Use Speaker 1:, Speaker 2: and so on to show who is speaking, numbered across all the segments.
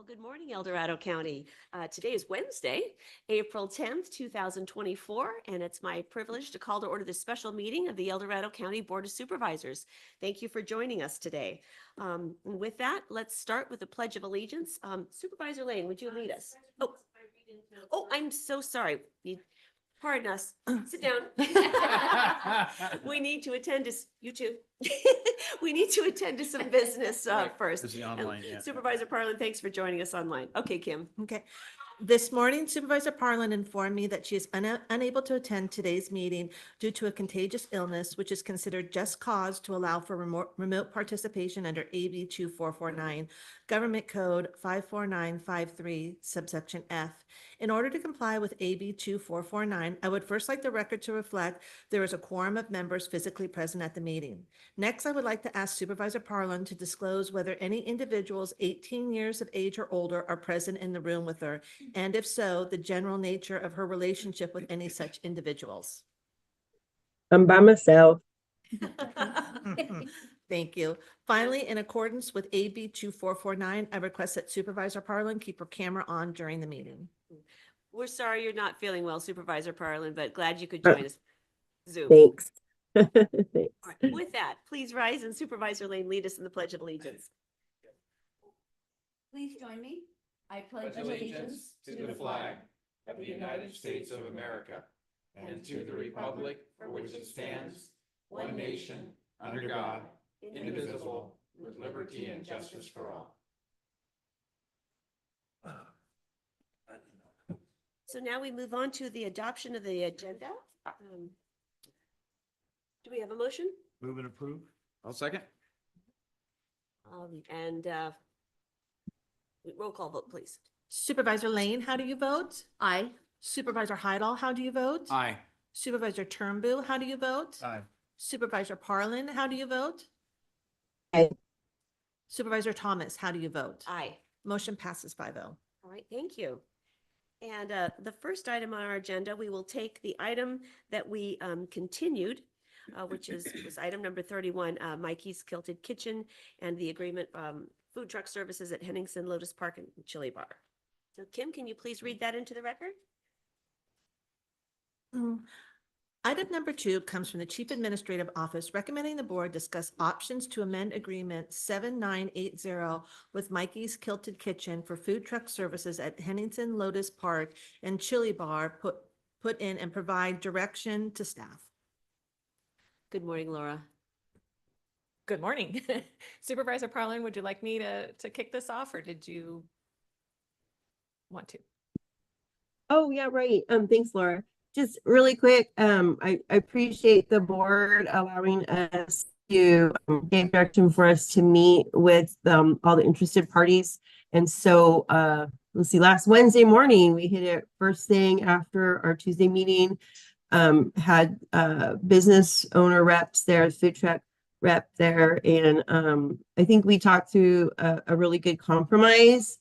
Speaker 1: Well, good morning, El Dorado County. Today is Wednesday, April 10th, 2024, and it's my privilege to call to order this special meeting of the El Dorado County Board of Supervisors. Thank you for joining us today. With that, let's start with the Pledge of Allegiance. Supervisor Lane, would you lead us? Oh, I'm so sorry. Pardon us. Sit down. We need to attend to, you too. We need to attend to some business first.
Speaker 2: Is the online, yeah.
Speaker 1: Supervisor Parlin, thanks for joining us online. Okay, Kim.
Speaker 3: Okay. This morning Supervisor Parlin informed me that she is unable to attend today's meeting due to a contagious illness, which is considered just cause to allow for remote participation under AB 2449, Government Code 54953, subsection F. In order to comply with AB 2449, I would first like the record to reflect there is a quorum of members physically present at the meeting. Next, I would like to ask Supervisor Parlin to disclose whether any individuals 18 years of age or older are present in the room with her, and if so, the general nature of her relationship with any such individuals.
Speaker 4: I'm by myself.
Speaker 3: Thank you. Finally, in accordance with AB 2449, I request that Supervisor Parlin keep her camera on during the meeting.
Speaker 1: We're sorry you're not feeling well, Supervisor Parlin, but glad you could join us. Zoom.
Speaker 4: Thanks.
Speaker 1: All right. With that, please rise and Supervisor Lane lead us in the Pledge of Allegiance.
Speaker 5: Please join me. I
Speaker 2: Pledge allegiance to the flag of the United States of America and to the republic for which it stands, one nation, under God, indivisible, with liberty and justice for all.
Speaker 1: So now we move on to the adoption of the agenda. Do we have a motion?
Speaker 2: Move and approve. I'll second.
Speaker 1: Roll call vote, please.
Speaker 3: Supervisor Lane, how do you vote?
Speaker 5: Aye.
Speaker 3: Supervisor Heidel, how do you vote?
Speaker 2: Aye.
Speaker 3: Supervisor Turnbull, how do you vote?
Speaker 2: Aye.
Speaker 3: Supervisor Parlin, how do you vote?
Speaker 4: Aye.
Speaker 3: Supervisor Thomas, how do you vote?
Speaker 1: Aye.
Speaker 3: Motion passes 5-0.
Speaker 1: All right, thank you. And the first item on our agenda, we will take the item that we continued, which was item number 31, Mikey's Kilted Kitchen and the agreement food truck services at Henningsen Lotus Park and Chili Bar. So Kim, can you please read that into the record?
Speaker 3: Item number 2 comes from the Chief Administrative Office recommending the board discuss options to amend agreement 7980 with Mikey's Kilted Kitchen for food truck services at Henningsen Lotus Park and Chili Bar put in and provide direction to staff.
Speaker 1: Good morning, Laura.
Speaker 6: Good morning. Supervisor Parlin, would you like me to kick this off or did you want to?
Speaker 4: Oh, yeah, right. Thanks, Laura. Just really quick, I appreciate the board allowing us to give direction for us to meet with all the interested parties. And so let's see, last Wednesday morning, we hit it first thing after our Tuesday meeting, had business owner reps there, food truck rep there. And I think we talked through a really good compromise,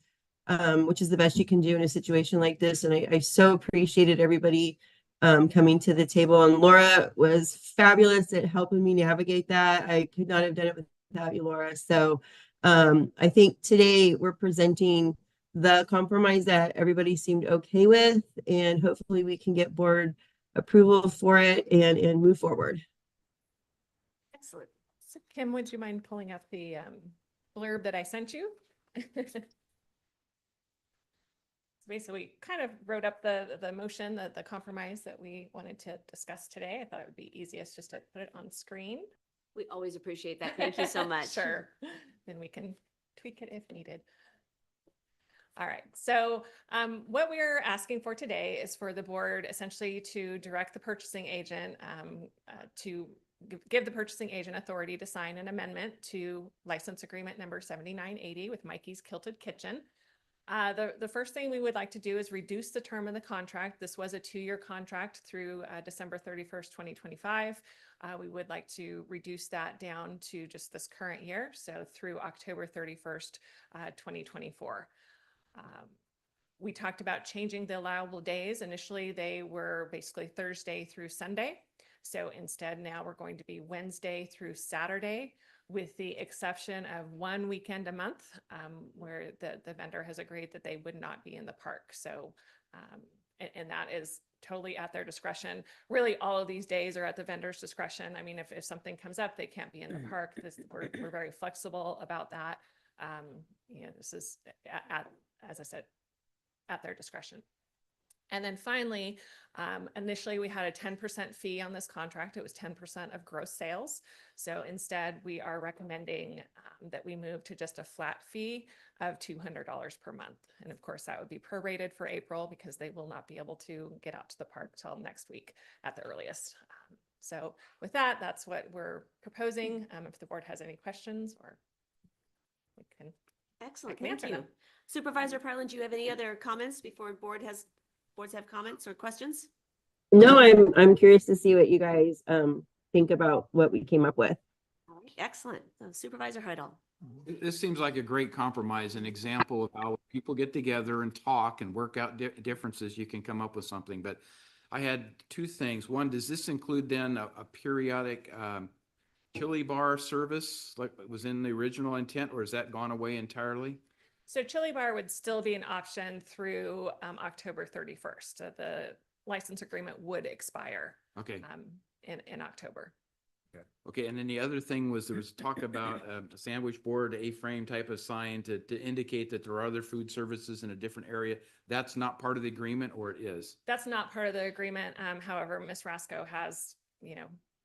Speaker 4: which is the best you can do in a situation like this. And I so appreciated everybody coming to the table. And Laura was fabulous at helping me navigate that. I could not have done it without you, Laura. So I think today we're presenting the compromise that everybody seemed okay with, and hopefully we can get board approval for it and move forward.
Speaker 1: Excellent.
Speaker 6: So Kim, would you mind pulling up the blurb that I sent you? Basically, we kind of wrote up the motion, the compromise that we wanted to discuss today. I thought it would be easiest just to put it on screen.
Speaker 1: We always appreciate that. Thank you so much.
Speaker 6: Sure. Then we can tweak it if needed. All right. So what we're asking for today is for the board essentially to direct the purchasing agent to give the purchasing agent authority to sign an amendment to license agreement number 7980 with Mikey's Kilted Kitchen. The first thing we would like to do is reduce the term of the contract. This was a 2-year contract through December 31st, 2025. We would like to reduce that down to just this current year, so through October 31st, 2024. We talked about changing the allowable days. Initially, they were basically Thursday through Sunday. So instead, now we're going to be Wednesday through Saturday with the exception of one weekend a month, where the vendor has agreed that they would not be in the park. So, and that is totally at their discretion. Really, all of these days are at the vendor's discretion. I mean, if something comes up, they can't be in the park. We're very flexible about that. This is as I said, at their discretion. And then finally, initially we had a 10% fee on this contract. It was 10% of gross sales. So instead we are recommending that we move to just a flat fee of $200 per month. And of course that would be prorated for April because they will not be able to get out to the park till next week at the earliest. So with that, that's what we're proposing. If the board has any questions, or we can.
Speaker 1: Excellent,
Speaker 6: can
Speaker 1: thank
Speaker 6: answer
Speaker 1: you.
Speaker 6: them.
Speaker 1: Supervisor Parlin, do you have any other comments before boards have comments or questions?
Speaker 4: No, I'm curious to see what you guys think about what we came up with.
Speaker 1: All right, excellent. Supervisor Heidel.
Speaker 2: This seems like a great compromise, an example of how people get together and talk and work out differences. You can come up with something. But I had two things. One, does this include then a periodic chili bar service like was in the original intent, or has that gone away entirely?
Speaker 6: So chili bar would still be an option through October 31st. The license agreement would expire
Speaker 2: Okay.
Speaker 6: In October.
Speaker 2: Okay, and then the other thing was there was talk about a sandwich board, A-frame type of sign to indicate that there are other food services in a different area. That's not part of the agreement, or it is?
Speaker 6: That's not part of the agreement. However, Ms. Rasco has,
Speaker 2: She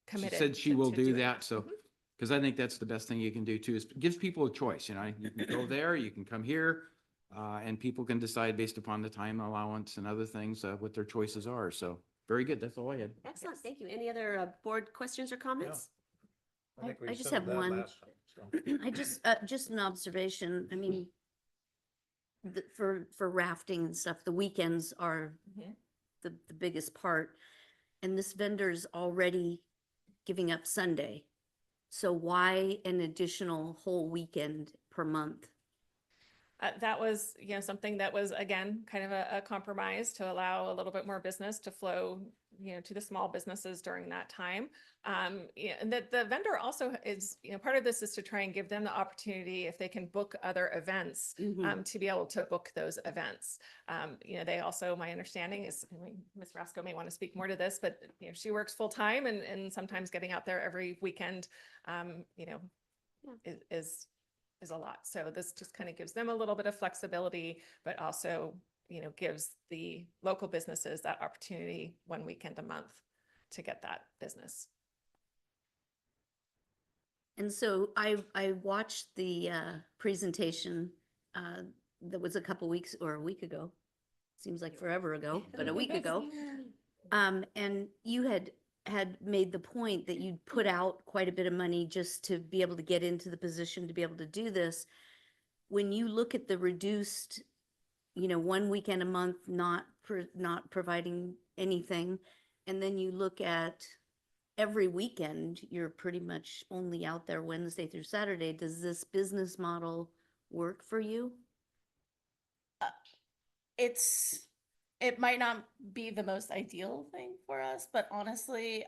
Speaker 6: committed.
Speaker 2: said she
Speaker 6: to
Speaker 2: will do
Speaker 6: it.
Speaker 2: that, so, because I think that's the best thing you can do too, is it gives people a choice, you can go there, you can come here, and people can decide based upon the time allowance and other things, what their choices are, so, very good, that's all I had.
Speaker 1: Excellent, thank you. Any other board questions or comments?
Speaker 5: I just have one. I just an observation. I mean, for rafting and stuff, the weekends are
Speaker 6: Mhm.
Speaker 5: the biggest part. And this vendor's already giving up Sunday. So why an additional whole weekend per month?
Speaker 6: That was, something that was, again, kind of a compromise to allow a little bit more business to flow, to the small businesses during that time. And that the vendor also is, part of this is to try and give them the opportunity, if they can book other events, to be able to book those events. They also, my understanding is, Ms. Rasco may want to speak more to this, but she works full time and sometimes getting out there every weekend, is a lot. So this just kind of gives them a little bit of flexibility, but also, gives the local businesses that opportunity one weekend a month to get that business.
Speaker 5: And so I watched the presentation that was a couple weeks or a week ago. Seems like forever ago, but a week ago. And you had made the point that you'd put out quite a bit of money just to be able to get into the position to be able to do this. When you look at the reduced, one weekend a month, not providing anything, and then you look at every weekend, you're pretty much only out there Wednesday through Saturday. Does this business model work for you?
Speaker 7: It might not be the most ideal thing for us, but honestly,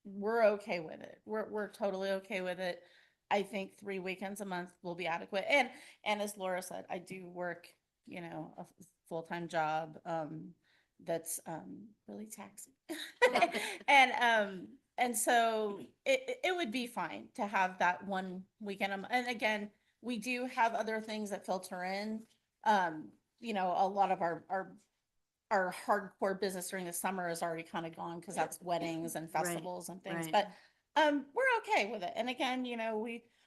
Speaker 7: we're okay with it. We're totally okay with it. I think 3 weekends a month will be adequate. And as Laura said, I do work, a full-time job, that's, really taxing. And so it would be fine to have that one weekend. And again, we do have other things that filter in. A lot of our hardcore business during the summer is already kind of gone because that's weddings and festivals and things.
Speaker 5: right.
Speaker 7: But we're okay with it. And again,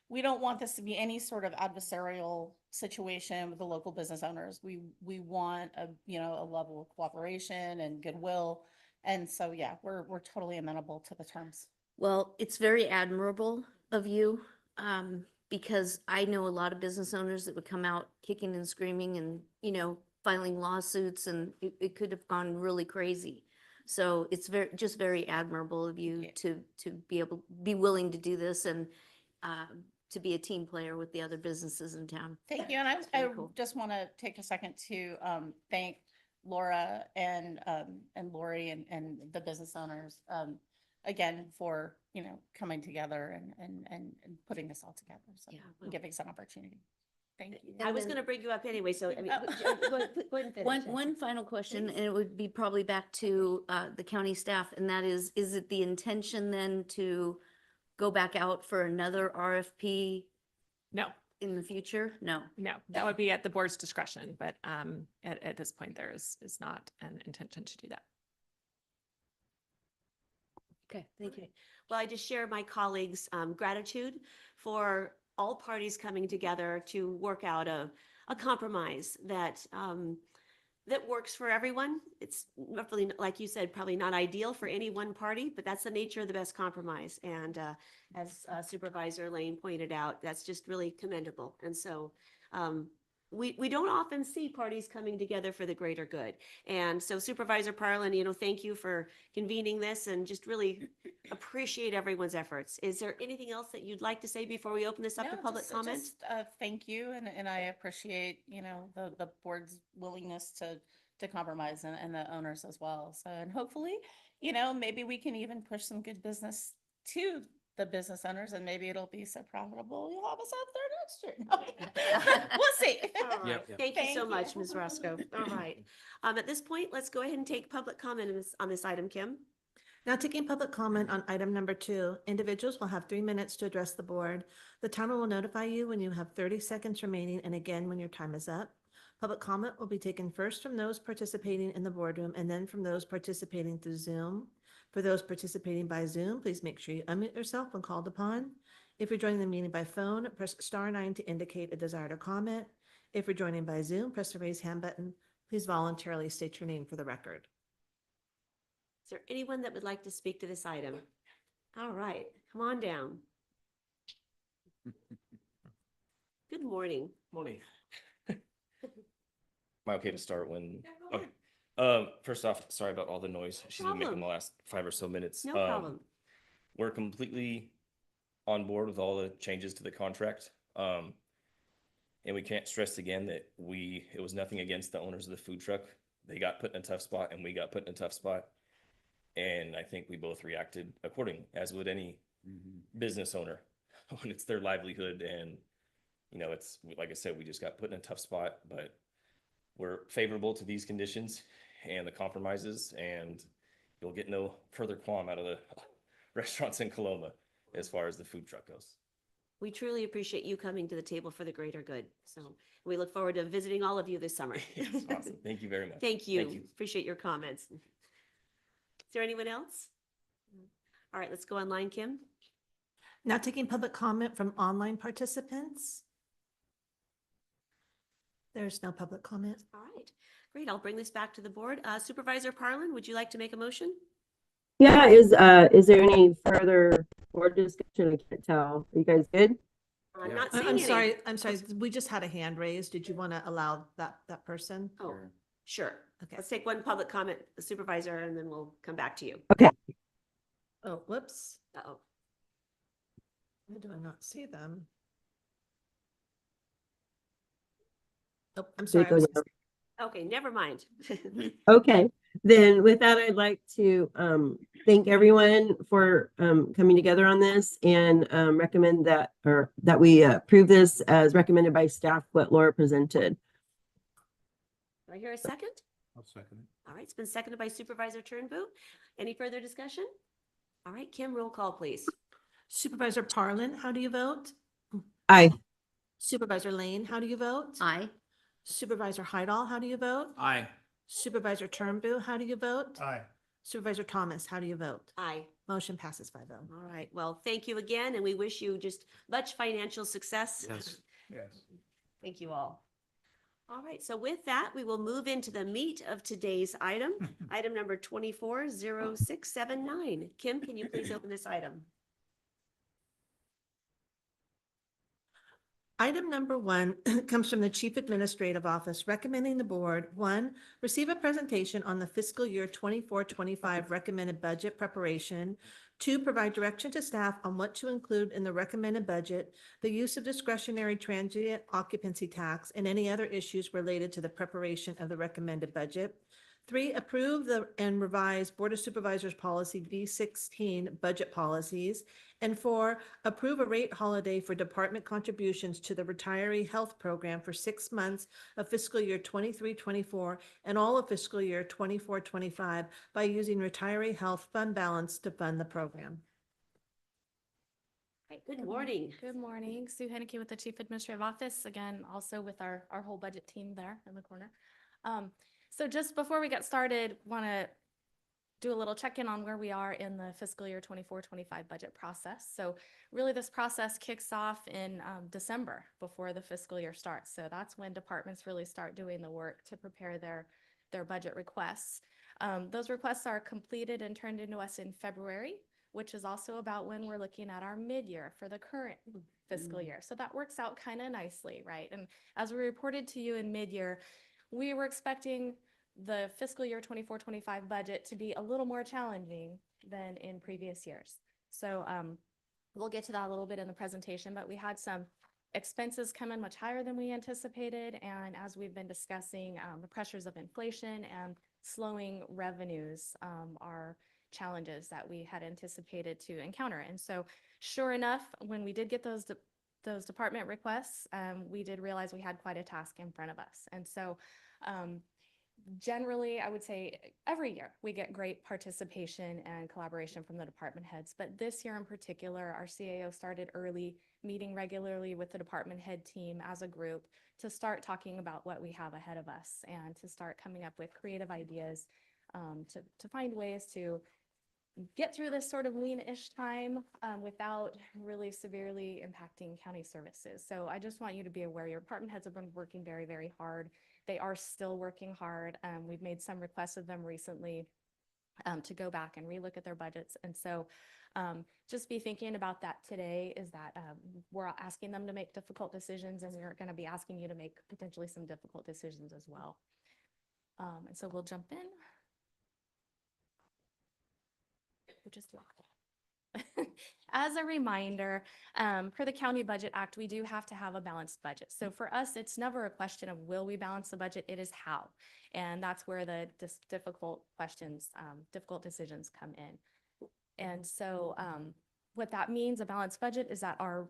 Speaker 7: we don't want this to be any sort of adversarial situation with the local business owners. We want a level of cooperation and goodwill. And so, yeah, we're totally amenable to the terms.
Speaker 5: Well, it's very admirable of you, because I know a lot of business owners that would come out kicking and screaming and, filing lawsuits, and it could have gone really crazy. So it's just very admirable of you to be willing to do this and to be a team player with the other businesses in town.
Speaker 7: Thank you. And I
Speaker 5: very cool.
Speaker 7: just want to take a second to thank Laura and Lori and the business owners. again for, coming together and putting this all together. So
Speaker 1: Yeah,
Speaker 7: and
Speaker 1: well-
Speaker 7: giving us an opportunity. Thank you.
Speaker 1: I was going to bring you up anyway, so I mean,
Speaker 7: Oh.
Speaker 1: go ahead and finish.
Speaker 5: One final question, and it would be probably back to the county staff, and that is it the intention then to go back out for another RFP
Speaker 6: No,
Speaker 5: in the future? No.
Speaker 6: no, that would be at the board's discretion, but at this point, there is not an intention to do that.
Speaker 5: Okay, thank you.
Speaker 1: Well, I just share my colleagues' gratitude for all parties coming together to work out a compromise that that works for everyone. It's roughly, like you said, probably not ideal for any one party, but that's the nature of the best compromise. And as Supervisor Lane pointed out, that's just really commendable. And so we don't often see parties coming together for the greater good. And so Supervisor Parlin, thank you for convening this and just really appreciate everyone's efforts. Is there anything else that you'd like to say before we open this up to
Speaker 7: No,
Speaker 1: public comment?
Speaker 7: just, thank you, and I appreciate, the board's willingness to compromise and the owners as well. So, and hopefully, maybe we can even push some good business to the business owners, and maybe it'll be so profitable, you'll have us out there next year. We'll see.
Speaker 1: All right.
Speaker 2: Yep, yep.
Speaker 1: Thank you so
Speaker 7: Thank
Speaker 1: much,
Speaker 7: you.
Speaker 1: Ms. Roscoe. All right. At this point, let's go ahead and take public comment on this item, Kim.
Speaker 3: Now taking public comment on item number 2, individuals will have 3 minutes to address the board. The timer will notify you when you have 30 seconds remaining and again when your time is up. Public comment will be taken first from those participating in the boardroom and then from those participating through Zoom. For those participating by Zoom, please make sure you unmute yourself when called upon. If you're joining the meeting by phone, press *9 to indicate a desire to comment. If you're joining by Zoom, press the raise hand button. Please voluntarily state your name for the record.
Speaker 1: Is there anyone that would like to speak to this item? All right, come on down. Good morning.
Speaker 8: Morning. Am I okay to start when?
Speaker 1: Yeah, go
Speaker 8: Okay. First off, sorry about all the noise she's been making
Speaker 1: Problem.
Speaker 8: the last 5 or so minutes.
Speaker 1: No problem.
Speaker 8: We're completely on board with all the changes to the contract. And we can't stress again that it was nothing against the owners of the food truck. They got put in a tough spot and we got put in a tough spot. And I think we both reacted according, as would any business owner when it's their livelihood. And, it's, like I said, we just got put in a tough spot, but we're favorable to these conditions and the compromises, and you'll get no further qualm out of the restaurants in Coloma as far as the food truck goes.
Speaker 1: We truly appreciate you coming to the table for the greater good. So we look forward to visiting all of you this summer.
Speaker 8: Yes, awesome. Thank you very much.
Speaker 1: Thank you.
Speaker 8: Thank you.
Speaker 1: Appreciate your comments. Is there anyone else? All right, let's go online, Kim.
Speaker 3: Now taking public comment from online participants. There's no public comment.
Speaker 1: All right, great. I'll bring this back to the board. Supervisor Parlin, would you like to make a motion?
Speaker 4: Yeah, is there any further board discussion? I can't tell. Are you guys good?
Speaker 1: I'm
Speaker 2: Yeah.
Speaker 1: not seeing
Speaker 3: I'm
Speaker 1: any.
Speaker 3: sorry. We just had a hand raised. Did you want to allow that person?
Speaker 1: Oh, sure.
Speaker 3: Okay.
Speaker 1: Let's take one public comment, Supervisor, and then we'll come back to you.
Speaker 3: Oh, whoops.
Speaker 1: Uh-oh.
Speaker 3: Why do I not see them? Oh, I'm sorry. I was-
Speaker 1: Okay, never mind.
Speaker 4: Okay, then with that, I'd like to thank everyone for coming together on this and recommend that we approve this as recommended by staff, what Laura presented.
Speaker 1: Do I hear a second?
Speaker 2: I'll second it.
Speaker 1: All right, it's been seconded by Supervisor Turnbow. Any further discussion? All right, Kim, roll call, please.
Speaker 3: Supervisor Parlin, how do you vote?
Speaker 4: Aye.
Speaker 3: Supervisor Lane, how do you vote?
Speaker 5: Aye.
Speaker 3: Supervisor Hydall, how do you vote?
Speaker 2: Aye.
Speaker 3: Supervisor Turnbull, how do you vote?
Speaker 2: Aye.
Speaker 3: Supervisor Thomas, how do you vote?
Speaker 1: Aye.
Speaker 3: Motion passes 5-0.
Speaker 1: All right, well, thank you again, and we wish you just much financial success.
Speaker 2: Yes. Yes.
Speaker 1: Thank you all. All right, so with that, we will move into the meat of today's item, item number 240679. Kim, can you please open this item?
Speaker 3: Item number 1 comes from the Chief Administrative Office recommending the board, 1, receive a presentation on the fiscal year 24-25 recommended budget preparation, 2, provide direction to staff on what to include in the recommended budget, the use of discretionary transient occupancy tax, and any other issues related to the preparation of the recommended budget. 3, approve and revise Board of Supervisors Policy V16 budget policies. And 4, approve a rate holiday for department contributions to the retiree health program for 6 months of fiscal year 23-24 and all of fiscal year 24-25 by using retiree health fund balance to fund the program.
Speaker 1: Good morning.
Speaker 9: Good morning. Sue Henneke with the Chief Administrative Office, again, also with our whole budget team there in the corner. So just before we get started, want to do a little check-in on where we are in the fiscal year 24-25 budget process. So really this process kicks off in December before the fiscal year starts. So that's when departments really start doing the work to prepare their budget requests. Those requests are completed and turned into us in February, which is also about when we're looking at our mid-year for the current fiscal year. So that works out kind of nicely, right? And as we reported to you in mid-year, we were expecting the fiscal year 24-25 budget to be a little more challenging than in previous years. So we'll get to that a little bit in the presentation, but we had some expenses come in much higher than we anticipated. And as we've been discussing, the pressures of inflation and slowing revenues are challenges that we had anticipated to encounter. And so sure enough, when we did get those department requests, we did realize we had quite a task in front of us. And so generally, I would say every year we get great participation and collaboration from the department heads. But this year in particular, our CAO started early, meeting regularly with the department head team as a group to start talking about what we have ahead of us and to start coming up with creative ideas to find ways to get through this sort of lean-ish time without really severely impacting county services. So I just want you to be aware your department heads have been working very, very hard. They are still working hard. We've made some requests of them recently to go back and relook at their budgets. And so just be thinking about that today is that we're asking them to make difficult decisions, and we're going to be asking you to make potentially some difficult decisions as well. And so we'll jump in. Which is as a reminder, per the County Budget Act, we do have to have a balanced budget. So for us, it's never a question of will we balance the budget, it is how. And that's where the difficult questions, difficult decisions come in. And so what that means, a balanced budget, is that our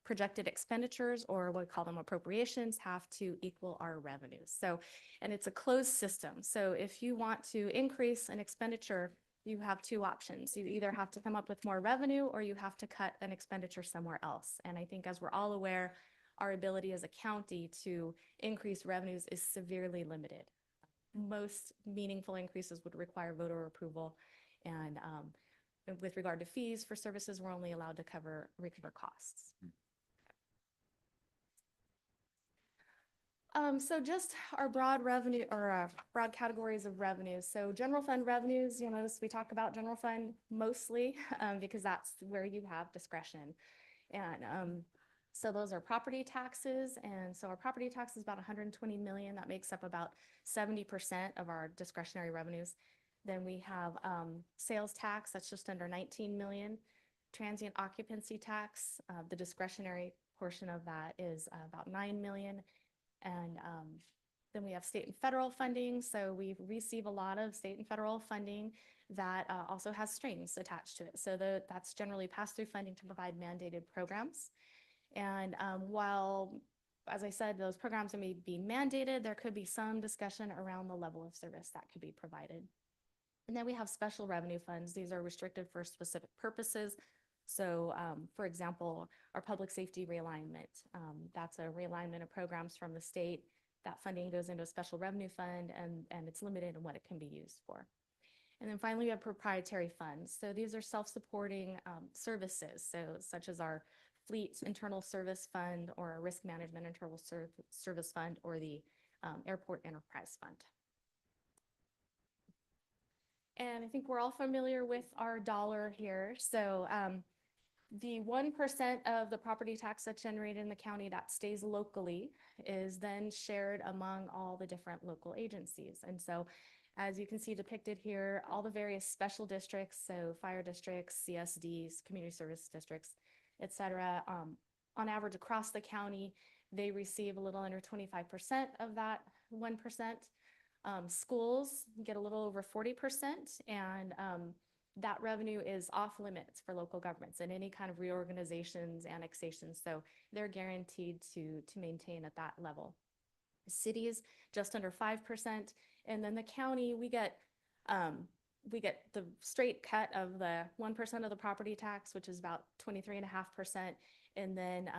Speaker 9: projected expenditures, or what we call them appropriations, have to equal our revenues. So, and it's a closed system. So if you want to increase an expenditure, you have two options. You either have to come up with more revenue or you have to cut an expenditure somewhere else. And I think as we're all aware, our ability as a county to increase revenues is severely limited. Most meaningful increases would require voter approval. And with regard to fees for services, we're only allowed to recover costs. So just our broad revenue or broad categories of revenues. So general fund revenues, you'll notice we talk about general fund mostly because that's where you have discretion. And so those are property taxes. And so our property tax is about 120 million. That makes up about 70% of our discretionary revenues. Then we have sales tax, that's just under 19 million. Transient occupancy tax, the discretionary portion of that is about 9 million. And then we have state and federal funding. So we receive a lot of state and federal funding that also has strings attached to it. So that's generally pass-through funding to provide mandated programs. And while, as I said, those programs may be mandated, there could be some discussion around the level of service that could be provided. And then we have special revenue funds. These are restricted for specific purposes. So, for example, our public safety realignment, that's a realignment of programs from the state. That funding goes into a special revenue fund, and it's limited in what it can be used for. And then finally, we have proprietary funds. So these are self-supporting services, so such as our fleet internal service fund or a risk management internal service fund or the airport enterprise fund. And I think we're all familiar with our dollar here. So the 1% of the property tax that's generated in the county that stays locally is then shared among all the different local agencies. And so as you can see depicted here, all the various special districts, so fire districts, CSDs, community service districts, et cetera, on average across the county, they receive a little under 25% of that 1%. Schools get a little over 40%, and that revenue is off limits for local governments and any kind of reorganizations, annexations. So they're guaranteed to maintain at that level. Cities just under 5%, and then the county we get the straight cut of the 1% of the property tax, which is about 23.5%. And then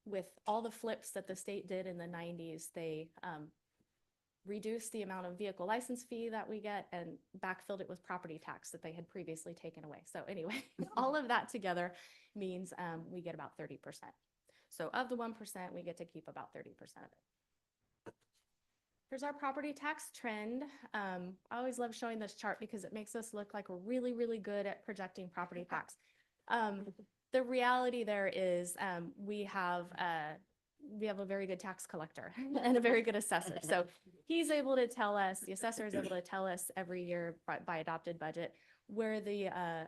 Speaker 9: with all the flips that the state did in the 90s, they reduced the amount of vehicle license fee that we get and backfilled it with property tax that they had previously taken away. So anyway, all of that together means we get about 30%. So of the 1%, we get to keep about 30% of it. Here's our property tax trend. I always love showing this chart because it makes us look like we're really, really good at projecting property tax. The reality there is we have a very good tax collector and a very good assessor. So he's able to tell us, the assessor is able to tell us every year by adopted budget where the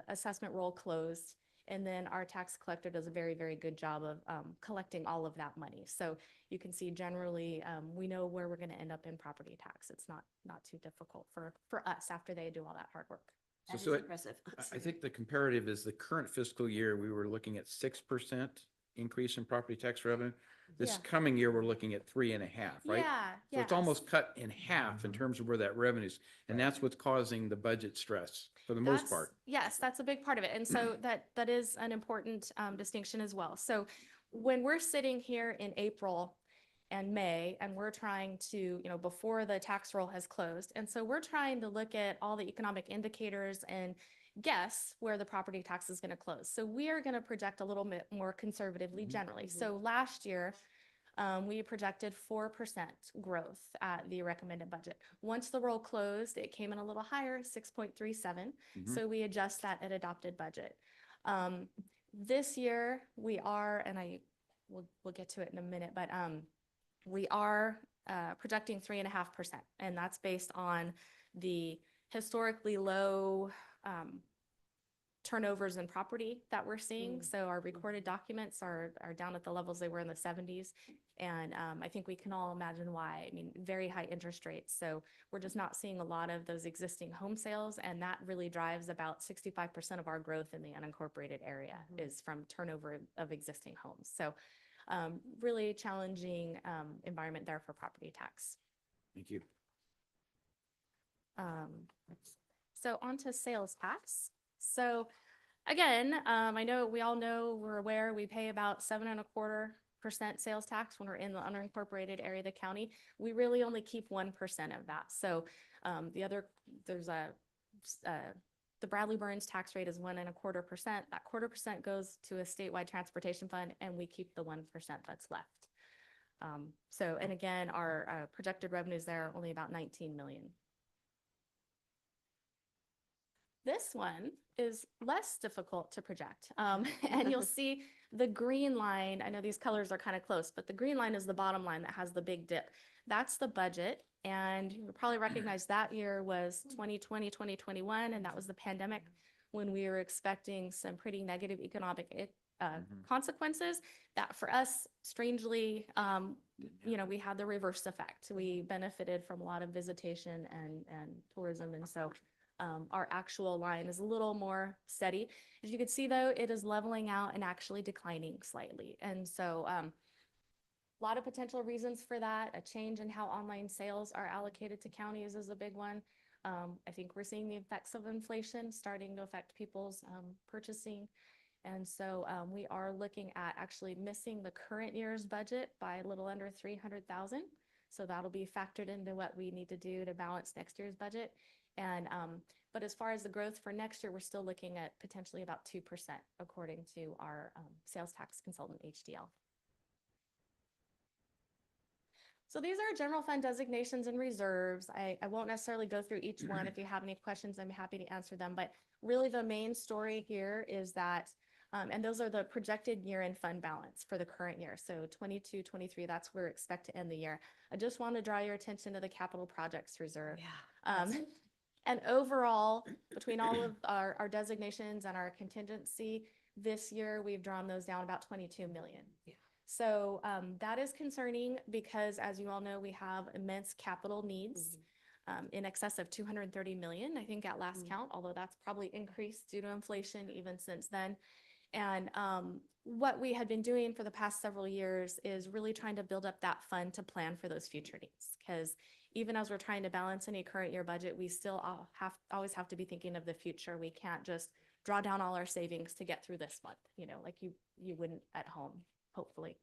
Speaker 9: assessment roll closed. And then our tax collector does a very, very good job of collecting all of that money. So you can see generally we know where we're going to end up in property tax. It's not too difficult for us after they do all that hard work.
Speaker 1: That
Speaker 2: So
Speaker 1: is impressive.
Speaker 2: I think the comparative is the current fiscal year, we were looking at 6% increase in property tax revenue. This
Speaker 9: Yeah.
Speaker 2: coming year, we're looking at 3.5, right?
Speaker 9: Yeah.
Speaker 2: So it's almost cut in half in terms of where that revenue is. And that's what's causing the budget stress for the most part.
Speaker 9: Yes, that's a big part of it. And so that is an important distinction as well. So when we're sitting here in April and May, and we're trying to, before the tax roll has closed, and so we're trying to look at all the economic indicators and guess where the property tax is going to close. So we are going to project a little bit more conservatively generally. So last year, we projected 4% growth at the recommended budget. Once the roll closed, it came in a little higher, 6.37. So we adjust that at adopted budget. This year we are, and we'll get to it in a minute, but we are projecting 3.5%, and that's based on the historically low turnovers in property that we're seeing. So our recorded documents are down at the levels they were in the 70s. And I think we can all imagine why. I mean, very high interest rates. So we're just not seeing a lot of those existing home sales. And that really drives about 65% of our growth in the unincorporated area is from turnover of existing homes. So really challenging environment there for property tax.
Speaker 2: Thank you.
Speaker 9: So on to sales tax. So again, I know we're aware we pay about 7.25% sales tax when we're in the unincorporated area of the county. We really only keep 1% of that. So the Bradley Burns tax rate is 1.25%. That 0.25% goes to a statewide transportation fund, and we keep the 1% that's left. And again, our projected revenues there are only about 19 million. This one is less difficult to project. And you'll see the green line. I know these colors are kind of close, but the green line is the bottom line that has the big dip. That's the budget. And you'll probably recognize that year was 2020, 2021, and that was the pandemic when we were expecting some pretty negative economic consequences that for us, strangely, we had the reverse effect. We benefited from a lot of visitation and tourism. And so our actual line is a little more steady. As you can see, though, it is leveling out and actually declining slightly. And so a lot of potential reasons for that. A change in how online sales are allocated to counties is a big one. I think we're seeing the effects of inflation starting to affect people's purchasing. And so we are looking at actually missing the current year's budget by a little under 300,000. So that'll be factored into what we need to do to balance next year's budget. And but as far as the growth for next year, we're still looking at potentially about 2% according to our sales tax consultant, HDL. So these are general fund designations and reserves. I won't necessarily go through each one. If you have any questions, I'm happy to answer them. But really the main story here is that, and those are the projected year-end fund balance for the current year. So 22, 23, that's where we expect to end the year. I just want to draw your attention to the capital projects reserve.
Speaker 1: Yeah.
Speaker 9: And overall, between all of our designations and our contingency, this year we've drawn those down about 22 million.
Speaker 1: Yeah.
Speaker 9: So that is concerning because, as you all know, we have immense capital needs. in excess of 230 million, I think at last count, although that's probably increased due to inflation even since then. And what we had been doing for the past several years is really trying to build up that fund to plan for those future needs. Because even as we're trying to balance any current year budget, we still always have to be thinking of the future. We can't just draw down all our savings to get through this month, like you wouldn't at home, hopefully.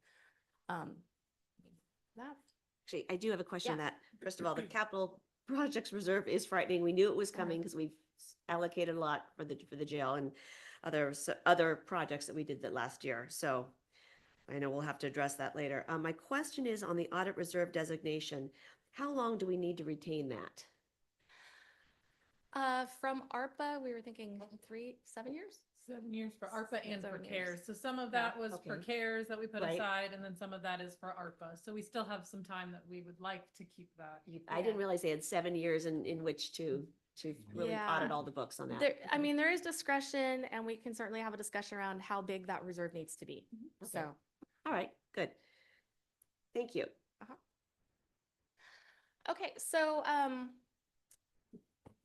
Speaker 9: That
Speaker 1: Actually, I do have a question on
Speaker 9: Yeah.
Speaker 1: that. First of all, the capital projects reserve is frightening. We knew it was coming because we've allocated a lot for the jail and other projects that we did that last year. So I know we'll have to address that later. My question is on the audit reserve designation. How long do we need to retain that?
Speaker 9: From ARPA, we were thinking 7 years.
Speaker 10: 7 years for ARPA and for
Speaker 9: 7 years.
Speaker 10: CARES. So some of that was for
Speaker 1: okay.
Speaker 10: CARES that we put
Speaker 1: Right.
Speaker 10: aside, and then some of that is for ARPA. So we still have some time that we would like to keep that.
Speaker 1: I didn't realize they had 7 years in which to really
Speaker 9: Yeah.
Speaker 1: audit all the books on that.
Speaker 9: There is discretion, and we can certainly have a discussion around how big that reserve needs to be. So,
Speaker 1: All right, good. Thank you.
Speaker 9: okay, so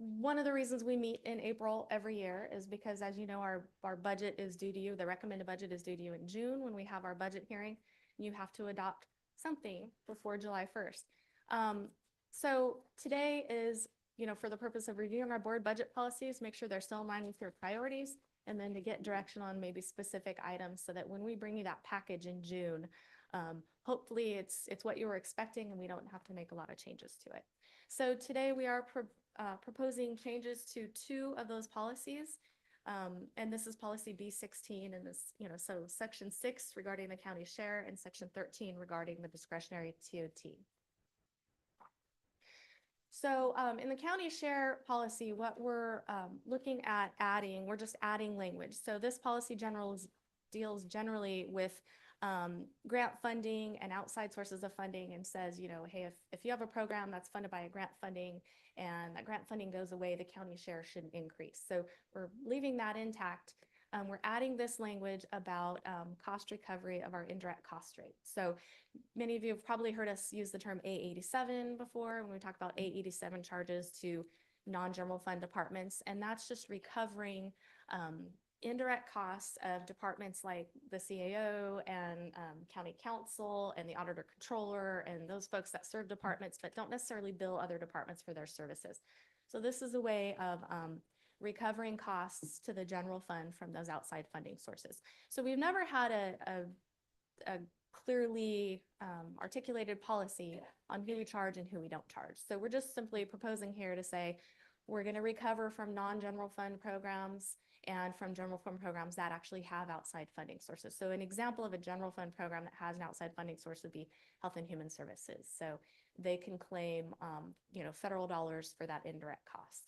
Speaker 9: one of the reasons we meet in April every year is because, as you know, our budget is due to you. The recommended budget is due to you in June when we have our budget hearing. You have to adopt something before July 1st. So today is, for the purpose of reviewing our board budget policies, make sure they're still in line with your priorities, and then to get direction on maybe specific items so that when we bring you that package in June, hopefully it's what you were expecting and we don't have to make a lot of changes to it. So today we are proposing changes to 2 of those policies. And this is policy B16 and this, so section 6 regarding the county share and section 13 regarding the discretionary TOT. So in the county share policy, what we're looking at adding, we're just adding language. So this policy deals generally with grant funding and outside sources of funding and says, hey, if you have a program that's funded by a grant funding and that grant funding goes away, the county share shouldn't increase. So we're leaving that intact. We're adding this language about cost recovery of our indirect cost rate. So many of you have probably heard us use the term A87 before when we talk about A87 charges to non-general fund departments, and that's just recovering indirect costs of departments like the CAO and county council and the auditor controller and those folks that serve departments but don't necessarily bill other departments for their services. So this is a way of recovering costs to the general fund from those outside funding sources. So we've never had a clearly articulated policy on who we charge and who we don't charge. So we're just simply proposing here to say, we're going to recover from non-general fund programs and from general fund programs that actually have outside funding sources. So an example of a general fund program that has an outside funding source would be Health and Human Services. So they can claim, federal dollars for that indirect cost.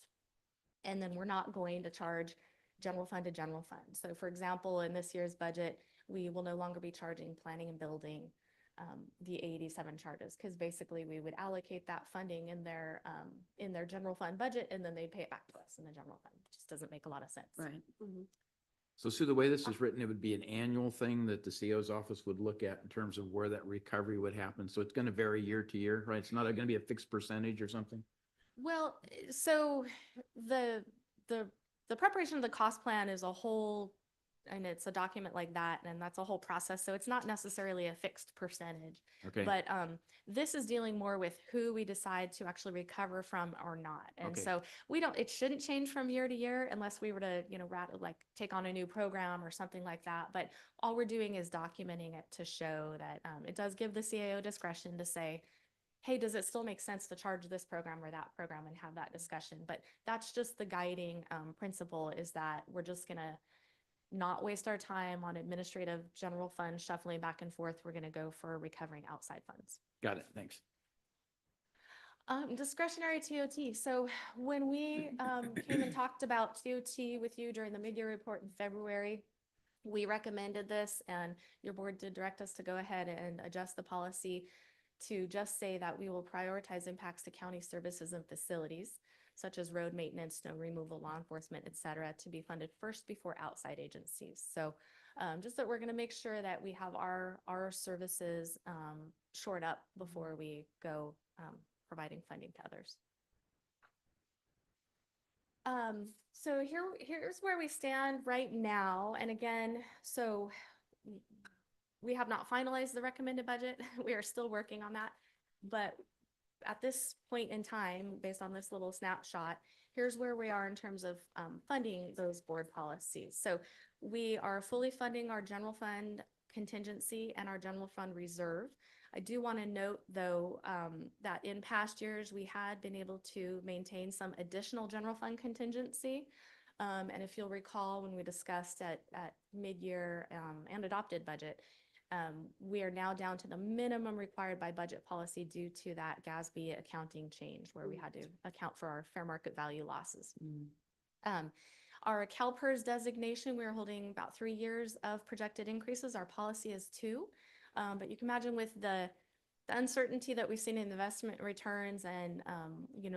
Speaker 9: And then we're not going to charge general fund to general fund. So for example, in this year's budget, we will no longer be charging planning and building the 87 charges, because basically we would allocate that funding in their general fund budget, and then they'd pay it back to us in the general fund. It just doesn't make a lot of sense.
Speaker 5: Right.
Speaker 2: So Sue, the way this is written, it would be an annual thing that the CO's office would look at in terms of where that recovery would happen. So it's going to vary year to year, right? It's not going to be a fixed percentage or something?
Speaker 9: Well, so the preparation of the cost plan is a whole, and it's a document like that, and that's a whole process. So it's not necessarily a fixed percentage.
Speaker 2: Okay.
Speaker 9: But this is dealing more with who we decide to actually recover from or not. And
Speaker 2: Okay.
Speaker 9: so it shouldn't change from year to year unless we were to, take on a new program or something like that. But all we're doing is documenting it to show that it does give the CAO discretion to say, hey, does it still make sense to charge this program or that program, and have that discussion? But that's just the guiding principle, is that we're just going to not waste our time on administrative general fund shuffling back and forth. We're going to go for recovering outside funds.
Speaker 2: Got it. Thanks.
Speaker 9: Discretionary TOT. So when we came and talked about TOT with you during the mid-year report in February, we recommended this, and your board did direct us to go ahead and adjust the policy to just say that we will prioritize impacts to county services and facilities, such as road maintenance, snow removal, law enforcement, et cetera, to be funded first before outside agencies. So just that we're going to make sure that we have our services shored up before we go providing funding to others. So here's where we stand right now. And again, so we have not finalized the recommended budget. We are still working on that. But at this point in time, based on this little snapshot, here's where we are in terms of funding those board policies. So we are fully funding our general fund contingency and our general fund reserve. I do want to note, though, that in past years, we had been able to maintain some additional general fund contingency. And if you'll recall, when we discussed at mid-year and adopted budget, we are now down to the minimum required by budget policy due to that GASB accounting change where we had to account for our fair market value losses. Our CalPERS designation, we're holding about 3 years of projected increases. Our policy is 2. But you can imagine with the uncertainty that we've seen in investment returns and,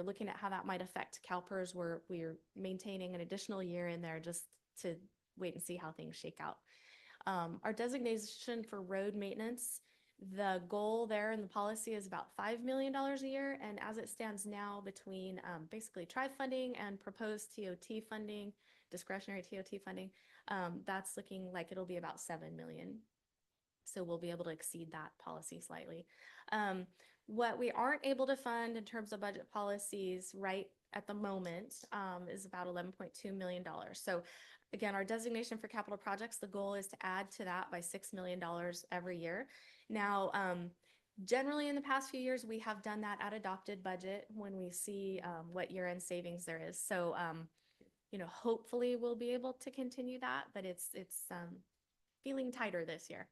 Speaker 9: looking at how that might affect CalPERS, we're maintaining an additional year in there just to wait and see how things shake out. Our designation for road maintenance, the goal there in the policy is about $5 million a year. And as it stands now between basically TRIBE funding and proposed TOT funding, discretionary TOT funding, that's looking like it'll be about $7 million. So we'll be able to exceed that policy slightly. What we aren't able to fund in terms of budget policies right at the moment is about $11.2 million. So again, our designation for capital projects, the goal is to add to that by $6 million every year. Now, generally in the past few years, we have done that at adopted budget when we see what year-end savings there is. So, hopefully we'll be able to continue that, but it's feeling tighter this year.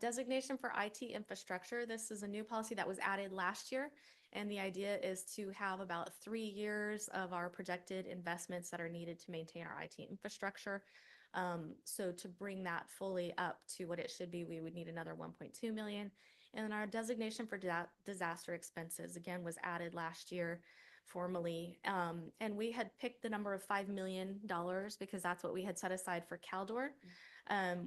Speaker 9: Designation for IT infrastructure. This is a new policy that was added last year. And the idea is to have about 3 years of our projected investments that are needed to maintain our IT infrastructure. So to bring that fully up to what it should be, we would need another 1.2 million. And then our designation for disaster expenses, again, was added last year formally. And we had picked the number of $5 million because that's what we had set aside for Caldor.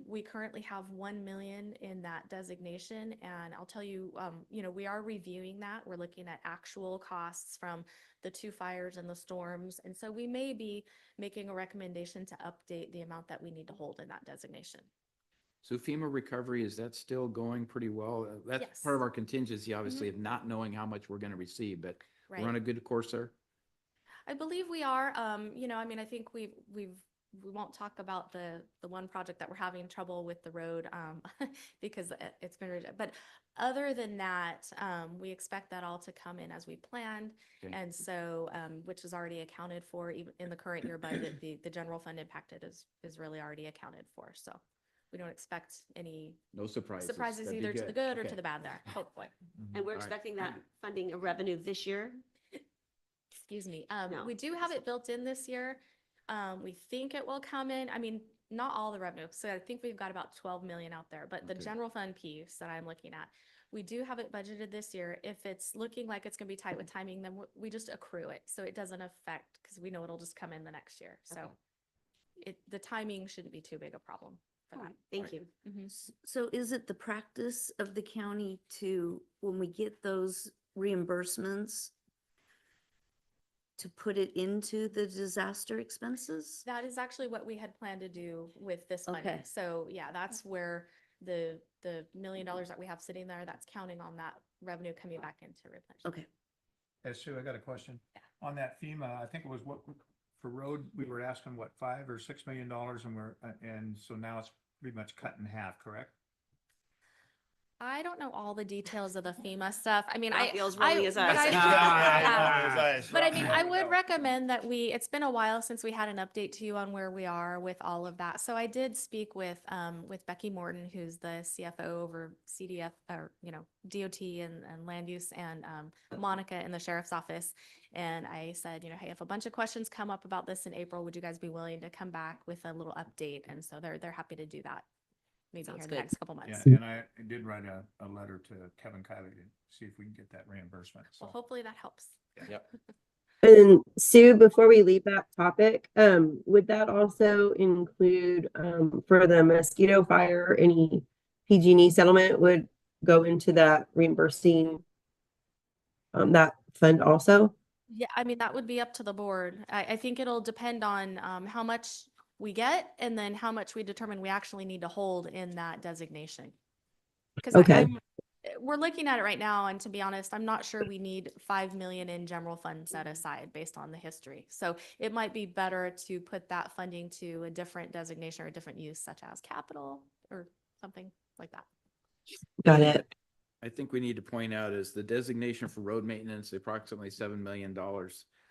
Speaker 9: We currently have 1 million in that designation, and I'll tell you, we are reviewing that. We're looking at actual costs from the 2 fires and the storms, and so we may be making a recommendation to update the amount that we need to hold in that designation.
Speaker 2: So FEMA recovery, is that still going pretty well? That's
Speaker 9: Yes.
Speaker 2: part of our contingency, obviously, of not knowing how much we're going to receive, but
Speaker 9: Right.
Speaker 2: we're on a good course there.
Speaker 9: I believe we are. I think we won't talk about the one project that we're having trouble with the road because it's been, but other than that, we expect that all to come in as we planned.
Speaker 2: Okay.
Speaker 9: And so, which is already accounted for even in the current year budget, the general fund impacted is really already accounted for. So we don't expect any
Speaker 2: No surprises.
Speaker 9: surprises
Speaker 2: That'd be
Speaker 9: either to the good or
Speaker 2: Okay.
Speaker 9: to the bad there, hopefully.
Speaker 1: And we're
Speaker 2: All right.
Speaker 1: expecting that funding of revenue this year.
Speaker 9: Excuse me.
Speaker 1: No.
Speaker 9: We do have it built in this year. We think it will come in. I mean, not all the revenue. So I think we've got about 12 million out there, but the
Speaker 2: Okay.
Speaker 9: general fund piece that I'm looking at, we do have it budgeted this year. If it's looking like it's going to be tight with timing, then we just accrue it. So it doesn't affect, because we know it'll just come in the next year. So the timing shouldn't be too big a problem for
Speaker 1: All
Speaker 9: that.
Speaker 1: right, thank you.
Speaker 5: So is it the practice of the county to, when we get those reimbursements, to put it into the disaster expenses?
Speaker 9: That is actually what we had planned to do with this money.
Speaker 5: Okay.
Speaker 9: So yeah, that's where the $1 million that we have sitting there, that's counting on that revenue coming back into replenish.
Speaker 5: Okay.
Speaker 11: Hey, Sue, I got a question.
Speaker 9: Yeah.
Speaker 11: On that FEMA, I think it was for road, we were asking what, $5 or $6 million and so now it's pretty much cut in half, correct?
Speaker 9: I don't know all the details of the FEMA stuff. I mean,
Speaker 1: Raphael's rolling his
Speaker 9: but
Speaker 1: eyes.
Speaker 9: yeah. But I mean, I would recommend that it's been a while since we had an update to you on where we are with all of that. So I did speak with Becky Morton, who's the CFO over CDF or, DOT and land use, and Monica in the sheriff's office. And I said, hey, if a bunch of questions come up about this in April, would you guys be willing to come back with a little update? And so they're happy to do that. Maybe
Speaker 1: Sounds
Speaker 9: here in
Speaker 1: good.
Speaker 9: the next couple months.
Speaker 11: Yeah, and I did write a letter to Kevin Kiley to see if we can get that reimbursement. So
Speaker 9: Well, hopefully that helps.
Speaker 8: Yep.
Speaker 4: And Sue, before we leave that topic, would that also include, for the mosquito fire, any PG&E settlement would go into that reimbursing, that fund also?
Speaker 9: Yeah, I mean, that would be up to the board. I think it'll depend on how much we get and then how much we determine we actually need to hold in that designation. Because
Speaker 4: Okay.
Speaker 9: we're looking at it right now, and to be honest, I'm not sure we need 5 million in general fund set aside based on the history. So it might be better to put that funding to a different designation or a different use, such as capital or something like that.
Speaker 4: Got it.
Speaker 2: I think we need to point out is the designation for road maintenance, approximately $7 million.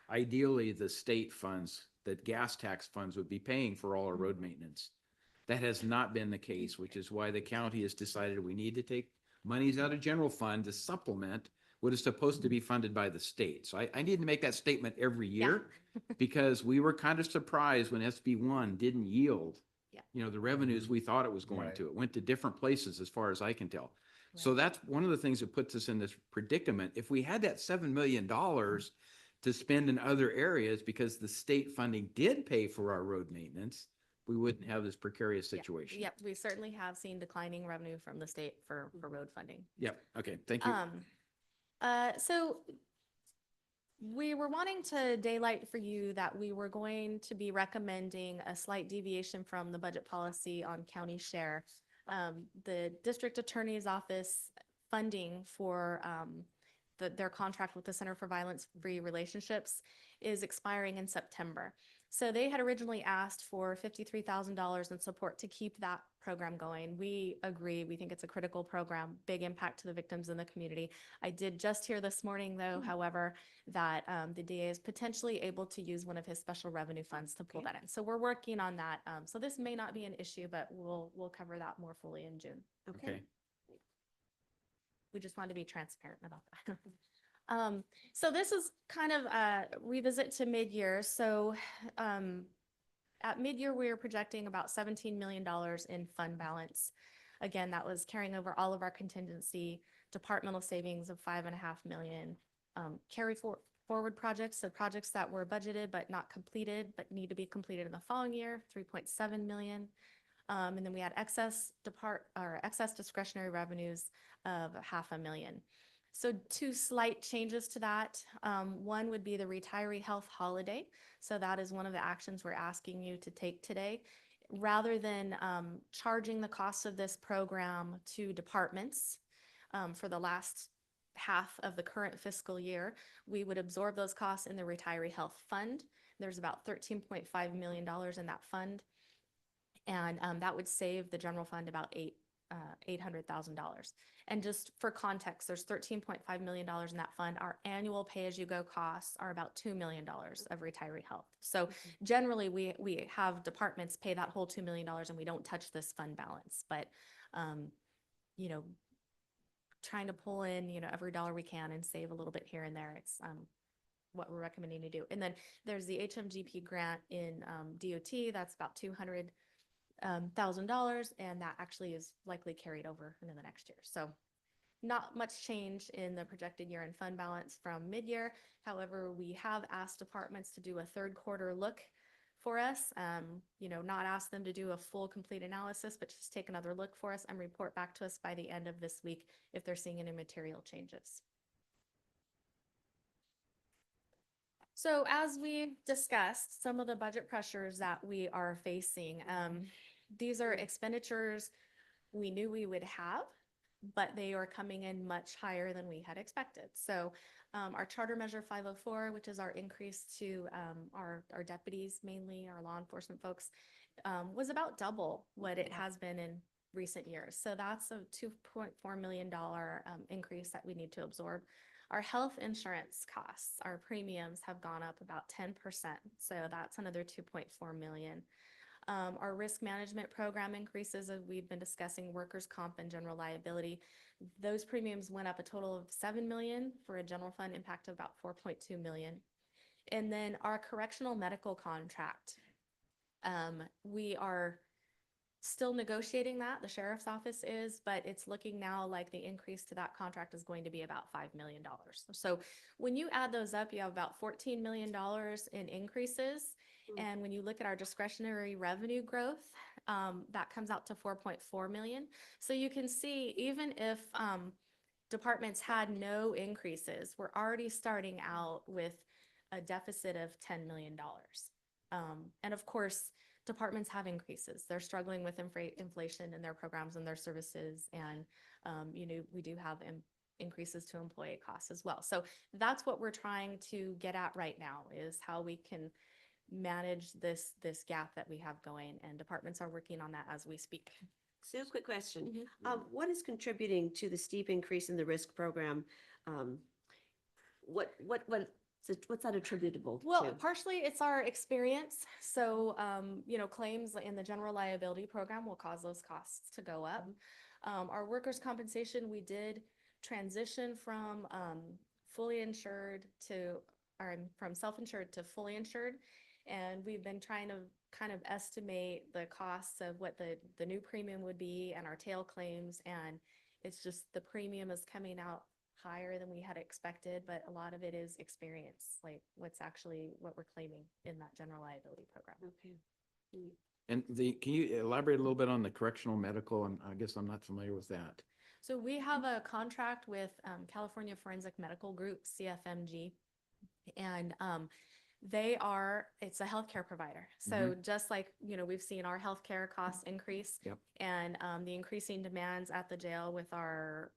Speaker 2: Ideally, the state funds, the gas tax funds would be paying for all our road maintenance. That has not been the case, which is why the county has decided we need to take monies out of general fund to supplement what is supposed to be funded by the state. So I need to make that statement every year because we were kind of surprised when SB1 didn't yield,
Speaker 9: Yeah.
Speaker 2: the revenues we thought it was going
Speaker 11: Right.
Speaker 2: to. It went to different places as far as I can tell. So that's one of the things that puts us in this predicament. If we had that $7 million to spend in other areas because the state funding did pay for our road maintenance, we wouldn't have this precarious situation.
Speaker 9: Yep, we certainly have seen declining revenue from the state for road funding.
Speaker 2: Yep. Okay. Thank you.
Speaker 9: So we were wanting to daylight for you that we were going to be recommending a slight deviation from the budget policy on county share. The district attorney's office funding for their contract with the Center for Violence-Free Relationships is expiring in September. So they had originally asked for $53,000 in support to keep that program going. We agree. We think it's a critical program, big impact to the victims in the community. I did just hear this morning, though, however, that the DA is potentially able to use one of his special revenue funds to pull that in. So we're working on that. So this may not be an issue, but we'll cover that more fully in June.
Speaker 2: Okay.
Speaker 9: We just wanted to be transparent about that. So this is kind of a revisit to mid-year. So at mid-year, we were projecting about $17 million in fund balance. Again, that was carrying over all of our contingency, departmental savings of $5.5 million, carry forward projects, so projects that were budgeted but not completed, but need to be completed in the following year, $3.7 million. And then we had excess discretionary revenues of $500,000. So two slight changes to that. One would be the retiree health holiday. So that is one of the actions we're asking you to take today. Rather than charging the cost of this program to departments for the last half of the current fiscal year, we would absorb those costs in the retiree health fund. There's about $13.5 million in that fund. And that would save the general fund about $800,000. And just for context, there's $13.5 million in that fund. Our annual pay-as-you-go costs are about $2 million of retiree health. So generally, we have departments pay that whole $2 million and we don't touch this fund balance. But, trying to pull in, every dollar we can and save a little bit here and there. It's what we're recommending to do. And then there's the HMGP grant in DOT. That's about $200,000, and that actually is likely carried over into the next year. So not much change in the projected year-end fund balance from mid-year. However, we have asked departments to do a third quarter look for us, not ask them to do a full complete analysis, but just take another look for us and report back to us by the end of this week if they're seeing any material changes. So as we discussed, some of the budget pressures that we are facing, these are expenditures we knew we would have, but they are coming in much higher than we had expected. So our Charter Measure 504, which is our increase to our deputies, mainly our law enforcement folks, was about double what it has been in recent years. So that's a $2.4 million increase that we need to absorb. Our health insurance costs, our premiums have gone up about 10%. So that's another $2.4 million. Our risk management program increases, as we've been discussing, workers' comp and general liability. Those premiums went up a total of $7 million for a general fund impact of about $4.2 million. And then our correctional medical contract, we are still negotiating that, the sheriff's office is, but it's looking now like the increase to that contract is going to be about $5 million. So when you add those up, you have about $14 million in increases. And when you look at our discretionary revenue growth, that comes out to 4.4 million. So you can see, even if departments had no increases, we're already starting out with a deficit of $10 million. And of course, departments have increases. They're struggling with inflation in their programs and their services. And, we do have increases to employee costs as well. So that's what we're trying to get at right now, is how we can manage this gap that we have going, and departments are working on that as we speak.
Speaker 1: Sue, quick question. What is contributing to the steep increase in the risk program? What's that attributable
Speaker 9: Well,
Speaker 1: to?
Speaker 9: partially it's our experience. So, claims in the general liability program will cause those costs to go up. Our workers' compensation, we did transition from fully insured from self-insured to fully insured. And we've been trying to kind of estimate the costs of what the new premium would be and our tail claims. And it's just the premium is coming out higher than we had expected, but a lot of it is experience, like what we're claiming in that general liability program.
Speaker 1: Okay.
Speaker 2: And can you elaborate a little bit on the correctional medical? I guess I'm not familiar with that.
Speaker 9: So we have a contract with California Forensic Medical Group, CFMG, and it's a healthcare provider. So just like, we've seen our healthcare costs increase.
Speaker 2: Yep.
Speaker 9: And the increasing demands at the jail with our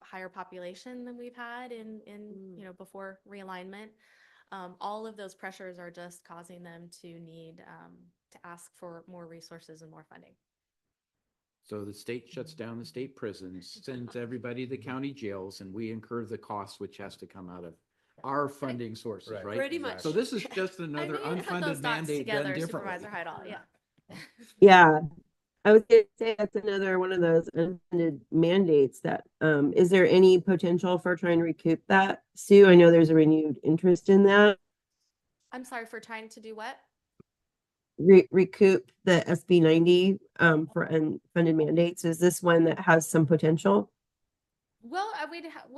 Speaker 9: higher population than we've had in before realignment. All of those pressures are just causing them to need to ask for more resources and more funding.
Speaker 2: So the state shuts down the state prisons, sends everybody to the county jails, and we incur the cost, which has to come out of our funding sources, right?
Speaker 1: Pretty much.
Speaker 2: So this is just another
Speaker 9: I didn't put those
Speaker 2: unfunded
Speaker 9: dots
Speaker 2: mandate done
Speaker 9: together,
Speaker 2: differently.
Speaker 9: Supervisor Heidel. Yeah.
Speaker 4: Yeah, I was gonna say that's another one of those unfunded mandates that, is there any potential for trying to recoup that? Sue, I know there's a renewed interest in that.
Speaker 9: I'm sorry, for trying to do what?
Speaker 4: Recoup the SB 90 for unfunded mandates. Is this one that has some potential?
Speaker 9: Well,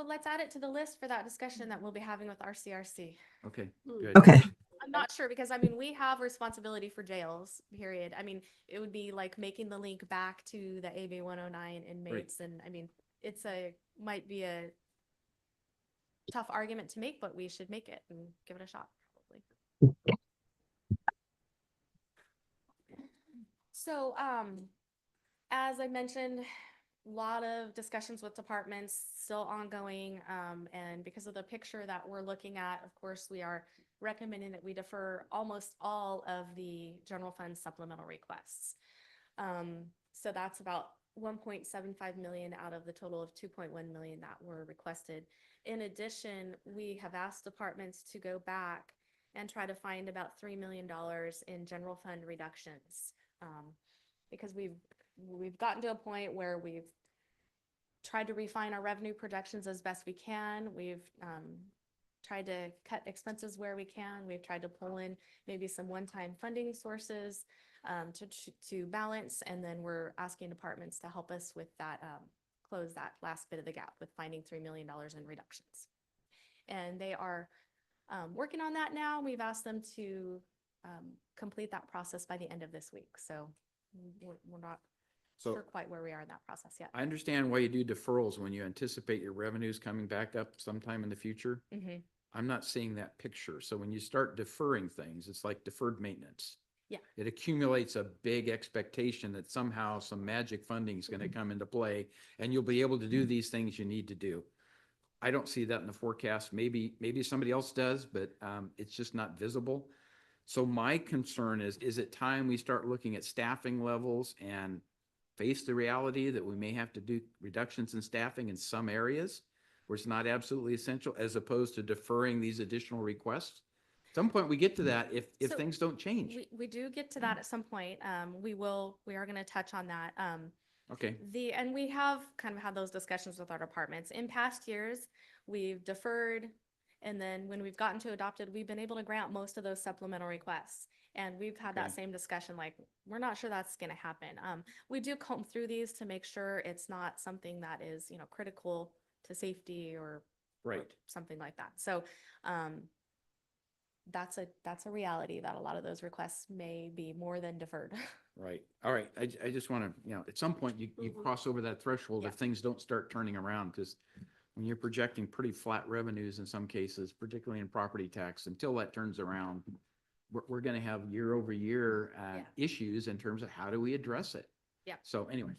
Speaker 9: let's add it to the list for that discussion that we'll be having with RCRC.
Speaker 2: Okay,
Speaker 1: Hmm.
Speaker 2: good.
Speaker 4: Okay.
Speaker 9: I'm not sure because we have responsibility for jails, period. It would be like making the link back to the AB 109 inmates. And might be a tough argument to make, but we should make it and give it a shot, probably. So, as I mentioned, a lot of discussions with departments still ongoing. And because of the picture that we're looking at, of course, we are recommending that we defer almost all of the general fund supplemental requests. So that's about 1.75 million out of the total of 2.1 million that were requested. In addition, we have asked departments to go back and try to find about $3 million in general fund reductions. Because we've gotten to a point where we've tried to refine our revenue projections as best we can. We've tried to cut expenses where we can. We've tried to pull in maybe some one-time funding sources to balance, and then we're asking departments to help us with that, close that last bit of the gap with finding $3 million in reductions. And they are working on that now. We've asked them to complete that process by the end of this week. So we're not sure quite where we are in that process yet.
Speaker 2: I understand why you do deferrals when you anticipate your revenues coming back up sometime in the future. I'm not seeing that picture. So when you start deferring things, it's like deferred maintenance.
Speaker 9: Yeah.
Speaker 2: It accumulates a big expectation that somehow some magic funding is going to come into play and you'll be able to do these things you need to do. I don't see that in the forecast. Maybe somebody else does, but it's just not visible. So my concern is it time we start looking at staffing levels and face the reality that we may have to do reductions in staffing in some areas where it's not absolutely essential, as opposed to deferring these additional requests? At some point we get to that if
Speaker 9: So
Speaker 2: things don't change.
Speaker 9: We do get to that at some point. We are going to touch on that.
Speaker 2: Okay.
Speaker 9: And we have kind of had those discussions with our departments. In past years, we've deferred, and then when we've gotten to adopted, we've been able to grant most of those supplemental requests. And we've had that same discussion, like, we're not sure that's going to happen. We do comb through these to make sure it's not something that is, critical to safety or something like that. So that's a reality that a lot of those requests may be more than deferred.
Speaker 2: Right. All right. I just want to, at some point you cross over that threshold if things don't start turning around, because when you're projecting pretty flat revenues in some cases, particularly in property tax, until that turns around, we're going to have year over year
Speaker 9: Yeah.
Speaker 2: issues in terms of how do we address it.
Speaker 9: Yeah.
Speaker 2: So anyway,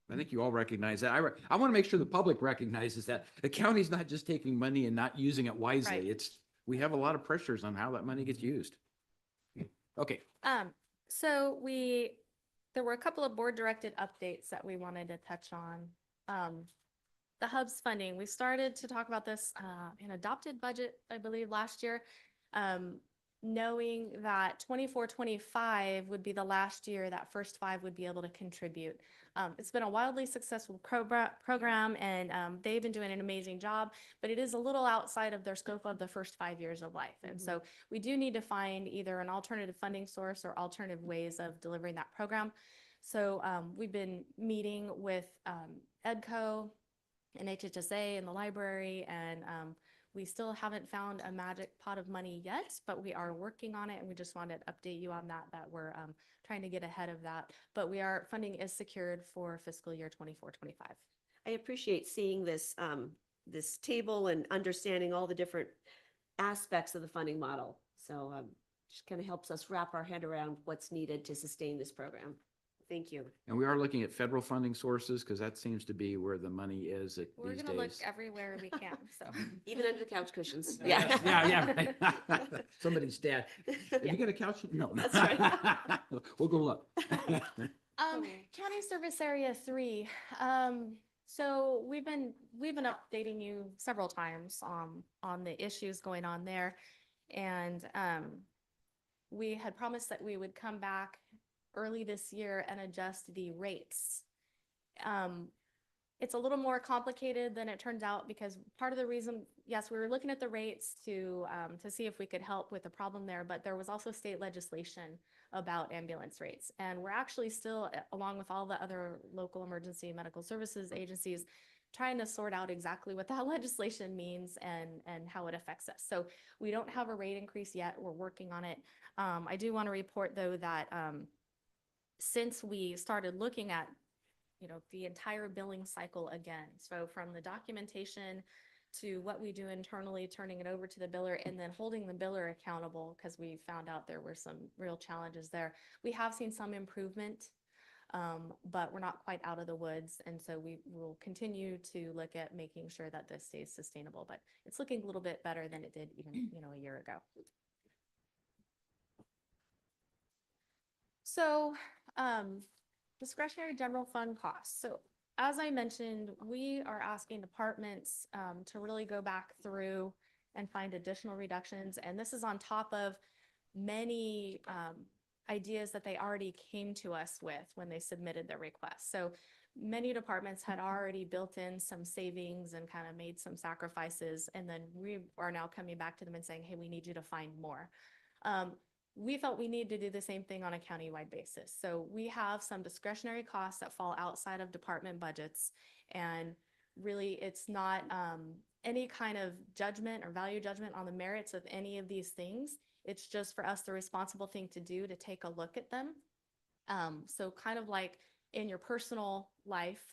Speaker 2: I think you all recognize that. I want to make sure the public recognizes that the county's not just taking money and not using it wisely.
Speaker 9: Right.
Speaker 2: We have a lot of pressures on how that money gets used. Okay.
Speaker 9: So there were a couple of board directed updates that we wanted to touch on. The hubs funding, we started to talk about this in adopted budget, I believe, last year. Knowing that 24-25 would be the last year that First Five would be able to contribute. It's been a wildly successful program, and they've been doing an amazing job, but it is a little outside of their scope of the first 5 years of life. And so we do need to find either an alternative funding source or alternative ways of delivering that program. So we've been meeting with EDCO and HHSA and the library, and we still haven't found a magic pot of money yet, but we are working on it, and we just wanted to update you on that we're trying to get ahead of that. But funding is secured for fiscal year 24-25.
Speaker 1: I appreciate seeing this, this table and understanding all the different aspects of the funding model. So just kind of helps us wrap our head around what's needed to sustain this program. Thank you.
Speaker 2: And we are looking at federal funding sources because that seems to be where the money is
Speaker 9: We're
Speaker 2: these
Speaker 9: gonna look
Speaker 2: days.
Speaker 9: everywhere we can, so.
Speaker 1: Even under the couch cushions.
Speaker 2: Yes, yeah. Somebody's dad. Have
Speaker 1: Yeah.
Speaker 2: you got a couch? No.
Speaker 1: That's right.
Speaker 2: We'll go look.
Speaker 9: County Service Area 3. So we've been updating you several times on the issues going on there. And we had promised that we would come back early this year and adjust the rates. It's a little more complicated than it turns out, because part of the reason, yes, we were looking at the rates to see if we could help with the problem there, but there was also state legislation about ambulance rates. And we're actually still, along with all the other local emergency medical services agencies, trying to sort out exactly what that legislation means and how it affects us. So we don't have a rate increase yet. We're working on it. I do want to report, though, that since we started looking at, the entire billing cycle again, so from the documentation to what we do internally, turning it over to the biller, and then holding the biller accountable, because we found out there were some real challenges there. We have seen some improvement, but we're not quite out of the woods. And so we will continue to look at making sure that this stays sustainable, but it's looking a little bit better than it did even, a year ago. So, discretionary general fund costs. So as I mentioned, we are asking departments to really go back through and find additional reductions. And this is on top of many ideas that they already came to us with when they submitted their request. So many departments had already built in some savings and kind of made some sacrifices. And then we are now coming back to them and saying, hey, we need you to find more. We felt we need to do the same thing on a countywide basis. So we have some discretionary costs that fall outside of department budgets. And really, it's not any kind of judgment or value judgment on the merits of any of these things. It's just for us the responsible thing to do to take a look at them. So kind of like in your personal life,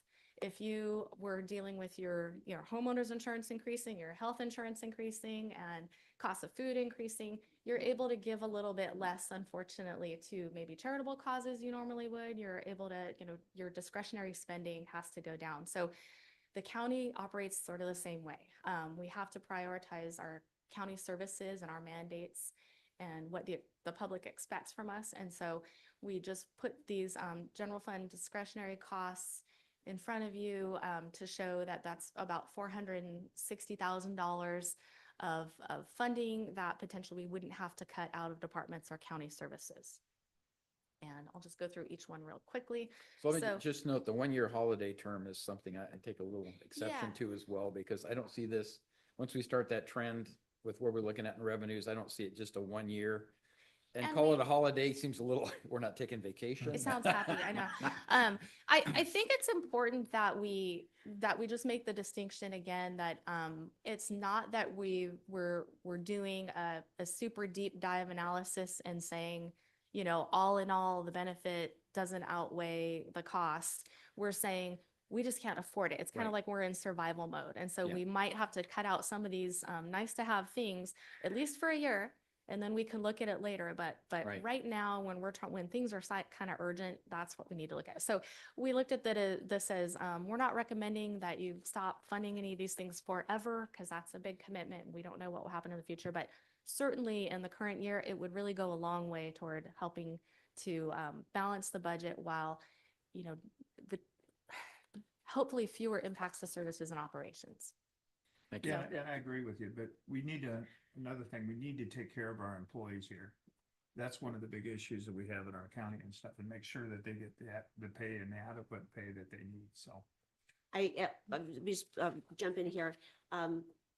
Speaker 9: if you were dealing with your homeowner's insurance increasing, your health insurance increasing, and cost of food increasing, you're able to give a little bit less, unfortunately, to maybe charitable causes you normally would. You're able to, your discretionary spending has to go down. So the county operates sort of the same way. We have to prioritize our county services and our mandates and what the public expects from us. And so we just put these general fund discretionary costs in front of you to show that that's about $460,000 of funding that potentially we wouldn't have to cut out of departments or county services. And I'll just go through each one real quickly.
Speaker 2: So let me just note the 1 year holiday term is something I take a little exception
Speaker 9: Yeah.
Speaker 2: to as well, because I don't see this, once we start that trend with where we're looking at in revenues, I don't see it just a 1 year. And
Speaker 9: And
Speaker 2: call
Speaker 9: we-
Speaker 2: it a holiday seems a little, we're not taking vacation.
Speaker 9: It sounds happy, I know. I think it's important that we just make the distinction again that it's not that we're doing a super deep dive analysis and saying, all in all, the benefit doesn't outweigh the cost. We're saying we just can't afford it. It's kind of
Speaker 11: Right.
Speaker 9: like we're in survival mode. And so
Speaker 11: Yeah.
Speaker 9: we might have to cut out some of these nice to have things, at least for a year. And then we can look at it later. But
Speaker 2: Right.
Speaker 9: right now, when when things are kind of urgent, that's what we need to look at. So we looked at that. This says we're not recommending that you stop funding any of these things forever, because that's a big commitment. And we don't know what will happen in the future. But certainly in the current year, it would really go a long way toward helping to balance the budget while, you know, the hopefully fewer impacts to services and operations.
Speaker 2: Thank you.
Speaker 11: Yeah, and I agree with you, but we need to, another thing, we need to take care of our employees here. That's one of the big issues that we have in our county and stuff, and make sure that they get the pay and the adequate pay that they need, so.
Speaker 1: Just jump in here.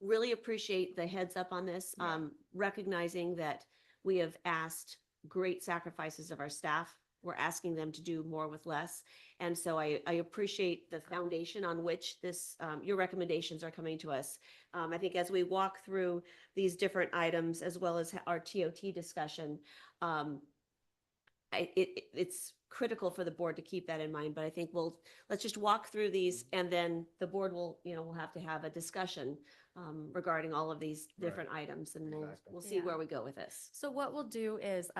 Speaker 1: Really appreciate the heads up on this,
Speaker 11: Yeah.
Speaker 1: recognizing that we have asked great sacrifices of our staff. We're asking them to do more with less. And so I appreciate the foundation on which this, your recommendations are coming to us. I think as we walk through these different items, as well as our TOT discussion, it's critical for the board to keep that in mind, but I think let's just walk through these, and then the board will, we'll have to have a discussion regarding all of these different items, and
Speaker 11: Exactly.
Speaker 1: we'll see
Speaker 9: Yeah.
Speaker 1: where we go with this.
Speaker 9: So what we'll do is,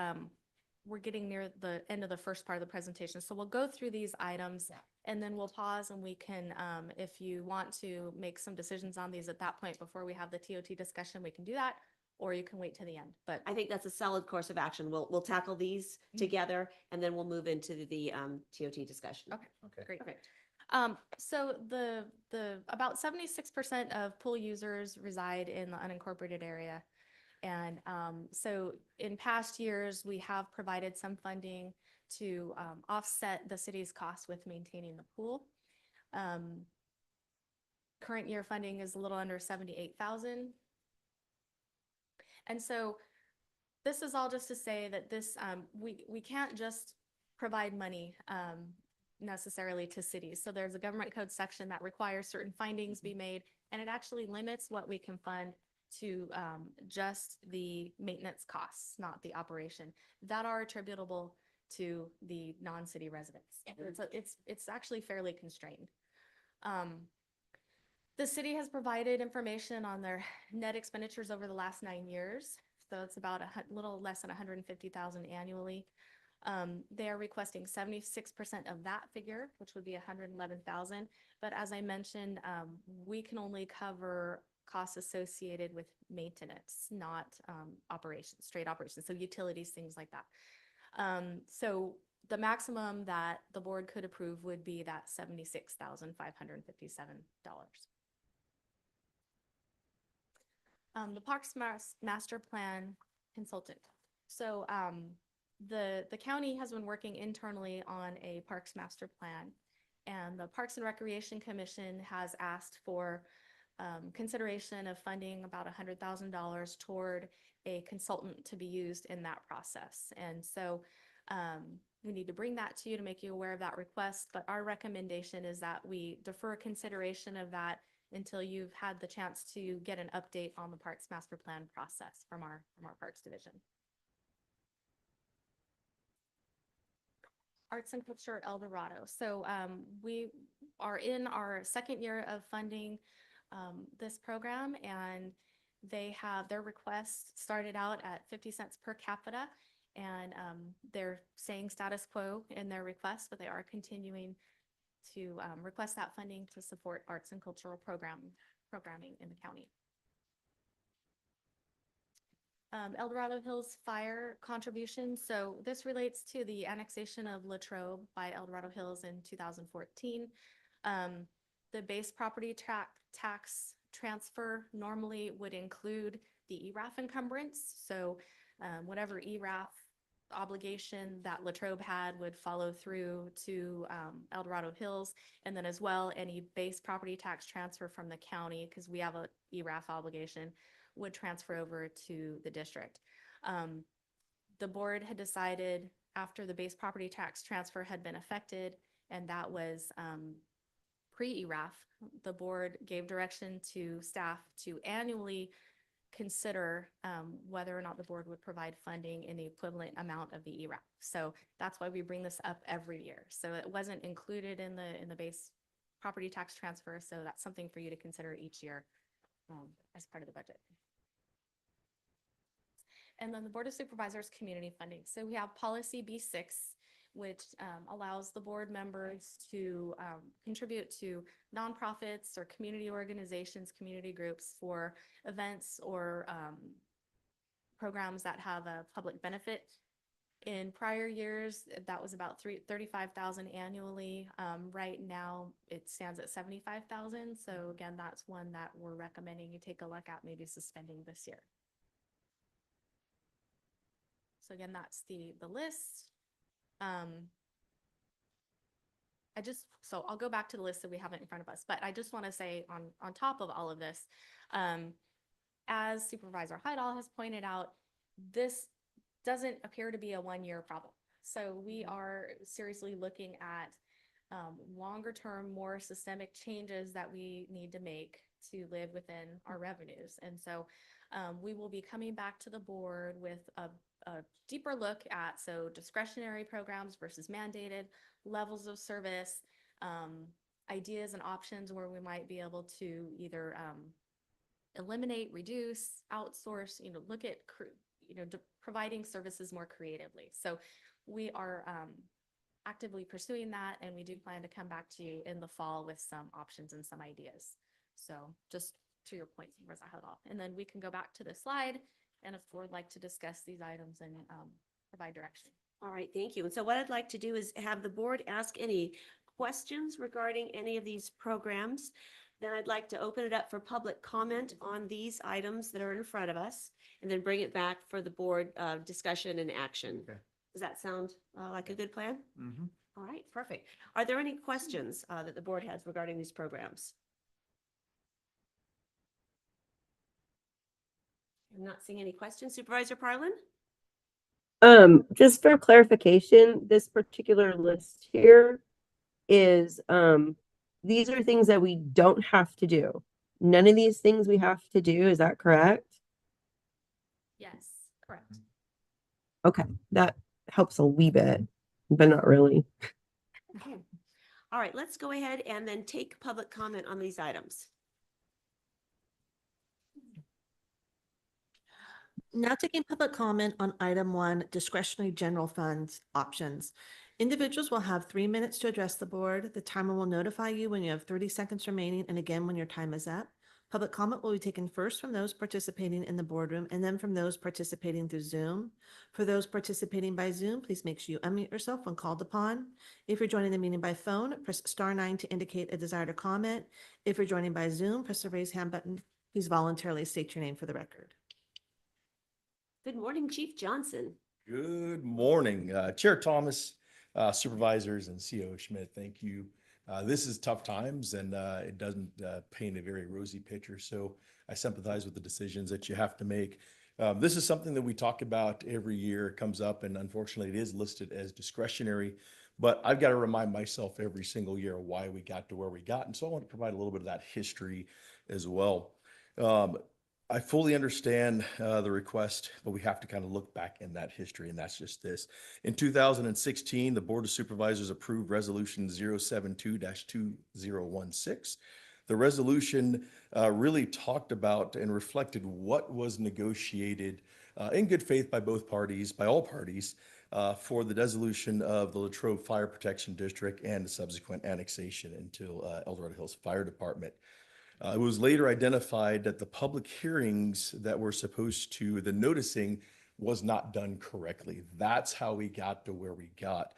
Speaker 9: we're getting near the end of the first part of the presentation. So we'll go through these items and then we'll pause and we can, if you want to make some decisions on these at that point before we have the TOT discussion, we can do that, or you can wait to the end. But
Speaker 1: I think that's a solid course of action. We'll tackle these together, and then we'll move into the TOT discussion.
Speaker 9: Okay.
Speaker 11: Okay.
Speaker 9: Great. So the about 76% of pool users reside in the unincorporated area. And so in past years, we have provided some funding to offset the city's costs with maintaining the pool. Current year funding is a little under 78,000. And so this is all just to say that this, we can't just provide money necessarily to cities. So there's a government code section that requires certain findings be made, and it actually limits what we can fund to just the maintenance costs, not the operation, that are attributable to the non-city residents. It's actually fairly constrained. The city has provided information on their net expenditures over the last 9 years. So it's about a little less than 150,000 annually. They are requesting 76% of that figure, which would be 111,000. But as I mentioned, we can only cover costs associated with maintenance, not operations, straight operations, so utilities, things like that. So the maximum that the board could approve would be that $76,557. The Parks Master Plan consultant. So the county has been working internally on a Parks Master Plan, and the Parks and Recreation Commission has asked for consideration of funding about $100,000 toward a consultant to be used in that process. And so we need to bring that to you to make you aware of that request, but our recommendation is that we defer consideration of that until you've had the chance to get an update on the Parks Master Plan process from our Parks Division. Arts and Culture at El Dorado. So we are in our second year of funding this program, and they have their request started out at 50 cents per capita, and they're saying status quo in their request, but they are continuing to request that funding to support arts and cultural programming in the county. El Dorado Hills Fire contribution. So this relates to the annexation of Latrobe by El Dorado Hills in 2014. The base property tax transfer normally would include the ERAF encumbrance. So whatever ERAF obligation that Latrobe had would follow through to El Dorado Hills, and then as well any base property tax transfer from the county, because we have a ERAF obligation, would transfer over to the district. The board had decided after the base property tax transfer had been effected, and that was pre-ERAF, the board gave direction to staff to annually consider whether or not the board would provide funding in the equivalent amount of the ERAF. So that's why we bring this up every year. So it wasn't included in the base property tax transfer. So that's something for you to consider each year as part of the budget. And then the Board of Supervisors community funding. So we have policy B6, which allows the board members to contribute to nonprofits or community organizations, community groups for events or programs that have a public benefit. In prior years, that was about $35,000 annually. Right now, it stands at $75,000. So again, that's one that we're recommending you take a look at, maybe suspending this year. So again, that's the list. So I'll go back to the list that we have it in front of us, but I just want to say on top of all of this, as Supervisor Heidel has pointed out, this doesn't appear to be a one-year problem. So we are seriously looking at longer term, more systemic changes that we need to make to live within our revenues. And so we will be coming back to the board with a deeper look at discretionary programs versus mandated, levels of service, ideas and options where we might be able to either eliminate, reduce, outsource, look at providing services more creatively. So we are actively pursuing that, and we do plan to come back to you in the fall with some options and some ideas. So just to your point, Supervisor Heidel. And then we can go back to the slide, and if the board would like to discuss these items and provide direction.
Speaker 1: All right, thank you. And so what I'd like to do is have the board ask any questions regarding any of these programs. Then I'd like to open it up for public comment on these items that are in front of us, and then bring it back for the board discussion and action.
Speaker 11: Okay.
Speaker 1: Does that sound like a good plan?
Speaker 11: Mm-hmm.
Speaker 1: All right, perfect. Are there any questions that the board has regarding these programs? I'm not seeing any questions. Supervisor Parlin?
Speaker 4: Just for clarification, this particular list here is, these are things that we don't have to do. None of these things we have to do. Is that correct?
Speaker 9: Yes, correct.
Speaker 4: Okay, that helps a wee bit, but not really.
Speaker 1: Okay. All right, let's go ahead and then take public comment on these items.
Speaker 3: Now taking public comment on item 1, discretionary general funds options. Individuals will have 3 minutes to address the board. The timer will notify you when you have 30 seconds remaining, and again when your time is up. Public comment will be taken first from those participating in the boardroom and then from those participating through Zoom. For those participating by Zoom, please make sure you unmute yourself when called upon. If you're joining the meeting by phone, press *9 to indicate a desire to comment. If you're joining by Zoom, press the raise hand button. Please voluntarily state your name for the record.
Speaker 1: Good morning, Chief Johnson.
Speaker 12: Good morning, Chair Thomas, supervisors, and CO Schmidt. Thank you. This is tough times, and it doesn't paint a very rosy picture. So I sympathize with the decisions that you have to make. This is something that we talk about every year. It comes up, and unfortunately, it is listed as discretionary. But I've got to remind myself every single year why we got to where we got. And so I want to provide a little bit of that history as well. I fully understand the request, but we have to kind of look back in that history, and that's just this. In 2016, the Board of Supervisors approved Resolution 072-2016. The resolution really talked about and reflected what was negotiated in good faith by both parties, by all parties, for the dissolution of the Latrobe Fire Protection District and the subsequent annexation into El Dorado Hills Fire Department. It was later identified that the public hearings that were supposed to, the noticing was not done correctly. That's how we got to where we got.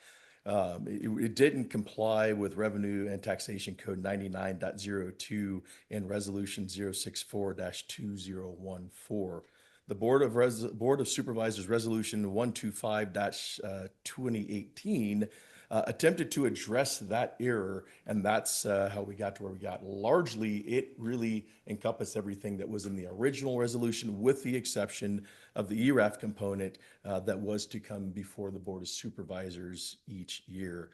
Speaker 12: It didn't comply with Revenue and Taxation Code 99.02 and Resolution 064-2014. The Board of Supervisors Resolution 125-2018 attempted to address that error, and that's how we got to where we got. Largely, it really encompassed everything that was in the original resolution, with the exception of the ERAF component that was to come before the Board of Supervisors each year.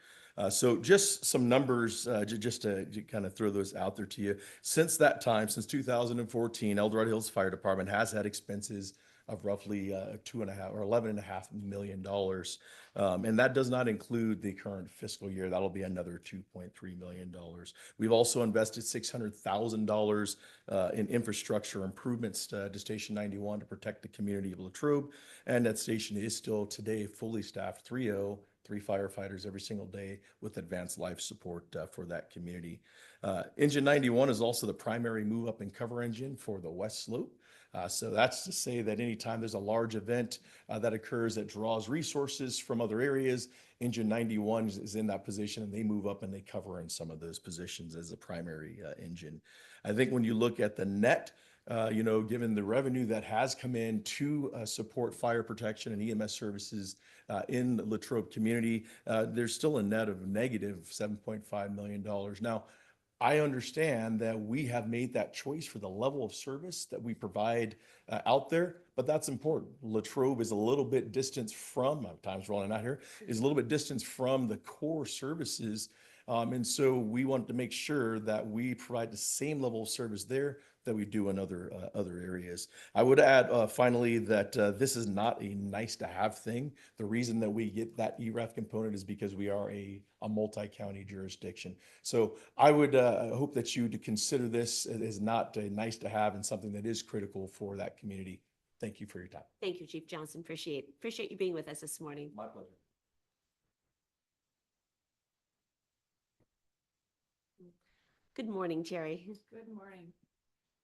Speaker 12: So just some numbers, just to kind of throw those out there to you. Since that time, since 2014, El Dorado Hills Fire Department has had expenses of roughly 2.5 or $11.5 million. And that does not include the current fiscal year. That'll be another $2.3 million. We've also invested $600,000 in infrastructure improvements to Station 91 to protect the community of Latrobe. And that station is still today fully staffed, 3 firefighters every single day with advanced life support for that community. Engine 91 is also the primary move up and cover engine for the West Slope. So that's to say that anytime there's a large event that occurs that draws resources from other areas, Engine 91 is in that position, and they move up and they cover in some of those positions as a primary engine. I think when you look at the net, given the revenue that has come in to support fire protection and EMS services in the Latrobe community, there's still a net of negative $7.5 million. Now, I understand that we have made that choice for the level of service that we provide out there, but that's important. Latrobe is a little bit distance from, time's rolling out here, is a little bit distance from the core services. And so we want to make sure that we provide the same level of service there that we do in other areas. I would add finally that this is not a nice to have thing. The reason that we get that ERAF component is because we are a multi-county jurisdiction. So I would hope that you to consider this as not a nice to have and something that is critical for that community. Thank you for your time.
Speaker 1: Thank you, Chief Johnson. Appreciate you being with us this morning.
Speaker 12: My pleasure.
Speaker 1: Good morning, Terry.
Speaker 13: Good morning,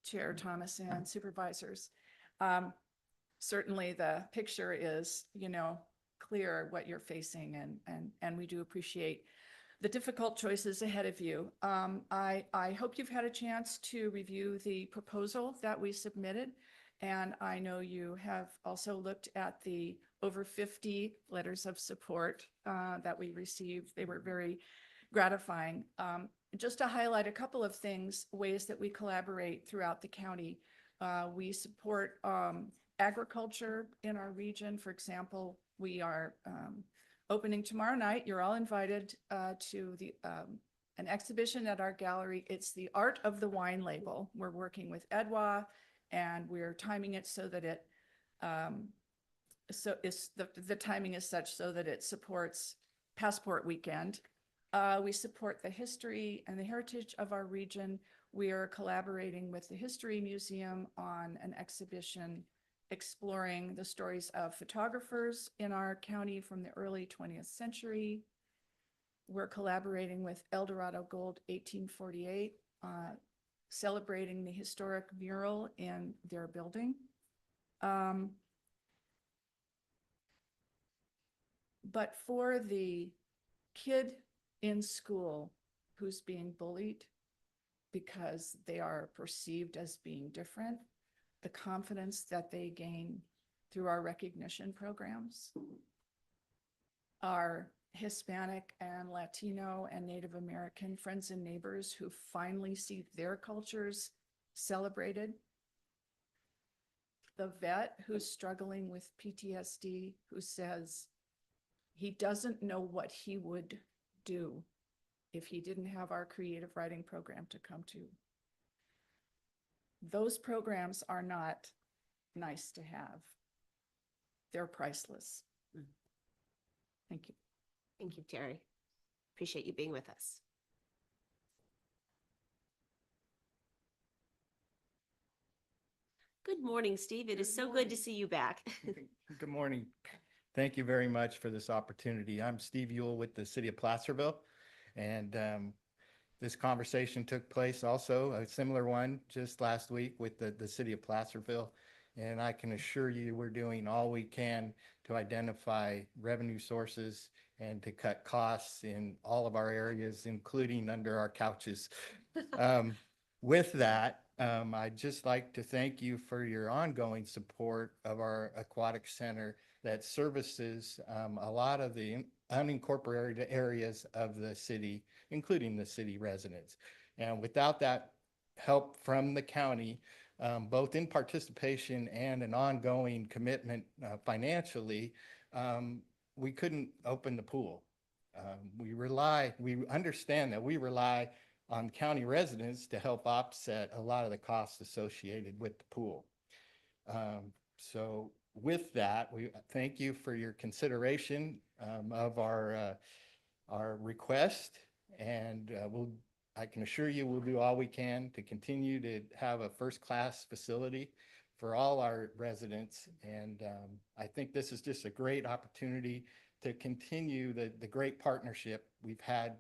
Speaker 13: Chair Thomas and supervisors. Certainly the picture is, clear what you're facing, and we do appreciate the difficult choices ahead of you. I hope you've had a chance to review the proposal that we submitted, and I know you have also looked at the over 50 letters of support that we received. They were very gratifying. Just to highlight a couple of things, ways that we collaborate throughout the county. We support agriculture in our region. For example, we are opening tomorrow night. You're all invited to an exhibition at our gallery. It's the Art of the Wine Label. We're working with Edwa, and we're timing it so that it the timing is such so that it supports Passport Weekend. We support the history and the heritage of our region. We are collaborating with the History Museum on an exhibition exploring the stories of photographers in our county from the early 20th century. We're collaborating with Eldorado Gold 1848, celebrating the historic mural in their building. But for the kid in school who's being bullied because they are perceived as being different, the confidence that they gain through our recognition programs, our Hispanic and Latino and Native American friends and neighbors who finally see their cultures celebrated, the vet who's struggling with PTSD, who says he doesn't know what he would do if he didn't have our creative writing program to come to. Those programs are not nice to have. They're priceless. Thank you.
Speaker 1: Thank you, Terry. Appreciate you being with us. Good morning, Steve. It is so good to see you back.
Speaker 14: Good morning. Thank you very much for this opportunity. I'm Steve Ewell with the City of Placerville, and this conversation took place also, a similar one, just last week with the City of Placerville. And I can assure you we're doing all we can to identify revenue sources and to cut costs in all of our areas, including under our couches. With that, I'd just like to thank you for your ongoing support of our aquatic center that services a lot of the unincorporated areas of the city, including the city residents. And without that help from the county, both in participation and an ongoing commitment financially, we couldn't open the pool. We understand that we rely on county residents to help offset a lot of the costs associated with the pool. So with that, we thank you for your consideration of our request. And I can assure you, we'll do all we can to continue to have a first-class facility for all our residents. And I think this is just a great opportunity to continue the great partnership we've had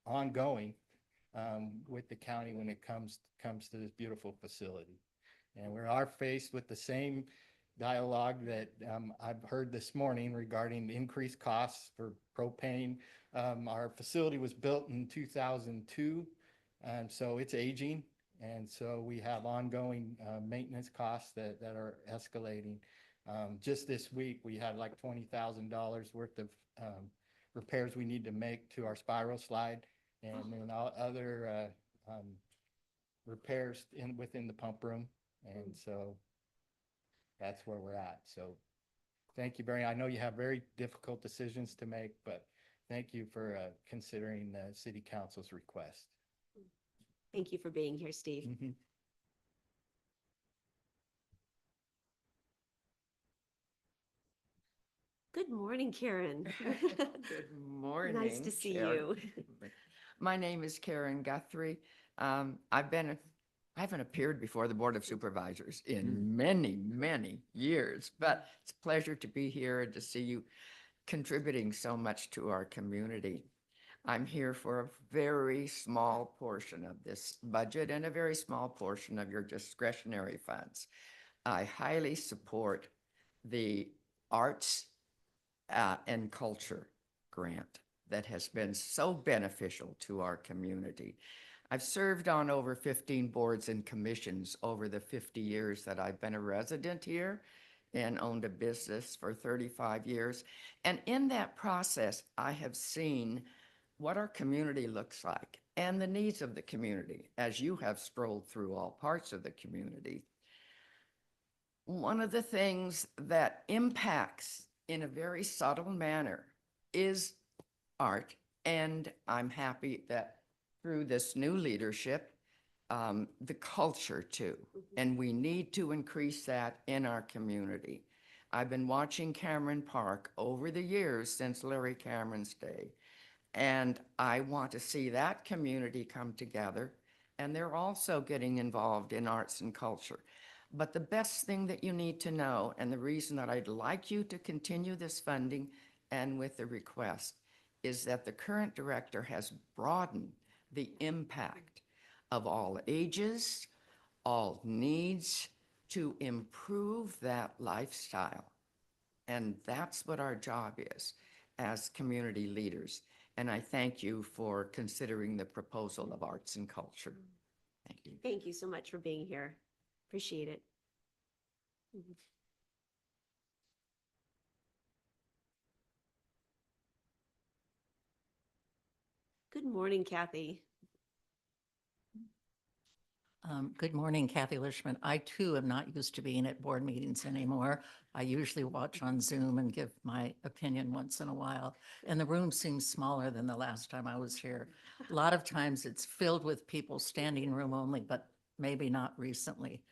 Speaker 14: ongoing with the county when it comes to this beautiful facility. And we are faced with the same dialogue that I've heard this morning regarding the increased costs for propane. Our facility was built in 2002, and so it's aging. And so we have ongoing maintenance costs that are escalating. Just this week, we had like $20,000 worth of repairs we need to make to our spiral slide, and then other repairs within the pump room. And so that's where we're at. So thank you I know you have very difficult decisions to make, but thank you for considering the city council's request.
Speaker 1: Thank you for being here, Steve.
Speaker 14: Mhm.
Speaker 1: Good morning, Karen.
Speaker 15: Good morning.
Speaker 1: Nice to see
Speaker 15: Chair.
Speaker 1: you.
Speaker 15: My name is Karen Guthrie. I haven't appeared before the Board of Supervisors in many, many years, but it's a pleasure to be here and to see you contributing so much to our community. I'm here for a very small portion of this budget and a very small portion of your discretionary funds. I highly support the arts and culture grant that has been so beneficial to our community. I've served on over 15 boards and commissions over the 50 years that I've been a resident here and owned a business for 35 years. And in that process, I have seen what our community looks like and the needs of the community as you have strolled through all parts of the community. One of the things that impacts in a very subtle manner is art. And I'm happy that through this new leadership, the culture too. And we need to increase that in our community. I've been watching Cameron Park over the years since Larry Cameron's day. And I want to see that community come together. And they're also getting involved in arts and culture. But the best thing that you need to know, and the reason that I'd like you to continue this funding and with the request, is that the current director has broadened the impact of all ages, all needs, to improve that lifestyle. And that's what our job is as community leaders. And I thank you for considering the proposal of arts and culture. Thank you.
Speaker 1: Thank you so much for being here. Appreciate it. Good morning, Kathy.
Speaker 16: Good morning, Kathy Lishman. I too am not used to being at board meetings anymore. I usually watch on Zoom and give my opinion once in a while. And the room seems smaller than the last time I was here. A lot of times it's filled with people standing room only, but maybe not recently.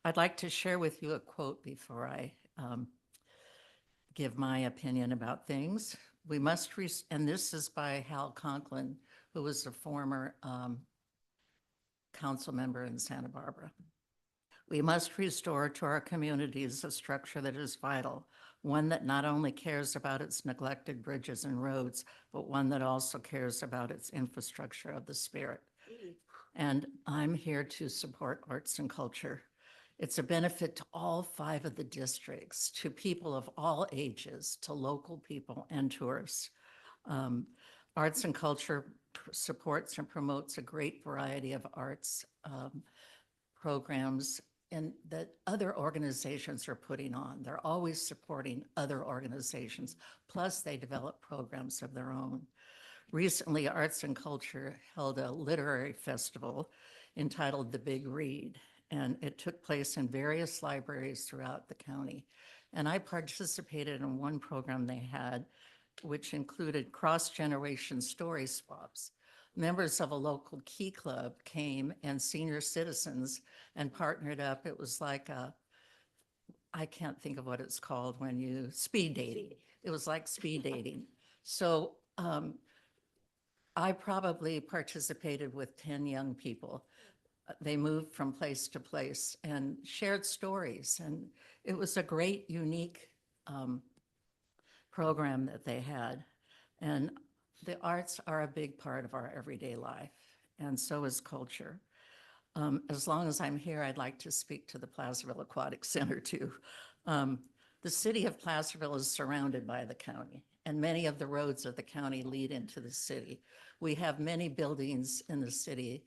Speaker 16: I'd like to share with you a quote before I give my opinion about things. We must, and this is by Hal Conklin, who was a former council member in Santa Barbara. We must restore to our communities a structure that is vital, one that not only cares about its neglected bridges and roads, but one that also cares about its infrastructure of the spirit. And I'm here to support arts and culture. It's a benefit to all 5 of the districts, to people of all ages, to local people and tourists. Arts and culture supports and promotes a great variety of arts programs and that other organizations are putting on. They're always supporting other organizations, plus they develop programs of their own. Recently, Arts and Culture held a literary festival entitled The Big Read, and it took place in various libraries throughout the county. And I participated in one program they had, which included cross-generation story swaps. Members of a local Key Club came and senior citizens and partnered up. It was like I can't think of what it's called when you speed dating. It was like speed dating. So I probably participated with 10 young people. They moved from place to place and shared stories. And it was a great, unique program that they had. And the arts are a big part of our everyday life, and so is culture. As long as I'm here, I'd like to speak to the Placerville Aquatic Center too. The city of Placerville is surrounded by the county, and many of the roads of the county lead into the city. We have many buildings in the city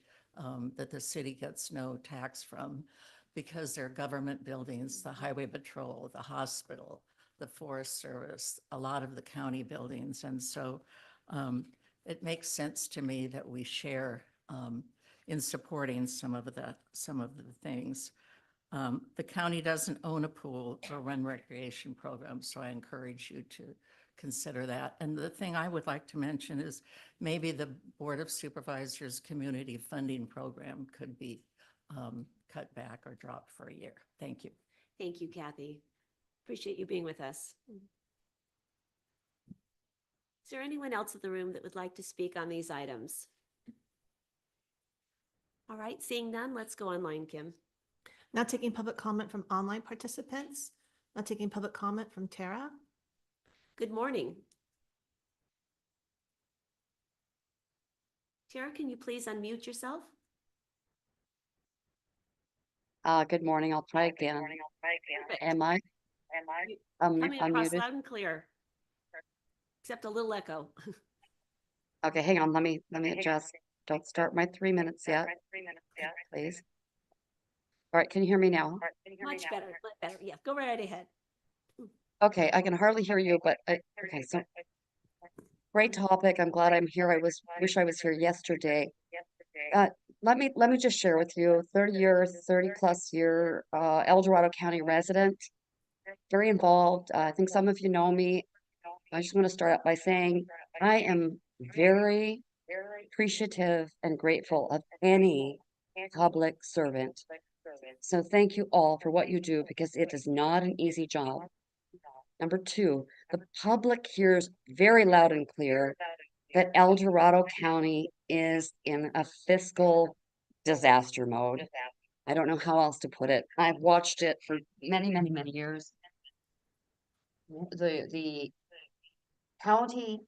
Speaker 16: that the city gets no tax from because they're government buildings, the highway patrol, the hospital, the Forest Service, a lot of the county buildings. And so it makes sense to me that we share in supporting some of the things. The county doesn't own a pool or run recreation programs, so I encourage you to consider that. And the thing I would like to mention is maybe the Board of Supervisors Community Funding Program could be cut back or dropped for a year. Thank you.
Speaker 1: Thank you, Kathy. Appreciate you being with us. Is there anyone else in the room that would like to speak on these items? All right, seeing none, let's go online, Kim.
Speaker 3: Now taking public comment from online participants. Now taking public comment from Tara.
Speaker 1: Good morning. Tara, can you please unmute yourself?
Speaker 17: Good morning. I'll try again.
Speaker 1: Perfect.
Speaker 17: Am I?
Speaker 1: Coming across
Speaker 17: Unmuted?
Speaker 1: loud and clear, except a little echo.
Speaker 17: Okay, hang on. Let me adjust. Don't start my 3 minutes yet, please. All right, can you hear me now?
Speaker 1: Much better, much better. Yeah, go right ahead.
Speaker 17: Okay, I can hardly hear you, but okay, so great topic. I'm glad I'm here. Wish I was here yesterday. Let me just share with you, 30 plus year El Dorado County resident, very involved. I think some of you know me. I just want to start out by saying I am very appreciative and grateful of any public servant. So thank you all for what you do because it is not an easy job. Number two, the public hears very loud and clear that El Dorado County is in a fiscal disaster mode. I don't know how else to put it. I've watched it for many years. The county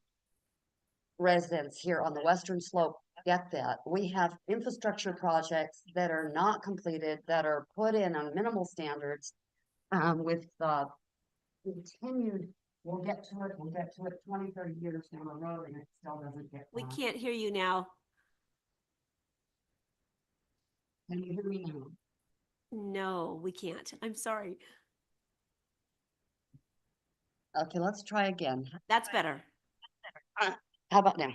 Speaker 17: residents here on the western slope get that. We have infrastructure projects that are not completed, that are put in on minimal standards, with continued, we'll get to it 20, 30 years down the road and it still doesn't get
Speaker 1: We
Speaker 17: done.
Speaker 1: can't hear you now.
Speaker 17: Can you hear me now?
Speaker 1: No, we can't. I'm sorry.
Speaker 17: Okay, let's try again.
Speaker 1: That's better.
Speaker 17: How about now?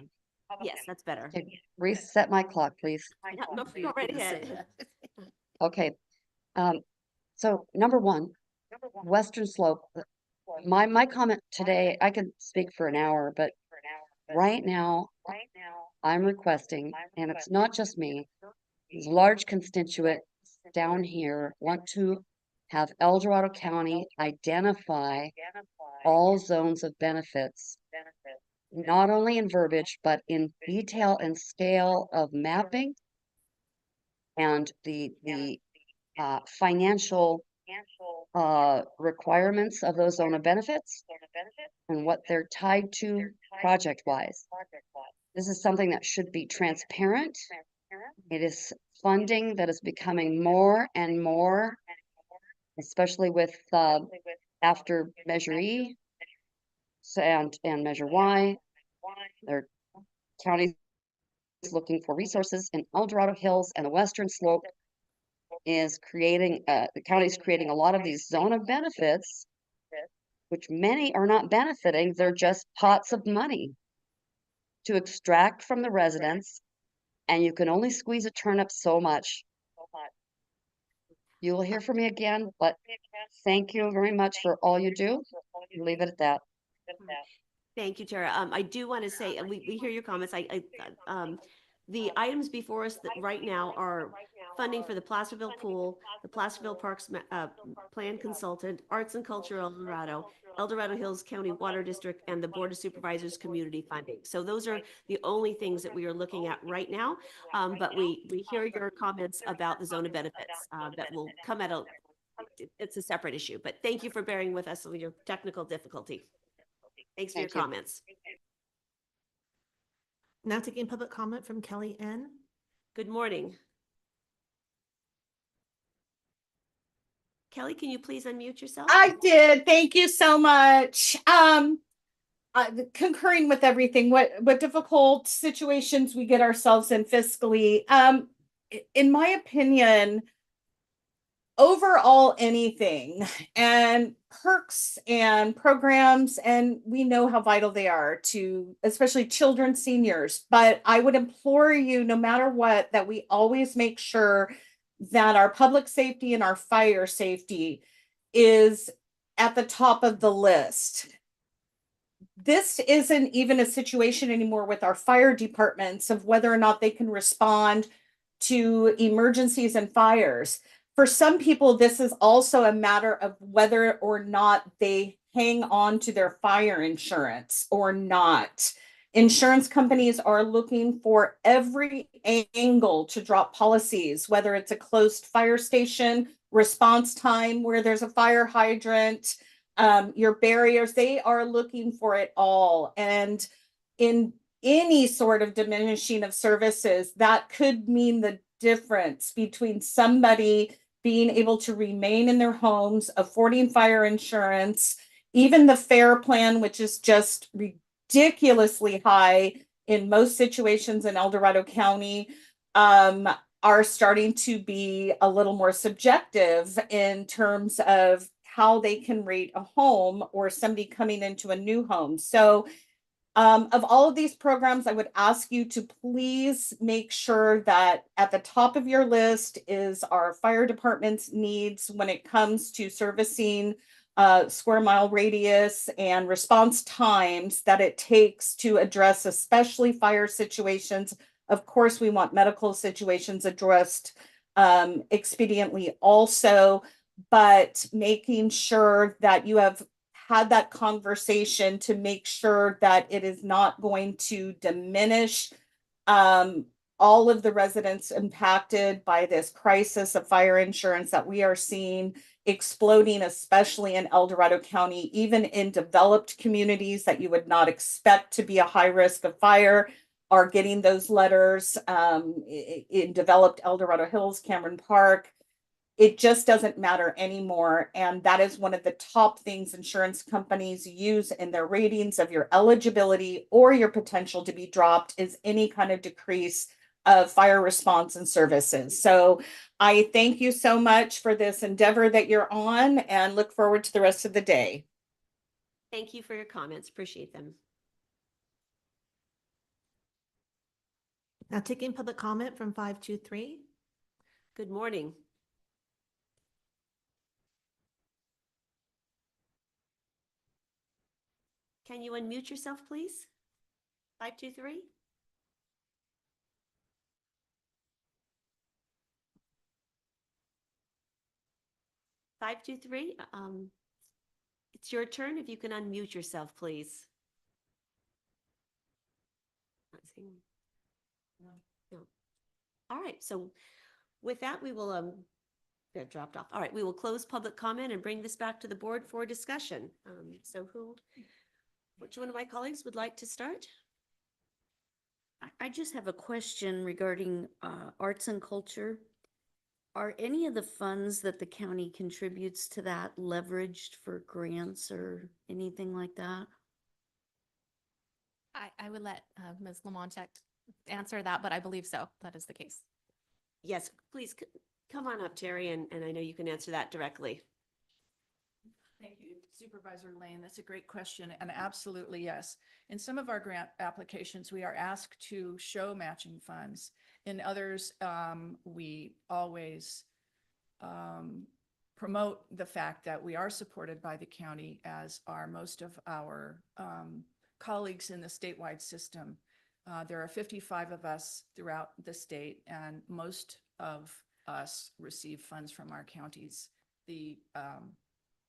Speaker 1: Yes, that's better.
Speaker 17: Okay, reset my clock, please.
Speaker 1: No, go right ahead.
Speaker 17: Okay, so number one, western slope. My comment today, I could speak for an hour, but right now I'm requesting, and it's not just me, large constituents down here want to have El Dorado County identify all zones of benefits, not only in verbiage, but in detail and scale of mapping and the financial requirements of those zone of benefits and what they're tied to project-wise. This is something that should be transparent. It is funding that is becoming more and more, especially with after Measure E and Measure Y. Their counties looking for resources in El Dorado Hills and the Western Slope is creating, the county's creating a lot of these zone of benefits, which many are not benefiting. They're just pots of money to extract from the residents, and you can only squeeze a turnip so much. You will hear from me again, but thank you very much for all you do. Leave it at that.
Speaker 1: Thank you, Tara. I do want to say, we hear your comments. The items before us that right now are funding for the Placerville Pool, the Placerville Parks Plan Consultant, Arts and Culture El Dorado Hills County Water District, and the Board of Supervisors Community Funding. So those are the only things that we are looking at right now. But we hear your comments about the zone of benefits that will come at it's a separate issue. But thank you for bearing with us with your technical difficulty. Thanks for your comments.
Speaker 3: Now taking public comment from Kelly N.
Speaker 1: Good morning. Kelly, can you please unmute yourself?
Speaker 18: I did. Thank you so much. Concurring with everything, what difficult situations we get ourselves in fiscally. In my opinion, overall anything and perks and programs, and we know how vital they are to especially children, seniors, but I would implore you, no matter what, that we always make sure that our public safety and our fire safety is at the top of the list. This isn't even a situation anymore with our fire departments of whether or not they can respond to emergencies and fires. For some people, this is also a matter of whether or not they hang on to their fire insurance or not. Insurance companies are looking for every angle to drop policies, whether it's a closed fire station, response time where there's a fire hydrant, your barriers. They are looking for it all. And in any sort of diminishing of services, that could mean the difference between somebody being able to remain in their homes, affording fire insurance, even the FAIR plan, which is just ridiculously high in most situations in El Dorado County, are starting to be a little more subjective in terms of how they can rate a home or somebody coming into a new home. So of all of these programs, I would ask you to please make sure that at the top of your list is our fire department's needs when it comes to servicing square mile radius and response times that it takes to address especially fire situations. Of course, we want medical situations addressed expediently also, but making sure that you have had that conversation to make sure that it is not going to diminish all of the residents impacted by this crisis of fire insurance that we are seeing exploding, especially in El Dorado County, even in developed communities that you would not expect to be a high risk of fire are getting those letters in developed El Dorado Hills, Cameron Park. It just doesn't matter anymore. And that is one of the top things insurance companies use in their ratings of your eligibility or your potential to be dropped is any kind of decrease of fire response and services. So I thank you so much for this endeavor that you're on and look forward to the rest of the day.
Speaker 1: Thank you for your comments. Appreciate them.
Speaker 3: Now taking public comment from 523.
Speaker 1: Good morning. Can you unmute yourself, please? 523. It's your turn. If you can unmute yourself, please. No. All right. So with that, we will it dropped off. All right. We will close public comment and bring this back to the board for discussion. So which one of my colleagues would like to start?
Speaker 5: I just have a question regarding arts and culture. Are any of the funds that the county contributes to that leveraged for grants or anything like that?
Speaker 9: I would let Ms. Lamontek answer that, but I believe so. That is the case.
Speaker 1: Yes, please come on up, Terry, and I know you can answer that directly.
Speaker 13: Thank you, Supervisor Lane. That's a great question. And absolutely, yes. In some of our grant applications, we are asked to show matching funds. In others, we always promote the fact that we are supported by the county, as are most of our colleagues in the statewide system. There are 55 of us throughout the state, and most of us receive funds from our counties. The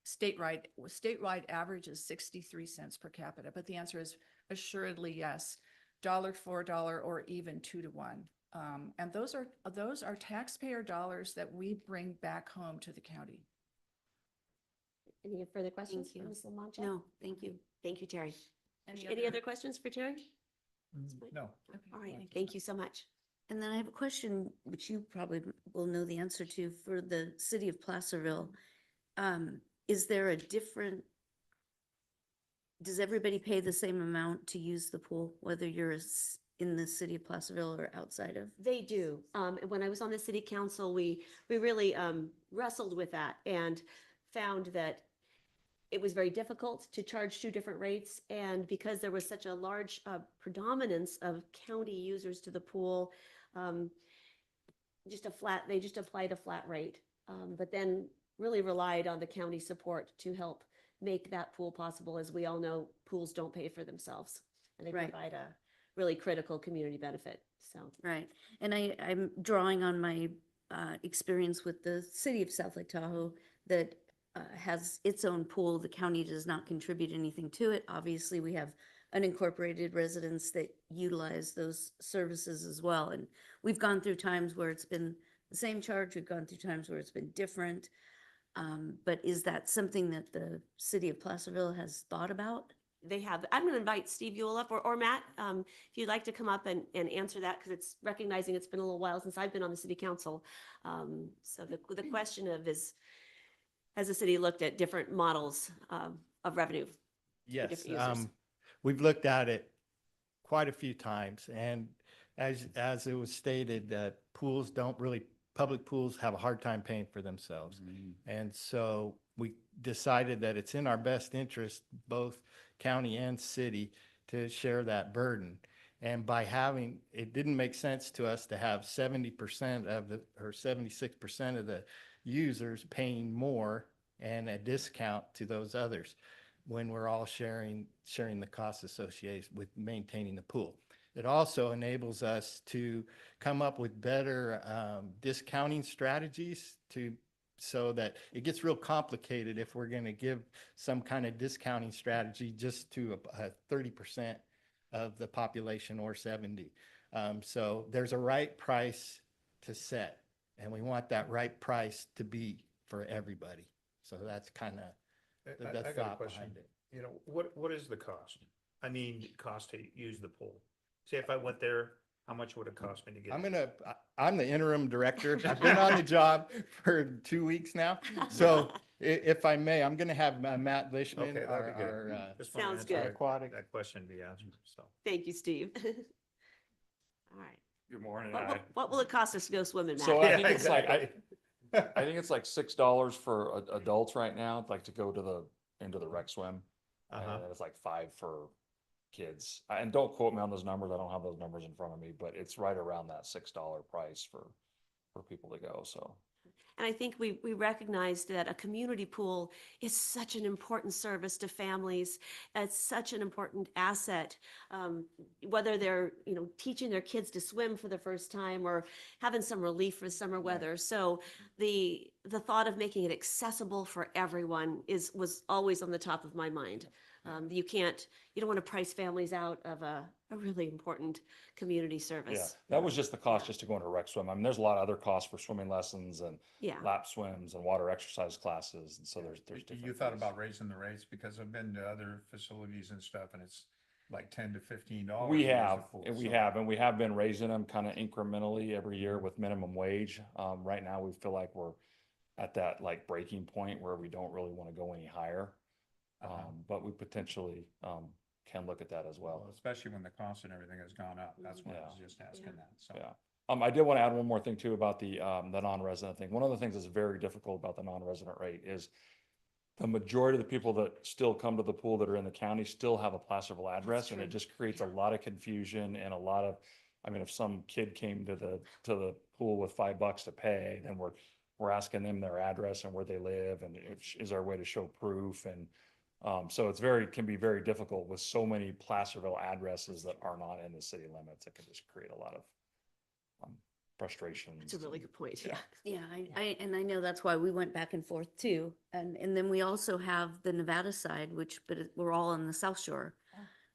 Speaker 13: statewide average is 63 cents per capita, but the answer is assuredly yes. $1 for $1 or even 2 to 1. And those are taxpayer dollars that we bring back home to the county.
Speaker 1: Any further questions
Speaker 5: Thank
Speaker 1: for
Speaker 5: you.
Speaker 1: Ms. Lamonte?
Speaker 5: No, thank you.
Speaker 1: Thank you, Terry.
Speaker 13: Any
Speaker 1: Any other questions for Terry?
Speaker 11: No.
Speaker 1: All right, thank you so much.
Speaker 5: And then I have a question, which you probably will know the answer to, for the city of Placerville. Is there a different, does everybody pay the same amount to use the pool, whether you're in the city of Placerville or outside of?
Speaker 1: They do. When I was on the city council, we really wrestled with that and found that it was very difficult to charge 2 different rates. And because there was such a large predominance of county users to the pool, they just applied a flat rate, but then really relied on the county support to help make that pool possible. As we all know, pools don't pay for themselves, and they
Speaker 5: Right.
Speaker 1: provide a really critical community benefit. So
Speaker 5: Right. And I'm drawing on my experience with the city of South Lake Tahoe that has its own pool. The county does not contribute anything to it. Obviously, we have unincorporated residents that utilize those services as well. And we've gone through times where it's been the same charge. We've gone through times where it's been different. But is that something that the city of Placerville has thought about?
Speaker 1: they have, I'm going to invite Steve Yule up or Matt, if you'd like to come up and answer that, because it's recognizing it's been a little while since I've been on the city council. So the question is, has the city looked at different models of revenue? for
Speaker 14: Yes,
Speaker 1: different users?
Speaker 14: we've looked at it quite a few times, and as it was stated, that public pools have a hard time paying for themselves. And so we decided that it's in our best interest, both county and city, to share that burden. And by it didn't make sense to us to have 70% or 76% of the users paying more and a discount to those others when we're all sharing the costs associated with maintaining the pool. It also enables us to come up with better discounting strategies so that it gets real complicated if we're going to give some kind of discounting strategy just to a 30% of the population or 70. So there's a right price to set, and we want that right price to be for everybody. So that's kind of the
Speaker 11: I got a
Speaker 14: thought
Speaker 11: question.
Speaker 14: behind it.
Speaker 11: You know, what is the cost? I mean, cost to use the pool. Say if I went there, how much would it cost me to get?
Speaker 14: I'm the interim director. I've been on the job for 2 weeks now. So if I may, I'm gonna have Matt Lishman,
Speaker 11: Okay, that'd be good.
Speaker 14: our
Speaker 11: Just wanna
Speaker 1: Sounds
Speaker 11: answer
Speaker 1: good.
Speaker 11: that-
Speaker 14: aquatic.
Speaker 11: That question be answered, so.
Speaker 1: Thank you, Steve. All right.
Speaker 2: Good morning.
Speaker 1: What will it cost us to go swimming, Matt?
Speaker 2: So I
Speaker 11: Yeah,
Speaker 2: think it's like,
Speaker 11: exactly.
Speaker 2: I think it's like $6 for adults right now, like to go to into the rec swim. And
Speaker 11: Uh-huh.
Speaker 2: then it's like 5 for kids. And don't quote me on those numbers. I don't have those numbers in front of me, but it's right around that $6 price for people to go. So.
Speaker 1: And I think we recognized that a community pool is such an important service to families. It's such an important asset, whether they're, teaching their kids to swim for the first time or having some relief for summer weather. So the thought of making it accessible for everyone was always on the top of my mind. You don't want to price families out of a really important community
Speaker 2: Yeah,
Speaker 1: service.
Speaker 2: that was just the cost just to go into rec swim. I mean, there's a lot of other costs for swimming lessons and
Speaker 1: Yeah.
Speaker 2: lap swims and water exercise classes. And so there's different.
Speaker 11: You thought
Speaker 2: fees.
Speaker 11: about raising the rates, because I've been to other facilities and stuff and it's like $10 to $15.
Speaker 2: We
Speaker 11: to use the
Speaker 2: have,
Speaker 11: pool,
Speaker 2: and we
Speaker 11: so-
Speaker 2: have, and we have been raising them kind of incrementally every year with minimum wage. Right now, we feel like we're at that like breaking point where we don't really want to go any higher. But we potentially can look at that as well.
Speaker 11: Especially when the cost and everything has gone up. That's why I was
Speaker 2: Yeah.
Speaker 11: just asking that, so.
Speaker 2: Yeah. I did want to add one more thing too about the non-resident thing. One of the things that's very difficult about the non-resident rate is the majority of the people that still come to the pool that are in the county still have a Placerville address, and it just creates a lot of confusion and a lot of, if some kid came to the pool with $5 to pay, then we're asking them their address and where they live, and is there a way to show proof? And so can be very difficult with so many Placerville addresses that are not in the city limits. It can just create a lot of frustrations.
Speaker 1: That's a really good point. Yeah.
Speaker 5: Yeah, I know that's why we went back and forth too. And then we also have the Nevada side, which, but we're all on the South Shore.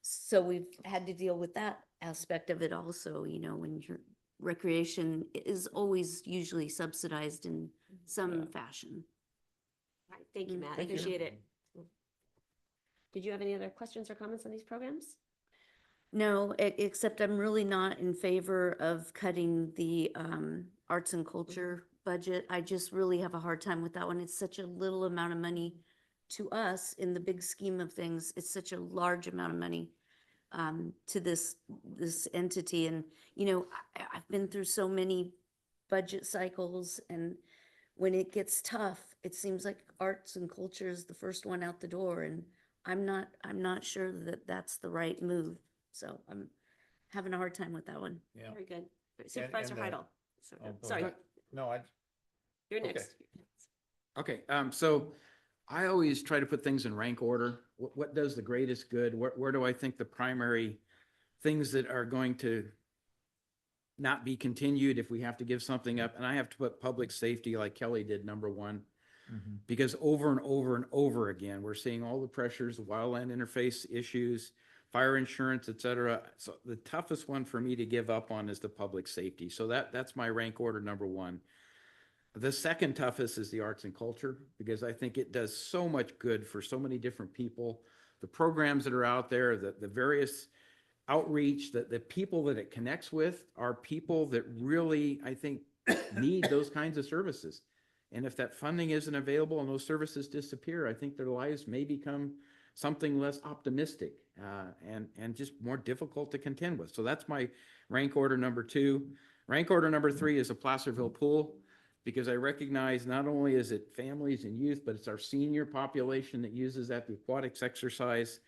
Speaker 5: So we've had to deal with that aspect of it also, you know, when your recreation is always usually subsidized in some fashion.
Speaker 1: All right, thank you, Matt. I
Speaker 5: Thank you.
Speaker 1: appreciate it. Did you have any other questions or comments on these programs?
Speaker 5: No, except I'm really not in favor of cutting the arts and culture budget. I just really have a hard time with that one. It's such a little amount of money to us in the big scheme of things. It's such a large amount of money to this entity. And, you know, I've been through so many budget cycles, and when it gets tough, it seems like arts and culture is the first one out the door. And I'm not sure that that's the right move. So I'm having a hard time with that one.
Speaker 11: Yeah.
Speaker 1: Very good. Supervisor Heidel.
Speaker 11: go
Speaker 1: Sorry,
Speaker 11: ahead. No,
Speaker 1: you're
Speaker 11: okay.
Speaker 1: next.
Speaker 2: Okay, so I always try to put things in rank order. What does the greatest good? Where do I think the primary things that are going to not be continued if we have to give something up? And I have to put public safety, like Kelly did, number one. Because over and over and over again, we're seeing all the pressures, the wildland interface issues, fire insurance, et cetera. So the toughest one for me to give up on is the public safety. So that's my rank order number one. The second toughest is the arts and culture, because I think it does so much good for so many different people. The programs that are out there, the various outreach, the people that it connects with are people that really, I think, need those kinds of services. And if that funding isn't available and those services disappear, I think their lives may become something less optimistic and just more difficult to contend with. So that's my rank order number two. Rank order number three is a Placerville pool, because I recognize not only is it families and youth, but it's our senior population that uses that, the aquatics exercise.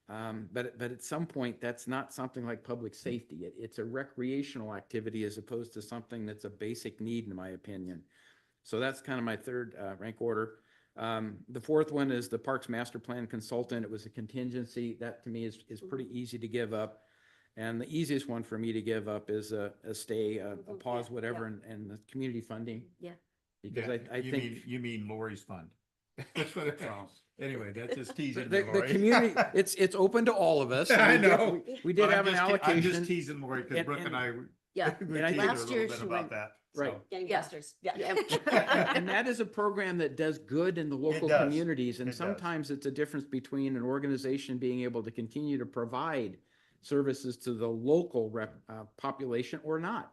Speaker 2: But at some point, that's not something like public safety. It's a recreational activity as opposed to something that's a basic need, in my opinion. So that's kind of my third rank order. The fourth one is the Parks Master Plan Consultant. It was a contingency. That to me is pretty easy to give up. And the easiest one for me to give up is a stay, a pause, whatever, and the community funding.
Speaker 5: Yeah.
Speaker 2: Because
Speaker 11: Yeah,
Speaker 2: I think
Speaker 11: you mean Lori's fund. That's what it was. Anyway, that's just teasing
Speaker 2: the
Speaker 11: you, Lori.
Speaker 2: community, it's open to all of us.
Speaker 11: I
Speaker 2: We did-
Speaker 11: know.
Speaker 2: We did
Speaker 11: But
Speaker 2: have an
Speaker 11: I'm
Speaker 2: allocation.
Speaker 11: just teasing Lori because
Speaker 2: And-
Speaker 11: Brooke and I,
Speaker 5: Yeah.
Speaker 11: we
Speaker 2: And I
Speaker 11: teased
Speaker 2: think-
Speaker 11: her a
Speaker 5: Last year
Speaker 11: little bit
Speaker 5: she
Speaker 11: about
Speaker 5: went-
Speaker 11: that.
Speaker 2: Right.
Speaker 1: Gangbusters. Yeah.
Speaker 2: And that is a program that does good in the local
Speaker 11: does.
Speaker 2: communities. And
Speaker 11: It does.
Speaker 2: sometimes it's a difference between an organization being able to continue to provide services to the local population or not.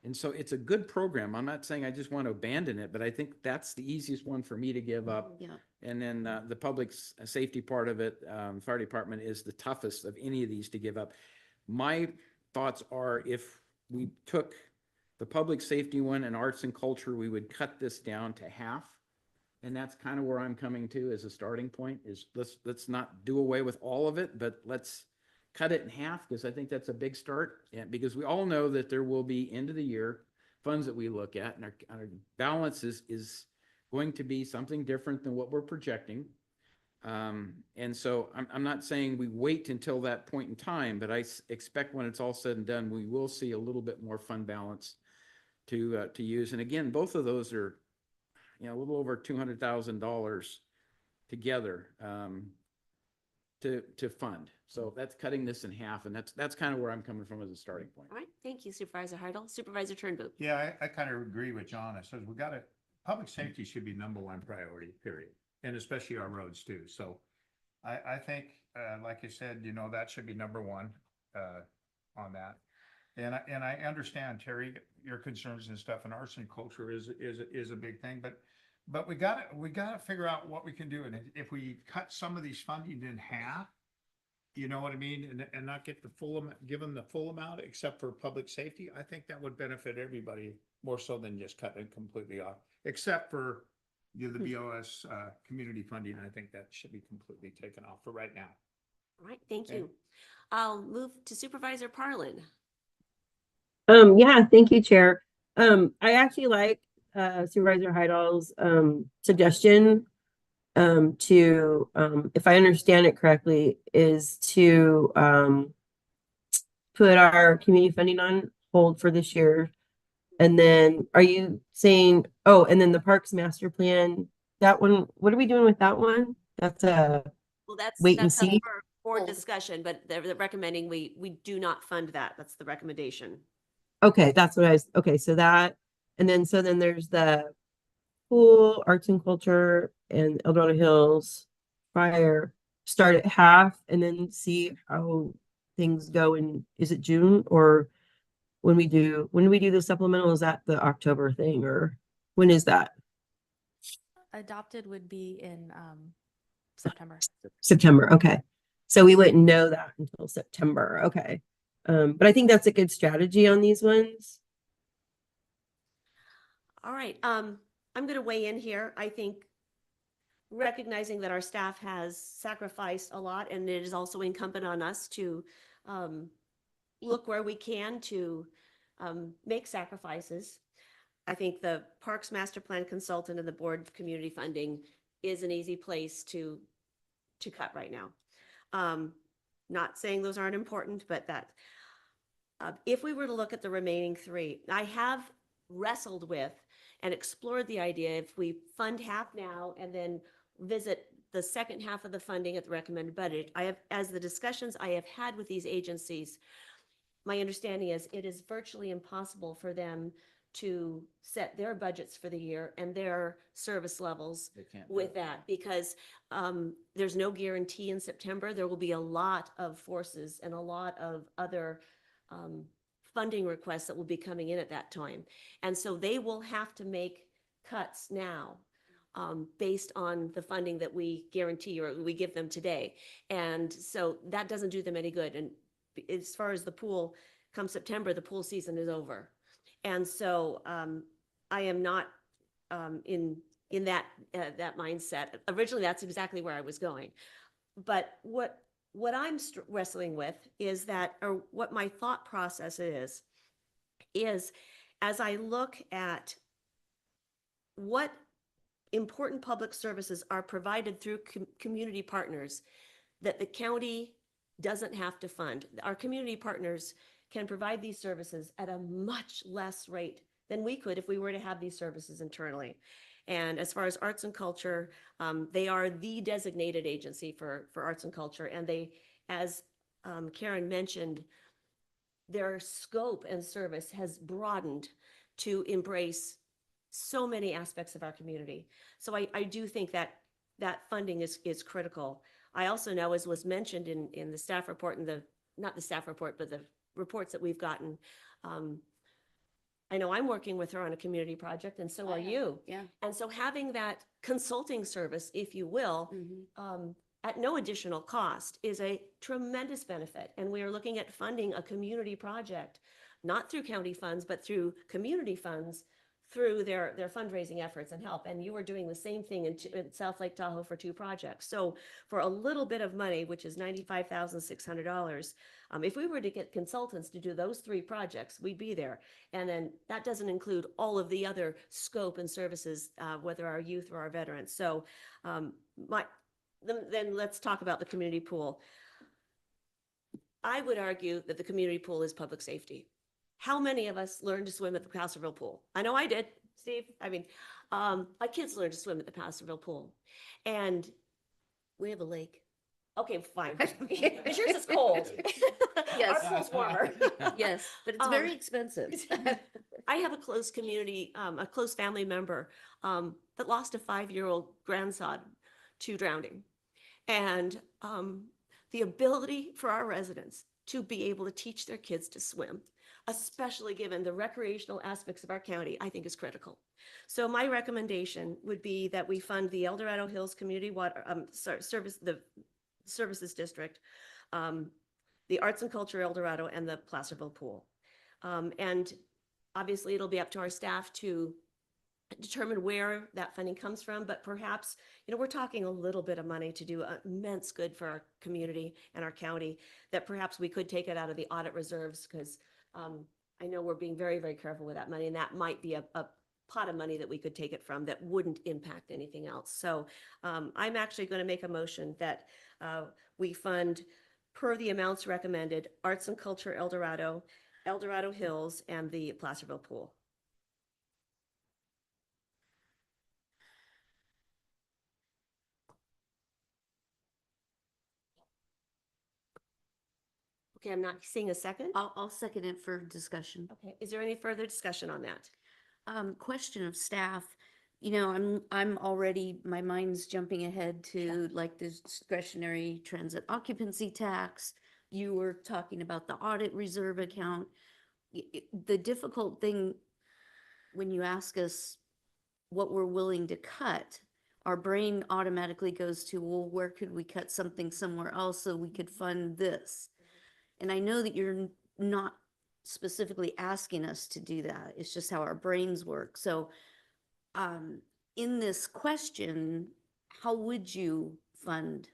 Speaker 2: And so it's a good program. I'm not saying I just want to abandon it, but I think that's the easiest one for me to give up.
Speaker 5: Yeah.
Speaker 2: And then the public safety part of it, fire department, is the toughest of any of these to give up. My thoughts are, if we took the public safety one and arts and culture, we would cut this down to half. And that's kind of where I'm coming to as a starting point, is let's not do away with all of it, but let's cut it in half, because I think that's a big start. And because we all know that there will be end of the year funds that we look at, and our balance is going to be something different than what we're projecting. And so I'm not saying we wait until that point in time, but I expect when it's all said and done, we will see a little bit more fund balance to use. And again, both of those are, a little over $200,000 together to fund. So that's cutting this in half, and that's kind of where I'm coming from as a starting point.
Speaker 1: All right, thank you, Supervisor Heidel. Supervisor Turnbow.
Speaker 11: Yeah, I kind of agree with John. It says public safety should be number one priority, period. And especially our roads too. So I think, like you said, that should be number one on that. And I understand, Terry, your concerns and stuff, and arts and culture is a big thing, but we gotta figure out what we can do. And if we cut some of these funding in half, you know what I mean? And not get give them the full amount except for public safety, I think that would benefit everybody more so than just cutting it completely off, except for the BOS community funding. I think that should be completely taken off for right now.
Speaker 1: All right, thank
Speaker 11: Okay.
Speaker 1: you. I'll move to Supervisor Parlin.
Speaker 4: Yeah, thank you, Chair. I actually like Supervisor Heidel's suggestion to, if I understand it correctly, is to put our community funding on hold for this year And then are you saying, oh, and then the Parks Master Plan, that one, what are we doing with that one? That's a
Speaker 1: Well, that's,
Speaker 4: wait and
Speaker 1: that's up
Speaker 4: see.
Speaker 1: for board discussion, but they're recommending we do not fund that. That's the recommendation.
Speaker 4: Okay, that's what I was, okay, so that, and then, so then there's the pool, arts and culture, and El Dorado Hills fire start at half and then see how things go in, is it June or when we do the supplemental, is that the October thing or when is that?
Speaker 9: Adopted would be in September.
Speaker 4: September, okay. So we wouldn't know that until September, okay. But I think that's a good strategy on these ones.
Speaker 1: All right, I'm going to weigh in here. I think recognizing that our staff has sacrificed a lot, and it is also incumbent on us to look where we can to make sacrifices. I think the Parks Master Plan consultant and the Board of Community Funding is an easy place to cut right now. Not saying those aren't important, but that if we were to look at the remaining three, I have wrestled with and explored the idea if we fund half now and then visit the second half of the funding at the recommended budget. I have, as the discussions I have had with these agencies, my understanding is it is virtually impossible for them to set their budgets for the year and their service levels with that, because there's no guarantee in September. There will be a lot of forces and a lot of other funding requests that will be coming in at that time. And so they will have to make cuts now based on the funding that we guarantee or we give them today. And so that doesn't do them any good. And as far as the pool, come September, the pool season is over. And so I am not in that that mindset. Originally, that's exactly where I was going. But what I'm wrestling with is that, or what my thought process is as I look at what important public services are provided through community partners that the county doesn't have to fund. Our community partners can provide these services at a much less rate than we could if we were to have these services internally. And as far as arts and culture, they are the designated agency for arts and culture. And they, as Karen mentioned, their scope and service has broadened to embrace so many aspects of our community. So I do think that that funding is critical. I also know, as was mentioned in the staff report and not the staff report, but the reports that we've gotten, I know I'm working with her on a community project, and so are you.
Speaker 5: Yeah.
Speaker 1: And so having that consulting service, if you will, at no additional cost is a tremendous benefit. And we are looking at funding a community project, not through county funds, but through community funds, through their fundraising efforts and help. And you are doing the same thing in South Lake Tahoe for 2 projects. So for a little bit of money, which is $95,600, if we were to get consultants to do those 3 projects, we'd be there. And then that doesn't include all of the other scope and services, whether our youth or our veterans. So then let's talk about the community pool. I would argue that the community pool is public safety. How many of us learned to swim at the Placerville pool? I know I did, Steve. I mean, my kids learned to swim at the Placerville pool. And we have a lake. Okay, fine. Because yours is cold.
Speaker 5: Yes.
Speaker 1: Our pool's warmer.
Speaker 5: Yes, but it's very expensive.
Speaker 1: I have a close community, a close family member that lost a 5-year-old grandson to drowning. And the ability for our residents to be able to teach their kids to swim, especially given the recreational aspects of our county, I think is critical. So my recommendation would be that we fund the El Dorado Hills Community Water Services District, the Arts and Culture El Dorado, and the Placerville Pool. And obviously it'll be up to our staff to determine where that funding comes from, but perhaps, we're talking a little bit of money to do immense good for our community and our county, that perhaps we could take it out of the audit reserves, because I know we're being very, very careful with that money, and that might be a pot of money that we could take it from that wouldn't impact anything else. So I'm actually going to make a motion that we fund, per the amounts recommended, Arts and Culture El Dorado, El Dorado Hills, and the Placerville Pool. Okay, I'm not seeing a second.
Speaker 5: I'll second it for discussion.
Speaker 1: Okay, is there any further discussion on that?
Speaker 5: Question of staff, you know, I'm already, my mind's jumping ahead to like the discretionary transit occupancy tax. You were talking about the audit reserve account. The difficult thing when you ask us what we're willing to cut, our brain automatically goes to, well, where could we cut something somewhere else so we could fund this? And I know that you're not specifically asking us to do that. It's just how our brains work. So in this question, how would you fund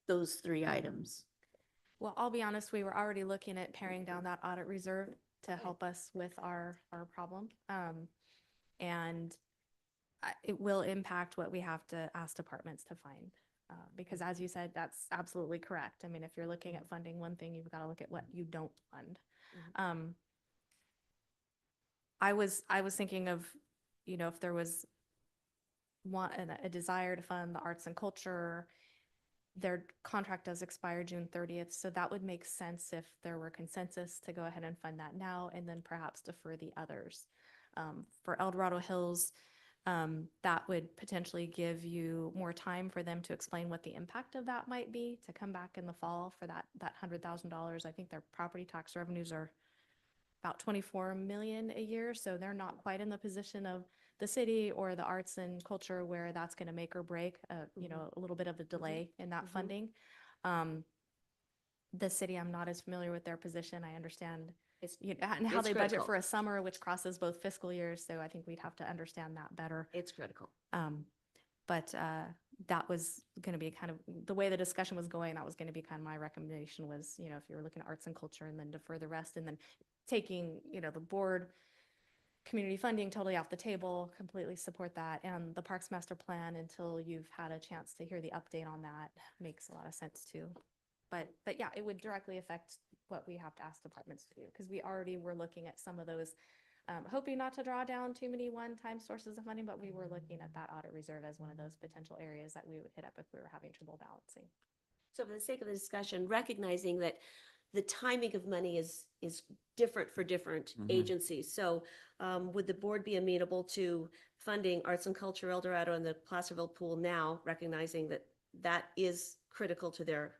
Speaker 5: those three items?
Speaker 9: Well, I'll be honest, we were already looking at paring down that audit reserve to help us with our problem. And it will impact what we have to ask departments to find. Because as you said, that's absolutely correct. I mean, if you're looking at funding one thing, you've got to look at what you don't fund. I was thinking of, you know, if there was a desire to fund the arts and culture, their contract does expire June 30th. So that would make sense if there were consensus to go ahead and fund that now and then perhaps defer the others. For El Dorado Hills, that would potentially give you more time for them to explain what the impact of that might be, to come back in the fall for that $100,000. I think their property tax revenues are about 24 million a year. So they're not quite in the position of the city or the arts and culture where that's going to make or break, you know, a little bit of a delay in that funding. The city, I'm not as familiar with their position. I understand it's, you know, and how
Speaker 1: It's
Speaker 9: they budget
Speaker 1: critical.
Speaker 9: for a summer, which crosses both fiscal years. So I think we'd have to understand that better.
Speaker 1: It's critical.
Speaker 9: But that was going to be kind of the way the discussion was going. That was going to be kind of my recommendation was, you know, if you were looking at arts and culture and then defer the rest and then taking, you know, the board community funding totally off the table, completely support that. And the Parks Master Plan, until you've had a chance to hear the update on that, makes a lot of sense too. But yeah, it would directly affect what we have to ask departments to do, because we already were looking at some of those, hoping not to draw down too many one-time sources of funding, but we were looking at that audit reserve as one of those potential areas that we would hit up if we were having trouble balancing.
Speaker 1: So for the sake of the discussion, recognizing that the timing of money is different for different agencies. So would the board be amenable to funding Arts and Culture El Dorado and the Placerville Pool now, recognizing that that is critical to their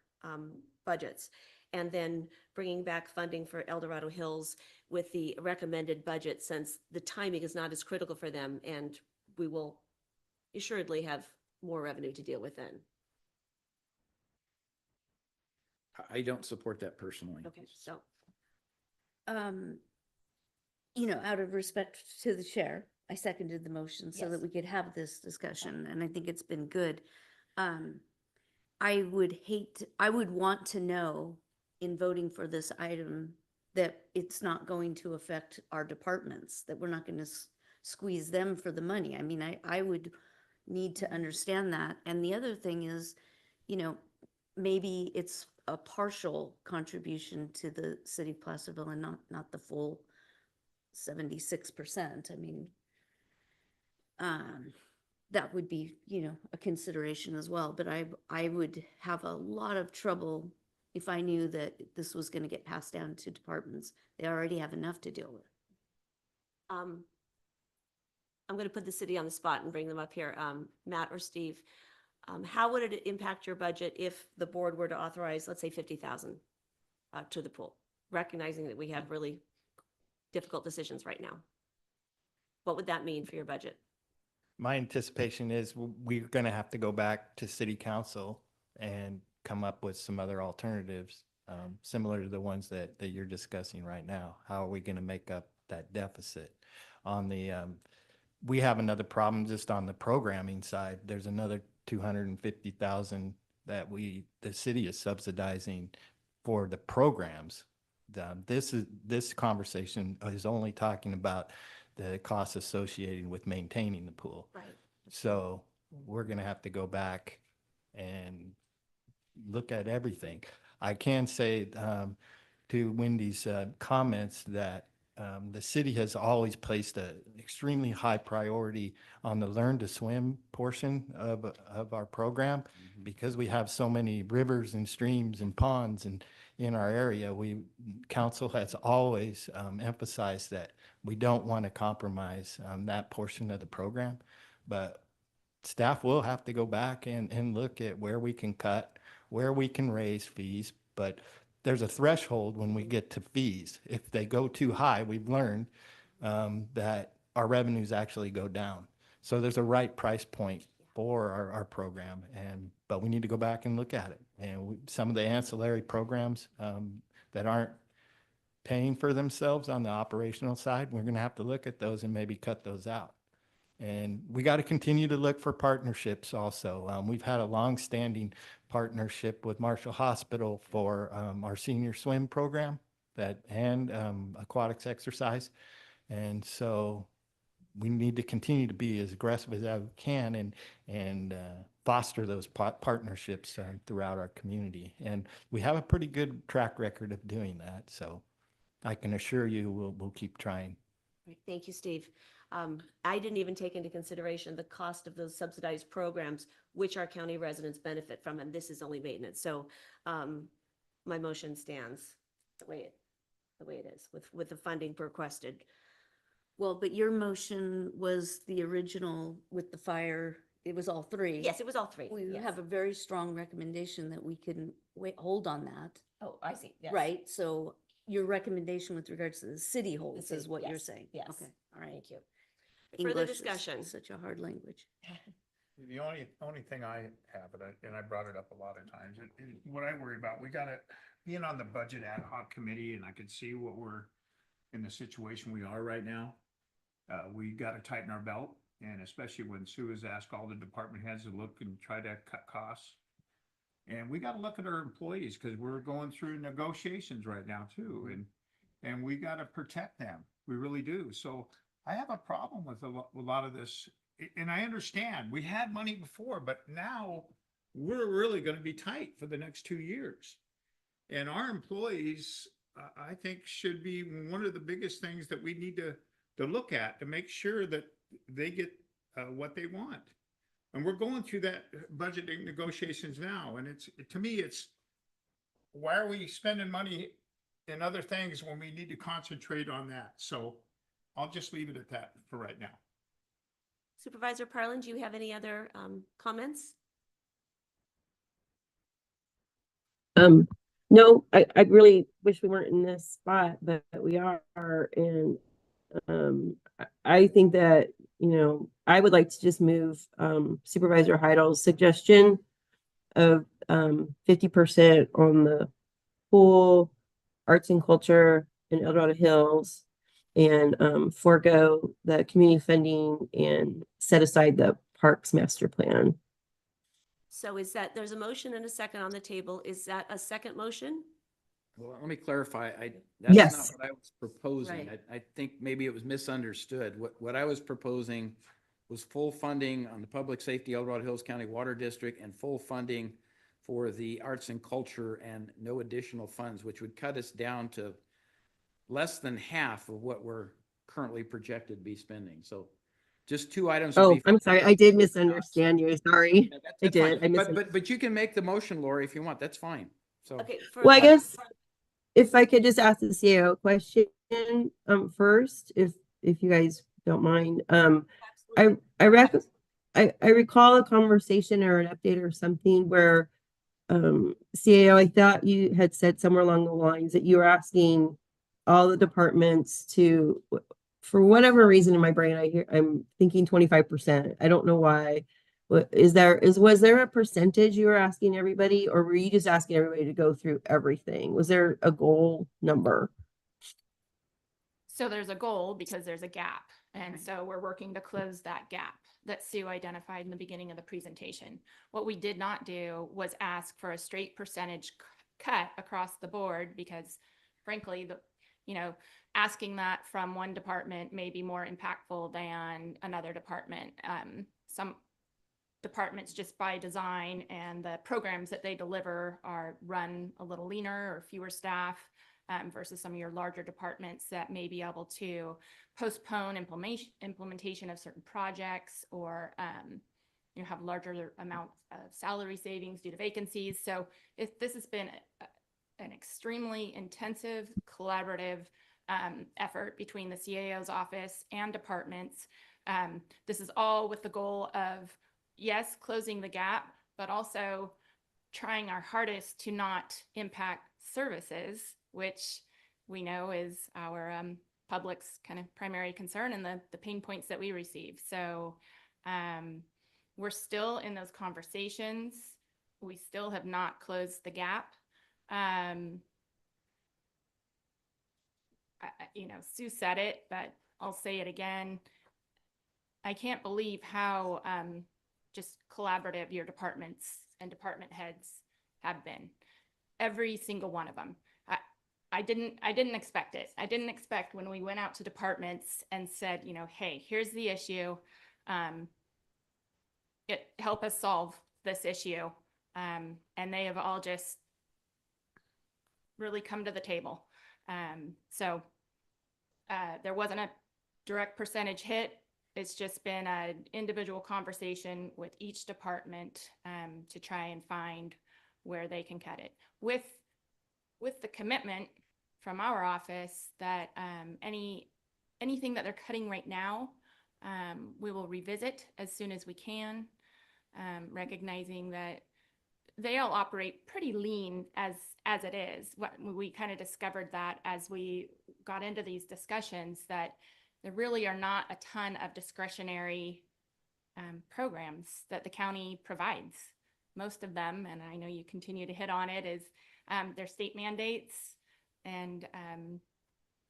Speaker 1: budgets, and then bringing back funding for El Dorado Hills with the recommended budget, since the timing is not as critical for them, and we will assuredly have more revenue to deal with then?
Speaker 2: I don't support that personally.
Speaker 1: Okay, so
Speaker 5: You know, out of respect to the chair, I seconded the motion so that
Speaker 1: Yes.
Speaker 5: we could have this discussion, and I think it's been good. I would want to know in voting for this item that it's not going to affect our departments, that we're not going to squeeze them for the money. I mean, I would need to understand that. And the other thing is, you know, maybe it's a partial contribution to the city of Placerville and not the full 76%. I mean, that would be, you know, a consideration as well. But I would have a lot of trouble if I knew that this was going to get passed down to departments. They already have enough to deal with.
Speaker 1: I'm going to put the city on the spot and bring them up here. Matt or Steve, how would it impact your budget if the board were to authorize, let's say, 50,000 to the pool, recognizing that we have really difficult decisions right now? What would that mean for your budget?
Speaker 14: My anticipation is we're going to have to go back to city council and come up with some other alternatives, similar to the ones that you're discussing right now. How are we going to make up that deficit? On the, we have another problem just on the programming side. There's another 250,000 that the city is subsidizing for the programs. This conversation is only talking about the costs associated with maintaining the pool.
Speaker 1: Right.
Speaker 14: So we're going to have to go back and look at everything. I can say to Wendy's comments that the city has always placed an extremely high priority on the learn to swim portion of our program, because we have so many rivers and streams and ponds, and in our area, council has always emphasized that we don't want to compromise that portion of the program. But staff will have to go back and look at where we can cut, where we can raise fees. But there's a threshold when we get to fees. If they go too high, we've learned that our revenues actually go down. So there's a right price point for our program, but we need to go back and look at it. And some of the ancillary programs that aren't paying for themselves on the operational side, we're going to have to look at those and maybe cut those out. And we got to continue to look for partnerships also. We've had a long-standing partnership with Marshall Hospital for our senior swim program and aquatics exercise. And so we need to continue to be as aggressive as we can and foster those partnerships throughout our community. And we have a pretty good track record of doing that. So I can assure you we'll keep trying.
Speaker 1: Thank you, Steve. I didn't even take into consideration the cost of those subsidized programs, which our county residents benefit from, and this is only maintenance. So my motion stands the way it is with the funding requested.
Speaker 5: Well, but your motion was the original with the fire. It was all three.
Speaker 1: Yes, it was all three.
Speaker 5: We
Speaker 1: Yes.
Speaker 5: have a very strong recommendation that we can hold on that.
Speaker 1: Oh, I see. Yes.
Speaker 5: Right? So your recommendation with regards to the city holds
Speaker 1: city,
Speaker 5: is what you're
Speaker 1: yes,
Speaker 5: saying.
Speaker 1: yes.
Speaker 5: Okay, all right.
Speaker 1: Thank you. Further
Speaker 5: English is
Speaker 1: discussion.
Speaker 5: Such a hard language.
Speaker 11: The only thing I have, and I brought it up a lot of times, what I worry about, we gotta, being on the budget ad hoc committee, and I could see what we're in the situation we are right now. We gotta tighten our belt, and especially when Sue has asked all the department heads to look and try to cut costs. And we gotta look at our employees, because we're going through negotiations right now too, and we gotta protect them. We really do. So I have a problem with a lot of this, and I understand we had money before, but now we're really going to be tight for the next 2 years. And our employees, I think, should be one of the biggest things that we need to look at to make sure that they get what they want. And we're going through that budgeting negotiations now. And to me, why are we spending money in other things when we need to concentrate on that? So I'll just leave it at that for right now.
Speaker 1: Supervisor Parlin, do you have any other comments?
Speaker 4: No, I really wish we weren't in this spot, but we are. And I think that, I would like to just move Supervisor Heidel's suggestion of 50% on the pool, arts and culture in El Dorado Hills, and forego the community funding and set aside the parks master plan.
Speaker 1: So there's a motion and a second on the table. Is that a second motion?
Speaker 2: Well, let me clarify. That's
Speaker 4: Yes.
Speaker 2: not what I was proposing.
Speaker 5: Right.
Speaker 2: I think maybe it was misunderstood. What I was proposing was full funding on the Public Safety El Dorado Hills County Water District and full funding for the arts and culture and no additional funds, which would cut us down to less than half of what we're currently projected to be spending. So just two items. would
Speaker 4: Oh,
Speaker 2: be-
Speaker 4: I'm sorry. I did misunderstand you. Sorry.
Speaker 2: Yeah, that's
Speaker 4: I did.
Speaker 2: fine.
Speaker 4: I misunderstood.
Speaker 2: But you can make the motion, Lori, if you want. That's fine. So
Speaker 1: Okay.
Speaker 4: Well, I guess if I could just ask the CAO question first, if you guys don't mind. I recall a conversation or an update or something where CAO, I thought you had said somewhere along the lines that you were asking all the departments to, for whatever reason in my brain, I'm thinking 25%. I don't know why. Was there a percentage you were asking everybody, or were you just asking everybody to go through everything? Was there a goal number?
Speaker 9: So there's a goal because there's a gap. And so we're working to close that gap that Sue identified in the beginning of the presentation. What we did not do was ask for a straight percentage cut across the board because frankly, asking that from one department may be more impactful than another department. Some departments just by design and the programs that they deliver are run a little leaner or fewer staff versus some of your larger departments that may be able to postpone implementation of certain projects or have larger amounts of salary savings due to vacancies. So if this has been an extremely intensive, collaborative effort between the CAO's office and departments. This is all with the goal of, yes, closing the gap, but also trying our hardest to not impact services, which we know is our public's kind of primary concern and the pain points that we receive. So we're still in those conversations. We still have not closed the gap. You know, Sue said it, but I'll say it again. I can't believe how just collaborative your departments and department heads have been. Every single one of them. I didn't expect it. I didn't expect when we went out to departments and said, you know, hey, here's the issue. Help us solve this issue. And they have all just really come to the table. So there wasn't a direct percentage hit. It's just been an individual conversation with each department to try and find where they can cut it. With the commitment from our office that anything that they're cutting right now, we will revisit as soon as we can, recognizing that they all operate pretty lean as it is. We kind of discovered that as we got into these discussions, that there really are not a ton of discretionary programs that the county provides. Most of them, and I know you continue to hit on it, is their state mandates, and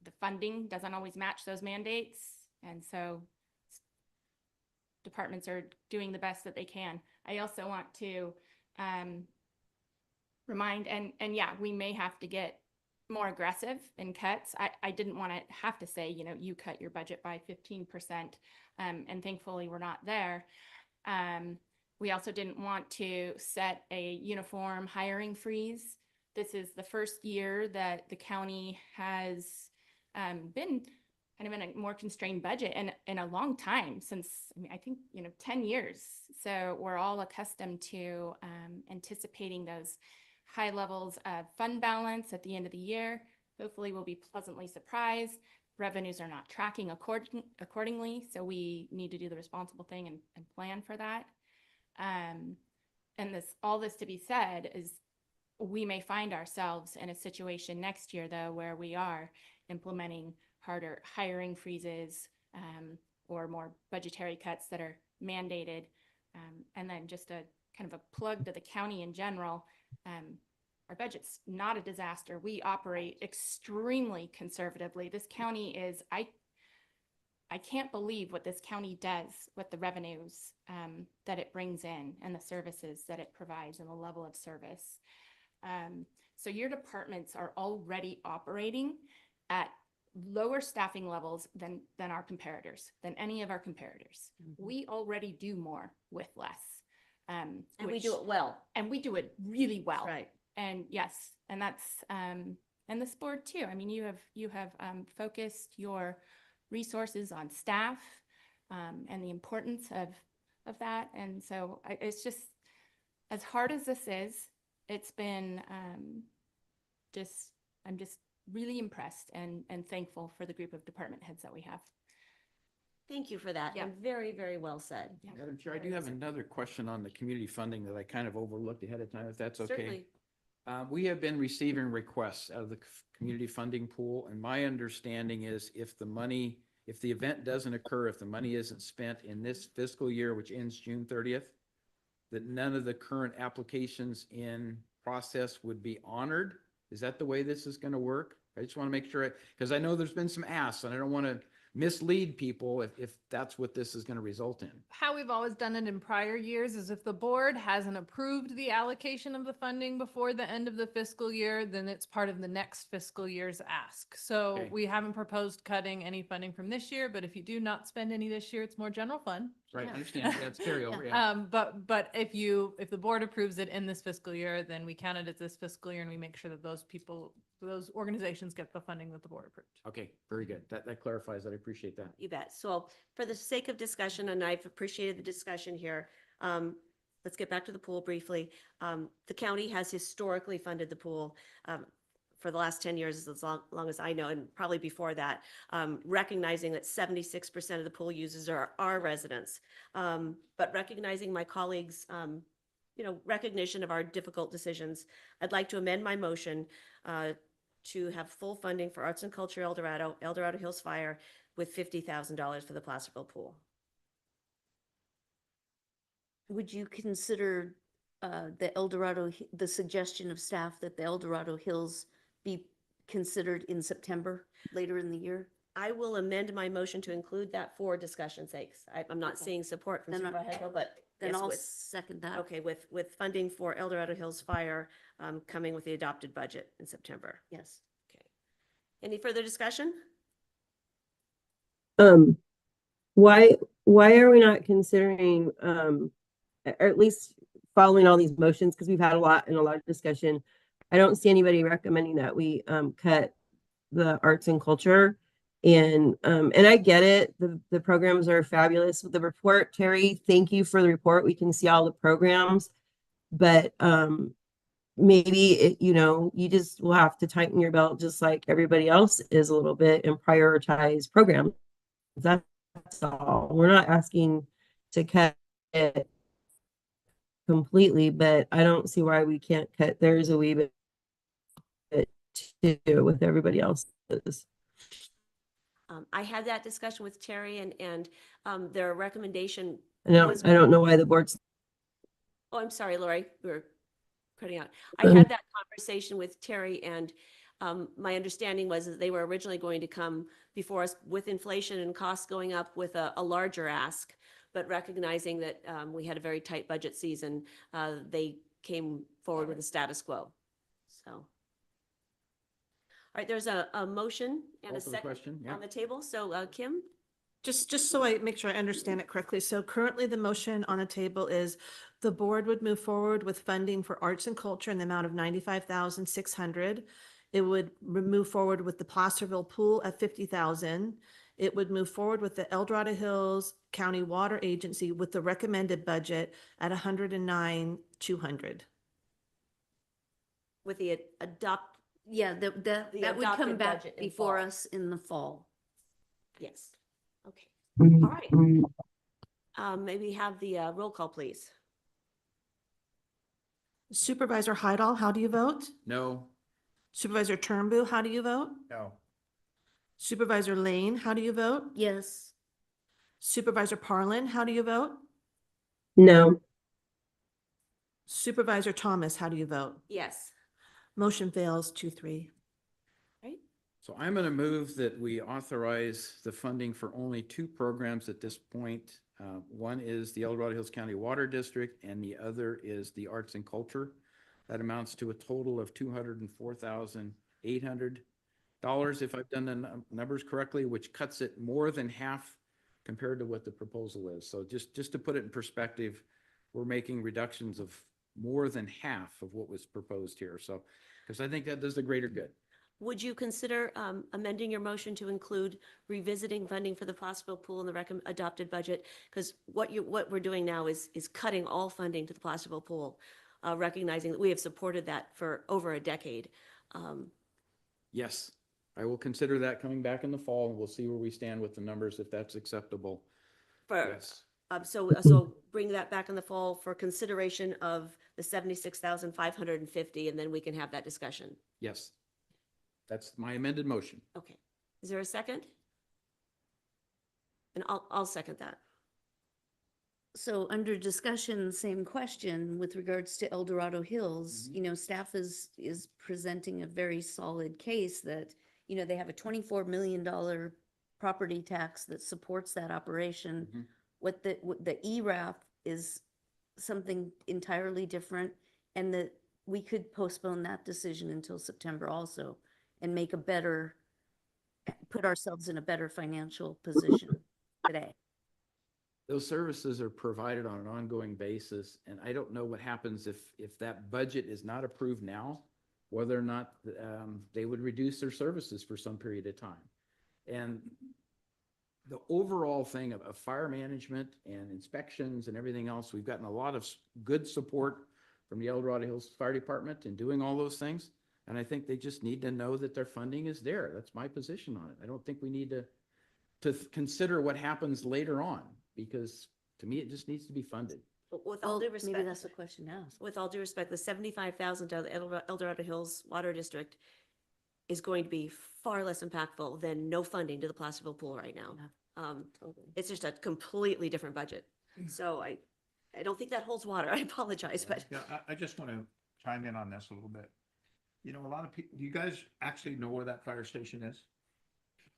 Speaker 9: the funding doesn't always match those mandates. And so departments are doing the best that they can. I also want to remind, and yeah, we may have to get more aggressive in cuts. I didn't want to have to say, you know, you cut your budget by 15%, and thankfully we're not there. We also didn't want to set a uniform hiring freeze. This is the first year that the county has been kind of in a more constrained budget in a long time, since, I mean, I think, you know, 10 years. So we're all accustomed to anticipating those high levels of fund balance at the end of the year. Hopefully we'll be pleasantly surprised. Revenues are not tracking accordingly, so we need to do the responsible thing and plan for that. And all this to be said is, we may find ourselves in a situation next year, though, where we are implementing harder hiring freezes or more budgetary cuts that are mandated. And then just a kind of a plug to the county in general, our budget's not a disaster. We operate extremely conservatively. This county is, I can't believe what this county does with the revenues that it brings in and the services that it provides and the level of service. So your departments are already operating at lower staffing levels than our comparators, than any of our comparators.
Speaker 1: Mm-hmm.
Speaker 9: We already do more with less.
Speaker 1: And we do it well.
Speaker 9: And we do it really well.
Speaker 1: Right.
Speaker 9: And yes, and that's, and this board too. I mean, you have focused your resources on staff and the importance of that. And so it's just, as hard as this is, it's been I'm just really impressed and thankful for the group of department heads that we have.
Speaker 1: Thank you for that.
Speaker 9: Yeah.
Speaker 1: And very, very well said.
Speaker 9: Yeah.
Speaker 2: Madam Chair, I do have another question on the community funding that I kind of overlooked ahead of time, if that's okay.
Speaker 1: Certainly.
Speaker 2: We have been receiving requests out of the community funding pool, and my understanding is if the event doesn't occur, if the money isn't spent in this fiscal year, which ends June 30th, that none of the current applications in process would be honored. Is that the way this is going to work? I just want to make sure, because I know there's been some asks, and I don't want to mislead people if that's what this is going to result in.
Speaker 10: How we've always done it in prior years is if the board hasn't approved the allocation of the funding before the end of the fiscal year, then it's part of the next fiscal year's ask. So
Speaker 2: Okay.
Speaker 10: we haven't proposed cutting any funding from this year, but if you do not spend any this year, it's more general fund.
Speaker 2: Right,
Speaker 9: Yeah.
Speaker 2: I understand. That's carryover, yeah.
Speaker 10: But if the board approves it in this fiscal year, then we count it as this fiscal year and we make sure that those organizations get the funding that the board approved.
Speaker 2: Okay, very good. That clarifies that. I appreciate that.
Speaker 1: You bet. So for the sake of discussion, and I've appreciated the discussion here, let's get back to the pool briefly. The county has historically funded the pool for the last 10 years, as long as I know, and probably before that, recognizing that 76% of the pool users are residents. But recognizing my colleagues' recognition of our difficult decisions, I'd like to amend my motion to have full funding for Arts and Culture El Dorado Hills Fire with $50,000 for the Placerville pool.
Speaker 5: Would you consider the suggestion of staff that the El Dorado Hills be considered in September, later in the year?
Speaker 1: I will amend my motion to include that for discussion's sakes. I'm not
Speaker 5: Okay.
Speaker 1: seeing support from
Speaker 5: Then
Speaker 1: Supervisor Hagel, but
Speaker 5: Then
Speaker 1: yes,
Speaker 5: I'll
Speaker 1: with-
Speaker 5: second that.
Speaker 1: Okay, with funding for El Dorado Hills Fire coming with the adopted budget in September.
Speaker 5: Yes.
Speaker 1: Okay. Any further discussion?
Speaker 4: Why are we not considering, or at least following all these motions? Because we've had a lot of discussion. I don't see anybody recommending that we cut the arts and culture. And I get it. The programs are fabulous. With the report, Terry, thank you for the report. We can see all the programs, but maybe you just will have to tighten your belt just like everybody else is a little bit and prioritize programs. That's all. We're not asking to cut it completely, but I don't see why we can't cut theirs a wee bit too with everybody else's.
Speaker 1: I had that discussion with Terry and their recommendation.
Speaker 4: I don't know why the board's.
Speaker 1: Oh, I'm sorry, Lori, we were cutting out. I had that conversation with Terry and my understanding was that they were originally going to come before us with inflation and costs going up with a larger ask, but recognizing that we had a very tight budget season, they came forward with a status quo. So. All right, there's a motion and a second on the table. So Kim?
Speaker 3: Just so I make sure I understand it correctly. So currently the motion on the table is the board would move forward with funding for arts and culture in the amount of $95,600. It would move forward with the Placerville pool at $50,000. It would move forward with the El Dorado Hills County Water Agency with the recommended budget at $109,200.
Speaker 1: With the
Speaker 5: Yeah, that would come
Speaker 1: adopted
Speaker 5: back
Speaker 1: budget in
Speaker 5: before
Speaker 1: fall.
Speaker 5: us in the fall.
Speaker 1: Yes. Okay. All right. Maybe have the roll call, please.
Speaker 3: Supervisor Heidel, how do you vote?
Speaker 2: No.
Speaker 3: Supervisor Turnbull, how do you vote?
Speaker 11: No.
Speaker 3: Supervisor Lane, how do you vote?
Speaker 5: Yes.
Speaker 3: Supervisor Parlin, how do you vote?
Speaker 4: No.
Speaker 3: Supervisor Thomas, how do you vote?
Speaker 1: Yes.
Speaker 3: Motion fails 2-3.
Speaker 2: So I'm going to move that we authorize the funding for only two programs at this point. One is the El Dorado Hills County Water District, and the other is the Arts and Culture. That amounts to a total of $204,800, if I've done the numbers correctly, which cuts it more than half compared to what the proposal is. So just to put it in perspective, we're making reductions of more than half of what was proposed here. So, because I think that does the greater good.
Speaker 1: Would you consider amending your motion to include revisiting funding for the Placerville pool in the adopted budget? Because what we're doing now is cutting all funding to the Placerville pool, recognizing that we have supported that for over a decade.
Speaker 2: Yes, I will consider that coming back in the fall. We'll see where we stand with the numbers, if that's acceptable. Yes.
Speaker 1: So bring that back in the fall for consideration of the 76,550, and then we can have that discussion.
Speaker 2: Yes. That's my amended motion.
Speaker 1: Okay. Is there a second? And I'll second that.
Speaker 5: So under discussion, same question with regards to El Dorado Hills, staff is presenting a very solid case that, they have a $24 million property tax that supports that operation. What the ERAF is something entirely different, and that we could postpone that decision until September also and put ourselves in a better financial position today.
Speaker 2: Those services are provided on an ongoing basis, and I don't know what happens if that budget is not approved now, whether or not they would reduce their services for some period of time. And the overall thing of fire management and inspections and everything else, we've gotten a lot of good support from the El Dorado Hills Fire Department in doing all those things. And I think they just need to know that their funding is there. That's my position on it. I don't think we need to consider what happens later on, because to me, it just needs to be funded.
Speaker 1: But with all
Speaker 5: Well,
Speaker 1: due
Speaker 5: maybe
Speaker 1: respect,
Speaker 5: that's the question to ask.
Speaker 1: with all due respect, the 75,000 to the El Dorado Hills Water District is going to be far less impactful than no funding to the Placerville Pool right now. It's just a completely different budget. So I don't think that holds water. I apologize, but
Speaker 11: Yeah, I just want to chime in on this a little bit. You know, a lot of people, do you guys actually know where that fire station is?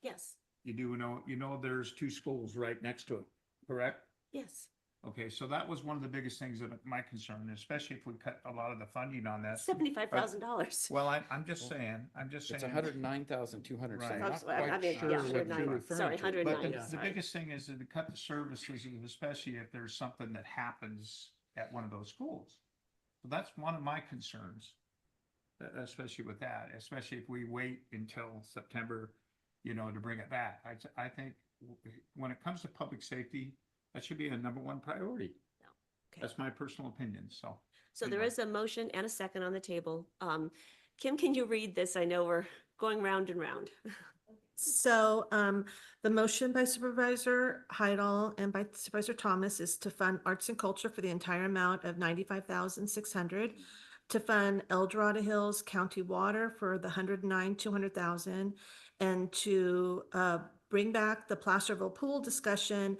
Speaker 1: yes,
Speaker 11: You do know, there's two schools right next to it, correct?
Speaker 1: yes.
Speaker 11: Okay, so that was one of the biggest things that my concern, especially if we cut a lot of the funding on that.
Speaker 1: $75,000.
Speaker 11: Well, I'm just saying.
Speaker 2: It's 109,200, so I'm
Speaker 11: Right.
Speaker 2: not
Speaker 1: I
Speaker 2: quite
Speaker 1: mean,
Speaker 2: sure
Speaker 1: yeah,
Speaker 2: what
Speaker 1: 109.
Speaker 2: you're referring
Speaker 1: Sorry,
Speaker 2: to.
Speaker 1: 109.
Speaker 11: But the biggest thing is to cut the services, especially if there's something that happens at one of those schools. So that's one of my concerns, especially with that, especially if we wait until September, to bring it back. I think when it comes to public safety, that should be a number one priority.
Speaker 1: Okay.
Speaker 11: That's my personal opinion, so.
Speaker 1: So there is a motion and a second on the table. Kim, can you read this? I know we're going round and round.
Speaker 3: So the motion by Supervisor Heidel and by Supervisor Thomas is to fund arts and culture for the entire amount of 95,600, to fund El Dorado Hills County Water for the 109,200,000, and to bring back the Placerville Pool discussion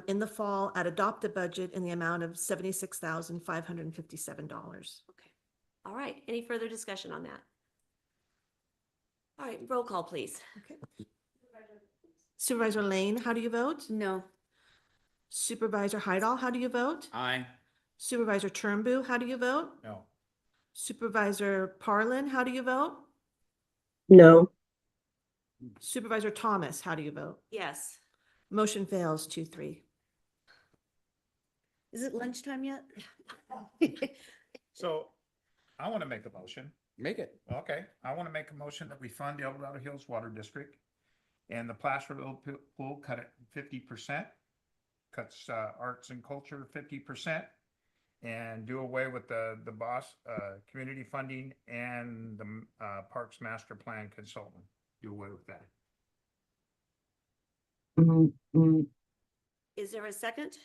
Speaker 3: in the fall at adopted budget in the amount of $76,557.
Speaker 1: Okay. All right. Any further discussion on that? All right, roll call, please.
Speaker 3: Okay. Supervisor Lane, how do you vote?
Speaker 5: No.
Speaker 3: Supervisor Heidel, how do you vote?
Speaker 2: Aye.
Speaker 3: Supervisor Turnbull, how do you vote?
Speaker 11: No.
Speaker 3: Supervisor Parlin, how do you vote?
Speaker 4: No.
Speaker 3: Supervisor Thomas, how do you vote?
Speaker 1: Yes.
Speaker 3: Motion fails 2-3.
Speaker 5: Is it lunchtime yet?
Speaker 11: So I want to make a motion.
Speaker 2: Make it.
Speaker 11: Okay, I want to make a motion that we fund the El Dorado Hills Water District and the Placerville Pool cut it 50%, cuts arts and culture 50%, and do away with the boss community funding and the Parks Master Plan consultant. Do away with that.
Speaker 1: Is there a second?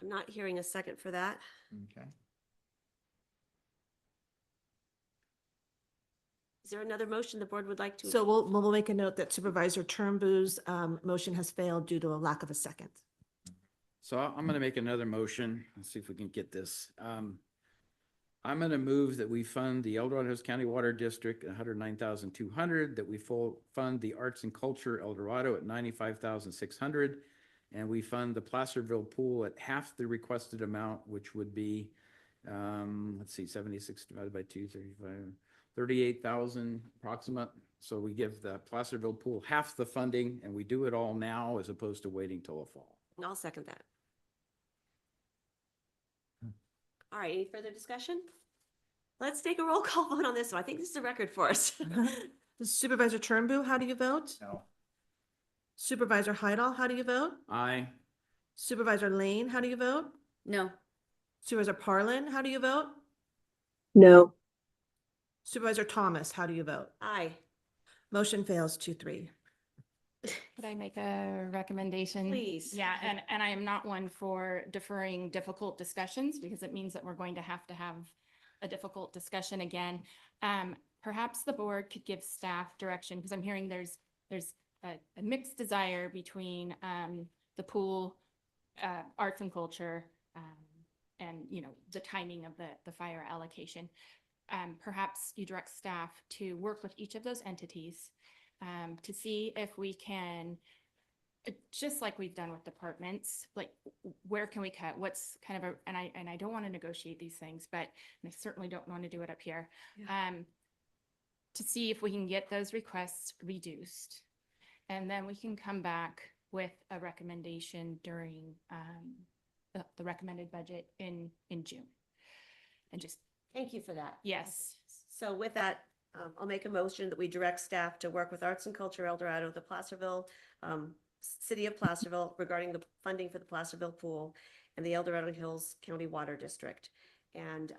Speaker 1: I'm not hearing a second for that.
Speaker 11: Okay.
Speaker 1: Is there another motion the board would like to?
Speaker 3: So we'll make a note that Supervisor Turnbull's motion has failed due to a lack of a second.
Speaker 2: So I'm going to make another motion. Let's see if we can get this. I'm going to move that we fund the El Dorado Hills County Water District at 109,200, that we fund the Arts and Culture El Dorado at 95,600, and we fund the Placerville Pool at half the requested amount, which would be, let's see, 76 divided by 2, 35, 38,000 approximate. So we give the Placerville Pool half the funding, and we do it all now as opposed to waiting till the fall.
Speaker 1: I'll second that. All right, any further discussion? Let's take a roll call vote on this one. I think this is a record for us.
Speaker 3: Supervisor Turnbull, how do you vote?
Speaker 11: No.
Speaker 3: Supervisor Heidel, how do you vote?
Speaker 2: Aye.
Speaker 3: Supervisor Lane, how do you vote?
Speaker 5: No.
Speaker 3: Supervisor Parlin, how do you vote?
Speaker 4: No.
Speaker 3: Supervisor Thomas, how do you vote?
Speaker 1: Aye.
Speaker 3: Motion fails 2-3.
Speaker 9: Could I make a recommendation?
Speaker 1: Please.
Speaker 9: Yeah, and I am not one for deferring difficult discussions because it means that we're going to have a difficult discussion again. Perhaps the board could give staff direction, because I'm hearing there's a mixed desire between the pool, arts and culture, and the timing of the fire allocation. Perhaps you direct staff to work with each of those entities to see if we can, just like we've done with departments, like where can we cut? What's kind of and I don't want to negotiate these things, but I certainly don't want to do it up here. To see if we can get those requests reduced, and then we can come back with a recommendation during the recommended budget in June. And just
Speaker 1: Thank you for that.
Speaker 9: yes.
Speaker 1: So with that, I'll make a motion that we direct staff to work with Arts and Culture El Dorado, the Placerville City of Placerville regarding the funding for the Placerville Pool and the El Dorado Hills County Water District, and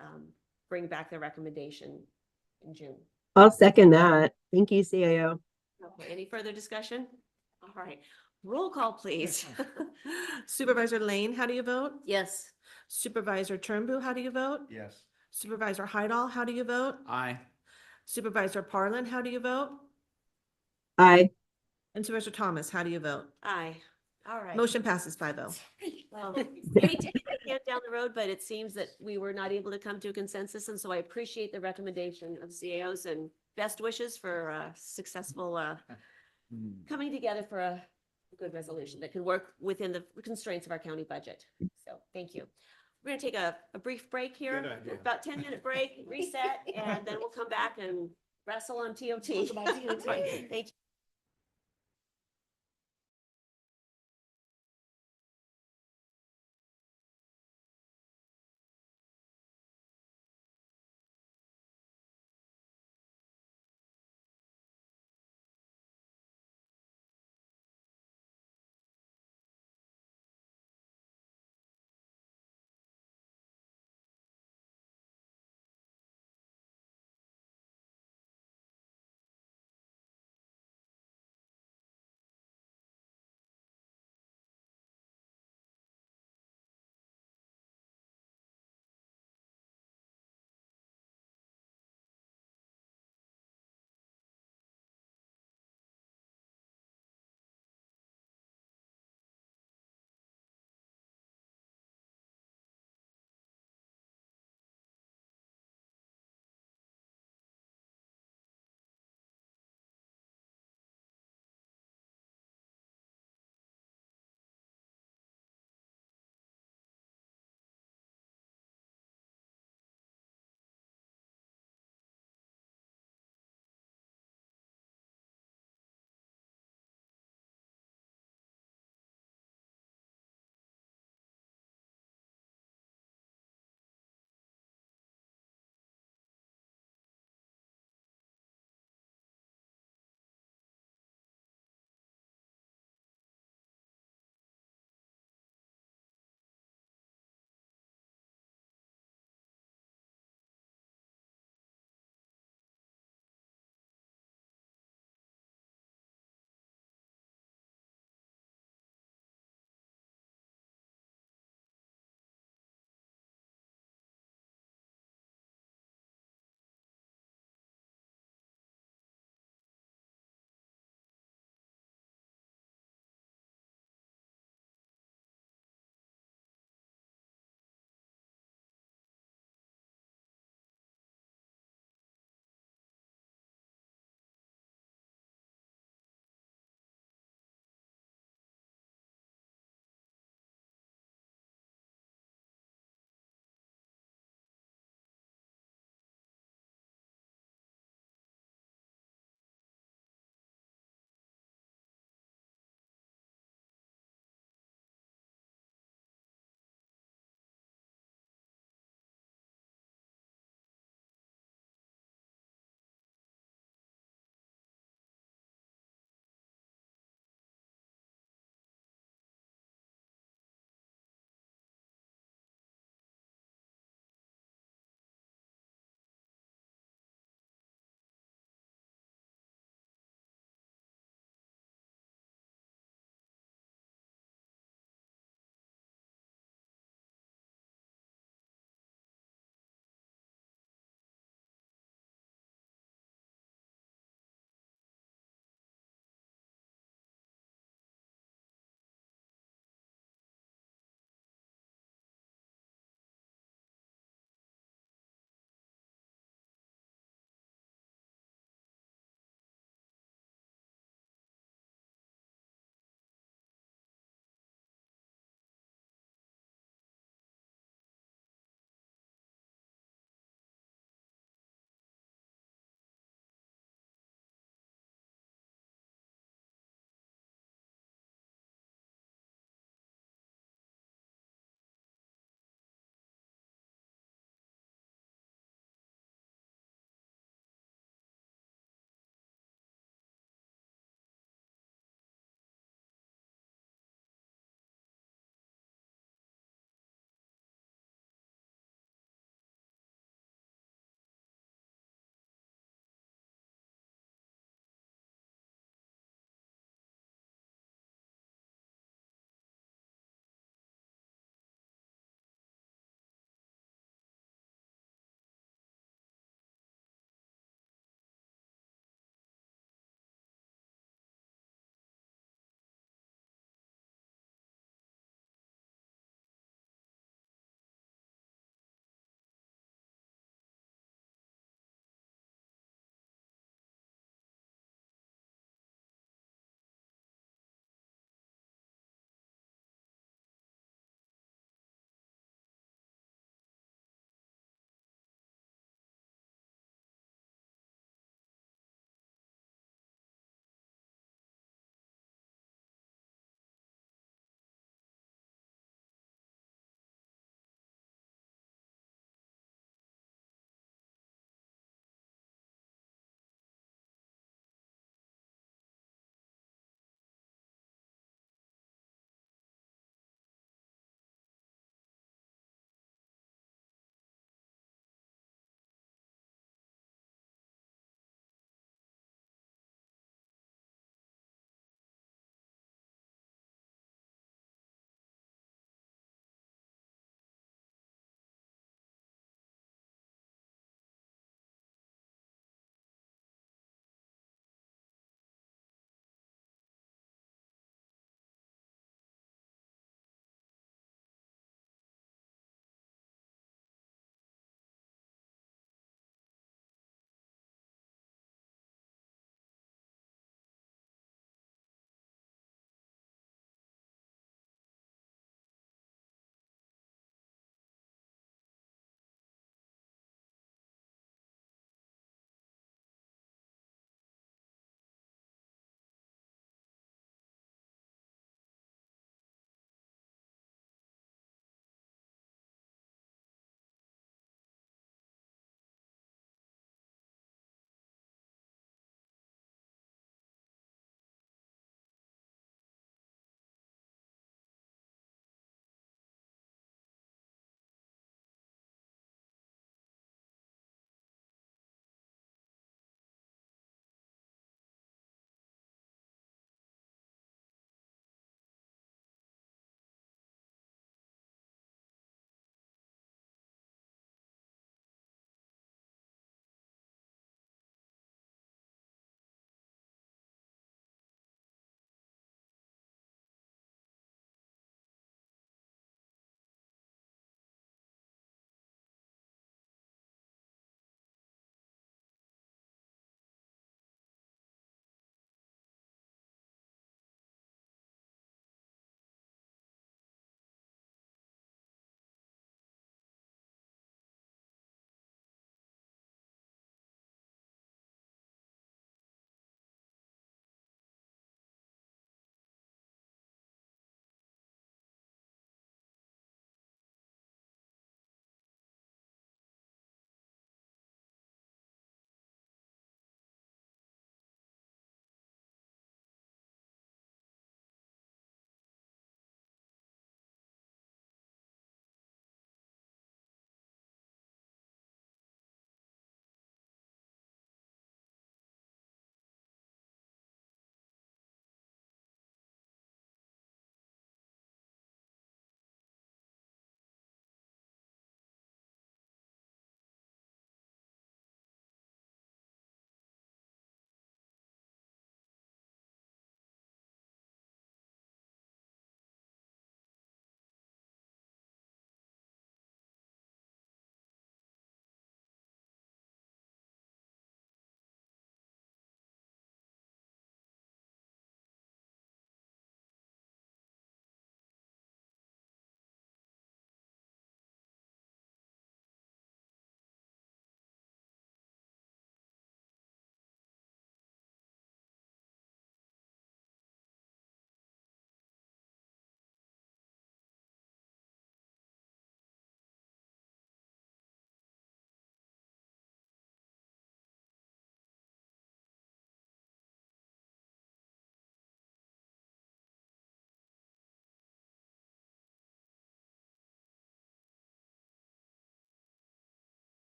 Speaker 1: bring back their recommendation in June.
Speaker 4: I'll second that. Thank you, CAO.
Speaker 1: Okay, any further discussion? All right, roll call, please.
Speaker 3: Supervisor Lane, how do you vote?
Speaker 5: Yes.
Speaker 3: Supervisor Turnbull, how do you vote?
Speaker 14: Yes.
Speaker 3: Supervisor Hydall, how do you vote?
Speaker 2: Aye.
Speaker 3: Supervisor Parlin, how do you vote?
Speaker 4: Aye.
Speaker 3: And Supervisor Thomas, how do you vote?
Speaker 1: Aye. All right.
Speaker 3: Motion passes 5-0.
Speaker 1: Well, we hate to kick the can down the road, but it seems that we were not able to come to a consensus, and so I appreciate the recommendation of CAOs and best wishes for a successful coming together for a good resolution that can work within the constraints of our county budget. So, thank you. We're gonna take a brief break here,
Speaker 2: Good idea.
Speaker 1: about 10-minute break, reset, and then we'll come back and wrestle on TOT. Thank you.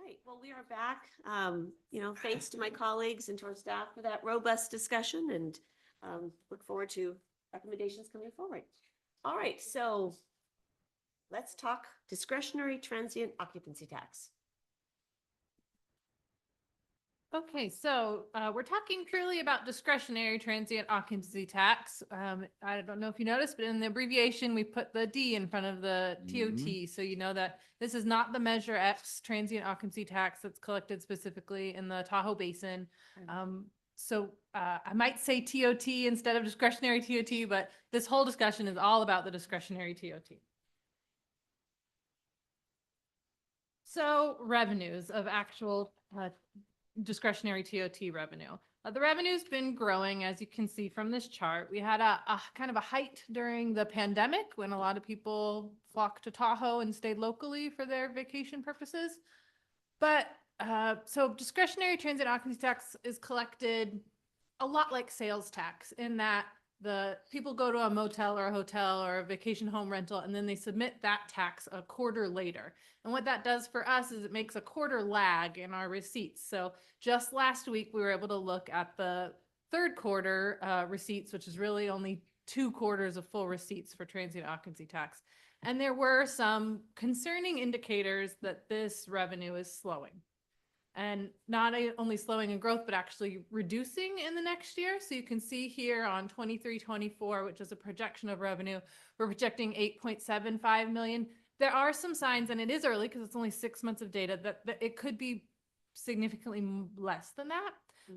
Speaker 1: right, well, we are back. Thanks to my colleagues and to our staff for that robust discussion, and look forward to recommendations coming forward. All right, so let's talk discretionary transient occupancy tax.
Speaker 10: Okay, so we're talking purely about discretionary transient occupancy tax. I don't know if you noticed, but in the abbreviation, we put the D in front of the TOT. So you know that this is not the Measure X transient occupancy tax that's collected specifically in the Tahoe Basin. I might say TOT instead of discretionary TOT, but this whole discussion is all about the discretionary TOT. So revenues of actual discretionary TOT revenue. The revenue's been growing, as you can see from this chart. We had a kind of a height during the pandemic when a lot of people flocked to Tahoe and stayed locally for their vacation purposes. But so discretionary transient occupancy tax is collected a lot like sales tax in that the people go to a motel or a hotel or a vacation home rental, and then they submit that tax a quarter later. And what that does for us is it makes a quarter lag in our receipts. So just last week, we were able to look at the third quarter receipts, which is really only 2 quarters of full receipts for transient occupancy tax. And there were some concerning indicators that this revenue is slowing. And not only slowing in growth, but actually reducing in the next year. So you can see here on 23-24, which is a projection of revenue, we're projecting 8.75 million. There are some signs, and it is early because it's only 6 months of data, that it could be significantly less than that.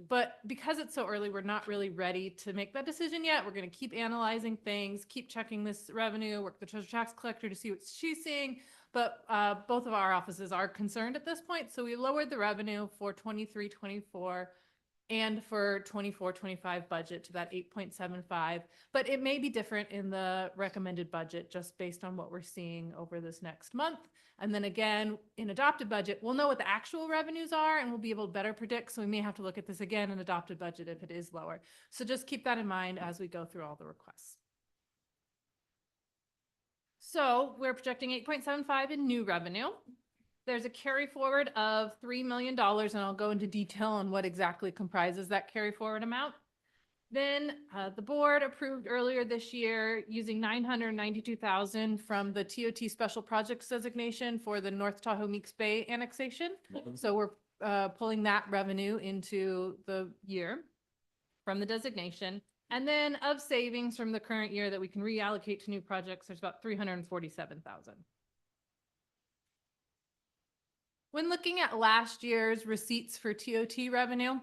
Speaker 10: But because it's so early, we're not really ready to make that decision yet. We're going to keep analyzing things, keep checking this revenue, work with the treasurer tax collector to see what she's seeing. But both of our offices are concerned at this point. So we lowered the revenue for 23-24 and for 24-25 budget to that 8.75. But it may be different in the recommended budget just based on what we're seeing over this next month. And then again, in adopted budget, we'll know what the actual revenues are and we'll be able to better predict. So we may have to look at this again in adopted budget if it is lower. So just keep that in mind as we go through all the requests. So we're projecting 8.75 in new revenue. There's a carry forward of $3 million, and I'll go into detail on what exactly comprises that carry forward amount. Then the board approved earlier this year using $992,000 from the TOT special projects designation for the North Tahoe Meeks Bay annexation. So we're pulling that revenue into the year from the designation. And then of savings from the current year that we can reallocate to new projects, there's about $347,000. When looking at last year's receipts for TOT revenue,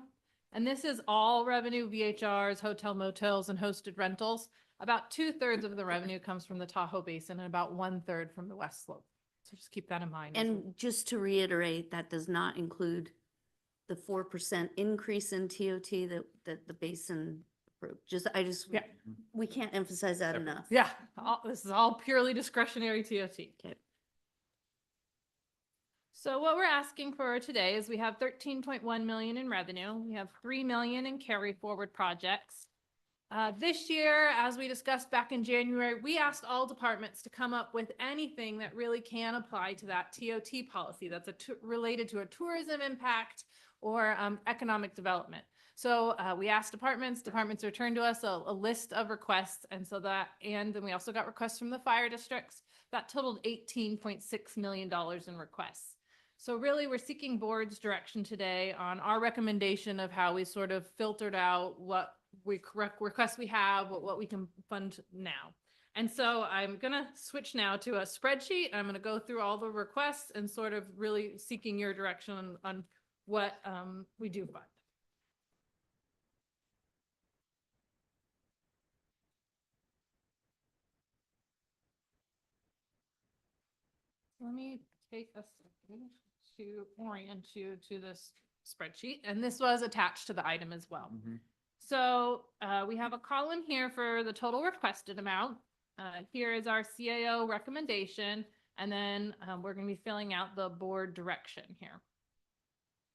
Speaker 10: and this is all revenue, VHRs, hotel motels, and hosted rentals, about 2/3 of the revenue comes from the Tahoe Basin and about 1/3 from the West Slope. So just keep that in mind.
Speaker 5: And just to reiterate, that does not include the 4% increase in TOT that the basin approved. We can't emphasize that enough.
Speaker 10: Yeah, this is all purely discretionary TOT.
Speaker 5: Okay.
Speaker 10: So what we're asking for today is we have 13.1 million in revenue. We have 3 million in carry forward projects. This year, as we discussed back in January, we asked all departments to come up with anything that really can apply to that TOT policy that's related to a tourism impact or economic development. So we asked departments returned to us a list of requests. And then we also got requests from the fire districts that totaled $18.6 million in requests. So really we're seeking board's direction today on our recommendation of how we sort of filtered out what requests we have, what we can fund now. And so I'm going to switch now to a spreadsheet. I'm going to go through all the requests and sort of really seeking your direction on what we do fund. Let me take a second to orient you to this spreadsheet. And this was attached to the item as well. So we have a column here for the total requested amount. Here is our CAO recommendation. And then we're going to be filling out the board direction here.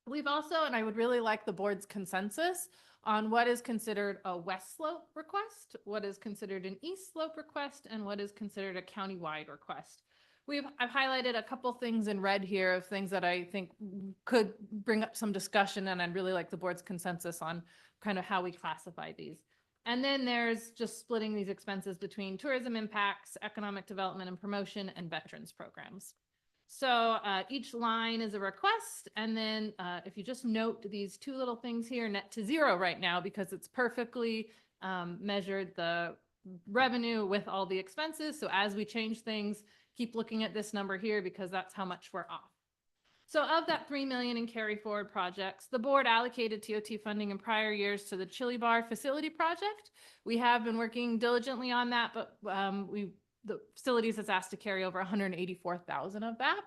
Speaker 10: We've also, and I would really like the board's consensus on what is considered a West Slope request, what is considered an East Slope request, and what is considered a countywide request. I've highlighted a couple things in red here of things that I think could bring up some discussion, and I'd really like the board's consensus on kind of how we classify these. And then there's just splitting these expenses between tourism impacts, economic development and promotion, and veterans programs. So each line is a request. And then if you just note these two little things here, net to zero right now, because it's perfectly measured the revenue with all the expenses. So as we change things, keep looking at this number here because that's how much we're off. So of that 3 million in carry forward projects, the board allocated TOT funding in prior years to the Chili Bar facility project. We have been working diligently on that, but the facilities has asked to carry over 184,000 of that.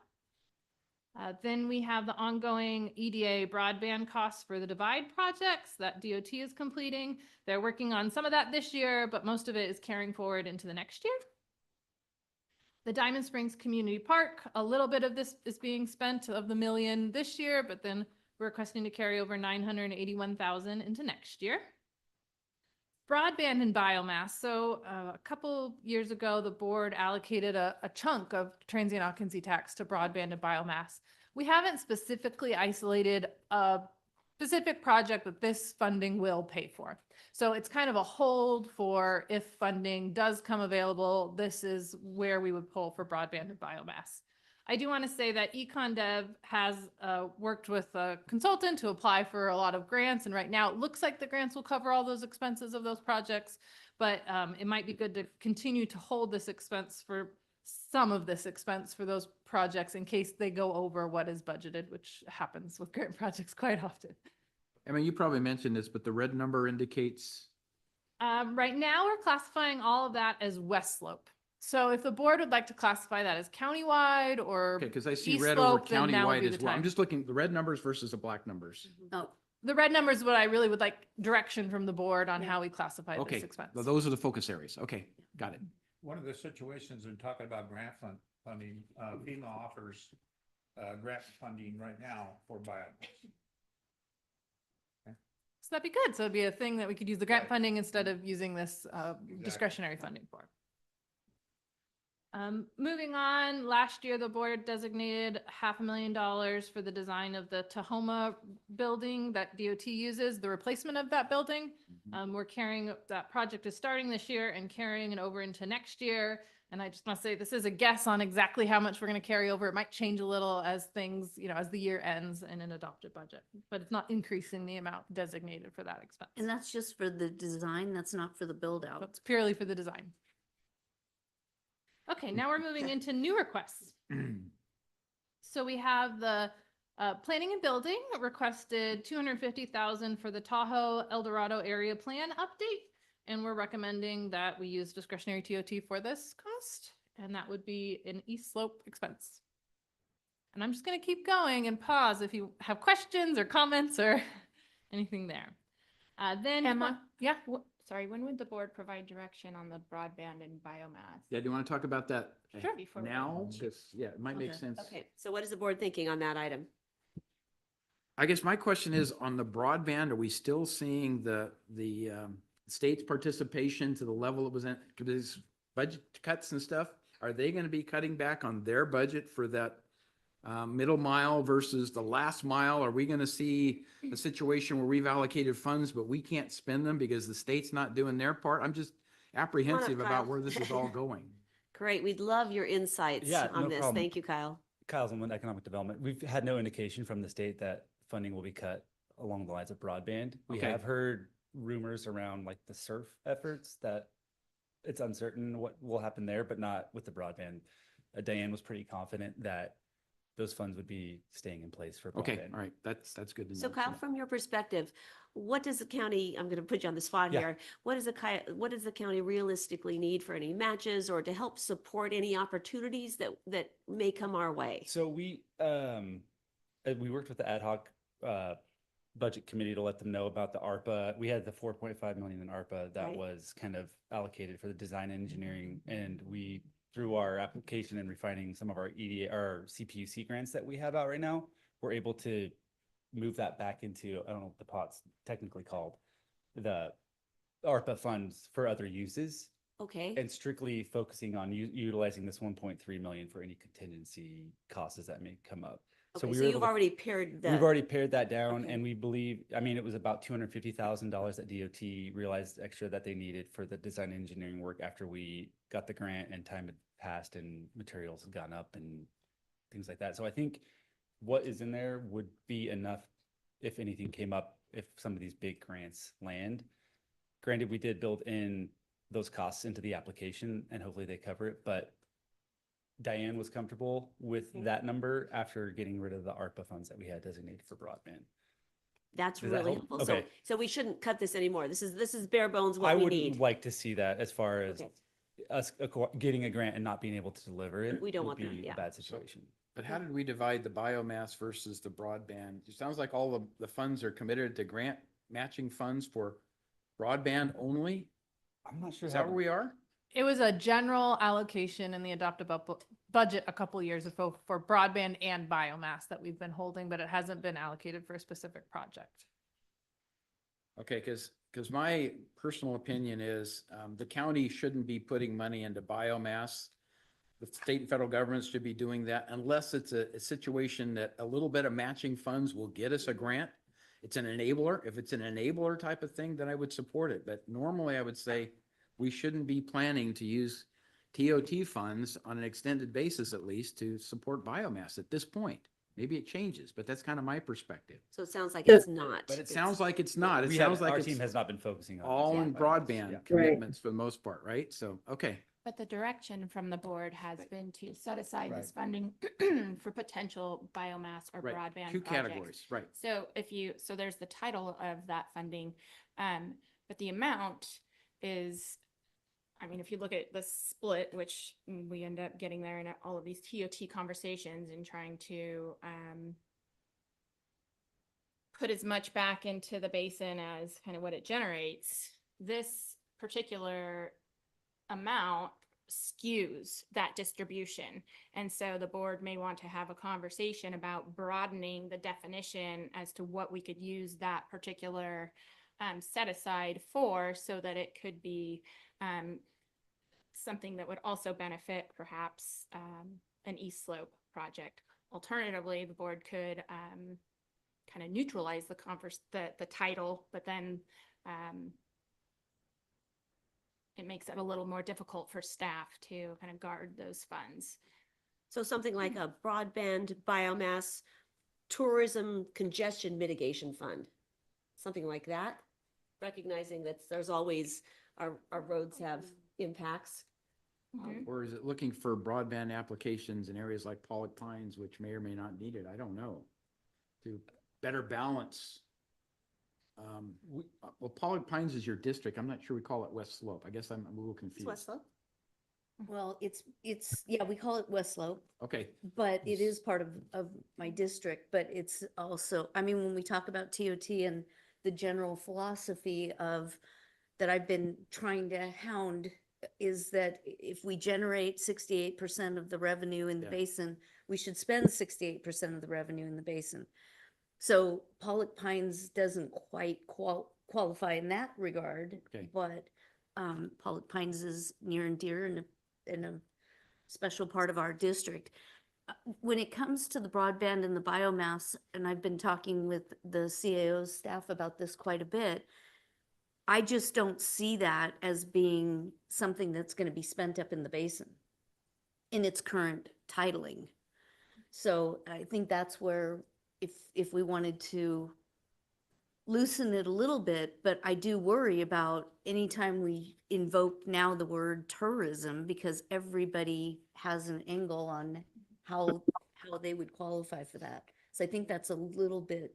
Speaker 10: Then we have the ongoing EDA broadband costs for the Divide projects that DOT is completing. They're working on some of that this year, but most of it is carrying forward into the next year. The Diamond Springs Community Park, a little bit of this is being spent of the $1 million this year, but then we're requesting to carry over 981,000 into next year. Broadband and biomass. So a couple years ago, the board allocated a chunk of transient occupancy tax to broadband and biomass. We haven't specifically isolated a specific project that this funding will pay for. So it's kind of a hold for if funding does come available, this is where we would pull for broadband and biomass. I do want to say that EconDev has worked with a consultant to apply for a lot of grants. And right now it looks like the grants will cover all those expenses of those projects, but it might be good to continue to hold this expense for some of this expense for those projects in case they go over what is budgeted, which happens with grant projects quite often.
Speaker 2: I mean, you probably mentioned this, but the red number indicates.
Speaker 10: Right now we're classifying all of that as West Slope. So if the board would like to classify that as countywide or
Speaker 2: Okay, because I see
Speaker 10: East
Speaker 2: red over
Speaker 10: Slope, then now would
Speaker 2: countywide
Speaker 10: be
Speaker 2: as
Speaker 10: the
Speaker 2: well. I'm
Speaker 10: time.
Speaker 2: just looking, the red numbers versus the black numbers.
Speaker 5: Oh,
Speaker 10: The red number is what I really would like direction from the board on
Speaker 5: Yeah.
Speaker 10: how we classify
Speaker 2: Okay,
Speaker 10: this expense.
Speaker 2: well, those are the focus areas. Okay, got it.
Speaker 11: One of the situations in talking about grant funding, FEMA offers grant funding right now for biomass.
Speaker 10: So that'd be good. So it'd be a thing that we could use the grant
Speaker 11: Right.
Speaker 10: funding instead of using this
Speaker 11: Exactly.
Speaker 10: discretionary funding for. Moving on, last year the board designated $500,000 for the design of the Tahoma building that DOT uses, the replacement of that building. We're carrying, that project is starting this year and carrying it over into next year. And I just want to say, this is a guess on exactly how much we're going to carry over. It might change a little as things, as the year ends in an adopted budget, but it's not increasing the amount designated for that expense.
Speaker 5: and that's just for the design, that's not for the build out.
Speaker 10: It's purely for the design. Okay, now we're moving into new requests. So we have the planning and building requested 250,000 for the Tahoe El Dorado area plan update. And we're recommending that we use discretionary TOT for this cost. And that would be an East Slope expense. And I'm just going to keep going and pause if you have questions or comments or anything there. Then,
Speaker 9: Emma?
Speaker 10: yeah.
Speaker 9: Sorry, when would the board provide direction on the broadband and biomass?
Speaker 2: Yeah, do you want to talk about that
Speaker 10: Sure.
Speaker 9: Before we
Speaker 2: now?
Speaker 9: vote.
Speaker 2: Because, yeah, it might make
Speaker 5: Okay.
Speaker 2: sense.
Speaker 1: Okay, so what is the board thinking on that item?
Speaker 2: I guess my question is on the broadband, are we still seeing the state's participation to the level it was in, because budget cuts and stuff? Are they going to be cutting back on their budget for that middle mile versus the last mile? Are we going to see a situation where we've allocated funds, but we can't spend them because the state's not doing their part? I'm just apprehensive
Speaker 1: Kyle.
Speaker 2: about where this is all going.
Speaker 1: Great, we'd love your insights
Speaker 19: Yeah,
Speaker 1: on
Speaker 19: no
Speaker 1: this.
Speaker 19: problem.
Speaker 1: Thank you, Kyle.
Speaker 19: Kyle's on economic development. We've had no indication from the state that funding will be cut along the lines of broadband. We
Speaker 2: Okay.
Speaker 19: have heard rumors around like the surf efforts that it's uncertain what will happen there, but not with the broadband. Diane was pretty confident that those funds would be staying in place for broadband.
Speaker 2: Okay, all right, that's good to know.
Speaker 1: So Kyle, from your perspective, what does the county, I'm going to put you on the spot
Speaker 19: Yeah.
Speaker 1: here. What does the county realistically need for any matches or to help support any opportunities that may come our way?
Speaker 19: So we worked with the ad hoc budget committee to let them know about the ARPA. We had the 4.5 million in ARPA that
Speaker 1: Right.
Speaker 19: was kind of allocated for the design engineering, and we, through our application and refining some of our EDA or CPUC grants that we have out right now, we're able to move that back into, I don't know what the pot's technically called, the ARPA funds for other uses.
Speaker 1: Okay.
Speaker 19: and strictly focusing on utilizing this 1.3 million for any contingency costs that may come up.
Speaker 1: Okay,
Speaker 19: we
Speaker 1: so
Speaker 19: were
Speaker 1: you've
Speaker 19: able to-
Speaker 1: already pared the.
Speaker 19: We've already pared that down,
Speaker 1: Okay.
Speaker 19: and we believe, I mean, it was about $250,000 that DOT realized extra that they needed for the design engineering work after we got the grant and time had passed and materials had gone up and things like that. So I think what is in there would be enough if anything came up, if some of these big grants land. Granted, we did build in those costs into the application and hopefully they cover it, but Diane was comfortable with that number after getting rid of the ARPA funds that we had designated for broadband.
Speaker 1: That's
Speaker 19: Does that
Speaker 1: really
Speaker 19: help?
Speaker 1: helpful.
Speaker 19: Okay.
Speaker 1: So we shouldn't cut this anymore. This is bare bones what
Speaker 19: I
Speaker 1: we
Speaker 19: would
Speaker 1: need.
Speaker 19: like to see that as far as
Speaker 1: Okay.
Speaker 19: us getting a grant and not being able to deliver it.
Speaker 1: We don't
Speaker 19: would
Speaker 1: want that,
Speaker 19: be
Speaker 1: yeah.
Speaker 19: a bad situation.
Speaker 2: But how did we divide the biomass versus the broadband? It sounds like all of the funds are committed to grant matching funds for broadband only.
Speaker 19: I'm not sure
Speaker 2: Is that where we are?
Speaker 10: It was a general allocation in the adopted budget a couple years ago for broadband and biomass that we've been holding, but it hasn't been allocated for a specific project.
Speaker 2: Okay, because my personal opinion is the county shouldn't be putting money into biomass. The state and federal governments should be doing that unless it's a situation that a little bit of matching funds will get us a grant. It's an enabler. If it's an enabler type of thing, then I would support it. But normally I would say we shouldn't be planning to use TOT funds on an extended basis, at least, to support biomass at this point. Maybe it changes, but that's kind of my perspective.
Speaker 1: So it sounds like it's not.
Speaker 2: But it sounds like it's not. It
Speaker 19: We
Speaker 2: sounds
Speaker 19: had-
Speaker 2: like
Speaker 19: our
Speaker 2: it's
Speaker 19: team has not been focusing on
Speaker 2: all
Speaker 19: this.
Speaker 2: in
Speaker 19: Yeah.
Speaker 2: broadband
Speaker 19: Yeah.
Speaker 2: commitments for the most part, right? So, okay.
Speaker 9: But the direction from the board has been to set aside this
Speaker 2: Right.
Speaker 9: funding for potential biomass or
Speaker 2: Right.
Speaker 9: broadband
Speaker 2: Two
Speaker 9: projects.
Speaker 2: categories, right.
Speaker 9: So so there's the title of that funding, but the amount is, I mean, if you look at the split, which we end up getting there in all of these TOT conversations and trying to put as much back into the basin as kind of what it generates, this particular amount skews that distribution. And so the board may want to have a conversation about broadening the definition as to what we could use that particular set aside for, so that it could be something that would also benefit perhaps an East Slope project. Alternatively, the board could kind of neutralize the title, but then it makes it a little more difficult for staff to kind of guard those funds.
Speaker 1: So something like a broadband biomass tourism congestion mitigation fund, something like that, recognizing that there's always, our roads have impacts.
Speaker 2: Or is it looking for broadband applications in areas like Pollock Pines, which may or may not need it? I don't know. To better balance. Well, Pollock Pines is your district. I'm not sure we call it West Slope. I guess I'm a little
Speaker 1: It's
Speaker 2: confused.
Speaker 1: West Slope.
Speaker 5: Well, yeah, we call it West Slope,
Speaker 2: Okay,
Speaker 5: but it is part of my district, but it's also, I mean, when we talk about TOT and the general philosophy of, that I've been trying to hound, is that if we generate 68% of the revenue in the
Speaker 2: Yeah.
Speaker 5: basin, we should spend 68% of the revenue in the basin. So Pollock Pines doesn't quite qualify in that regard,
Speaker 2: Okay.
Speaker 5: but Pollock Pines is near and dear and a special part of our district. When it comes to the broadband and the biomass, and I've been talking with the CAO's staff about this quite a bit, I just don't see that as being something that's going to be spent up in the basin in its current titling. So I think that's where, if we wanted to loosen it a little bit, but I do worry about anytime we invoke now the word tourism, because everybody has an angle on how they would qualify for that. So I think that's a little bit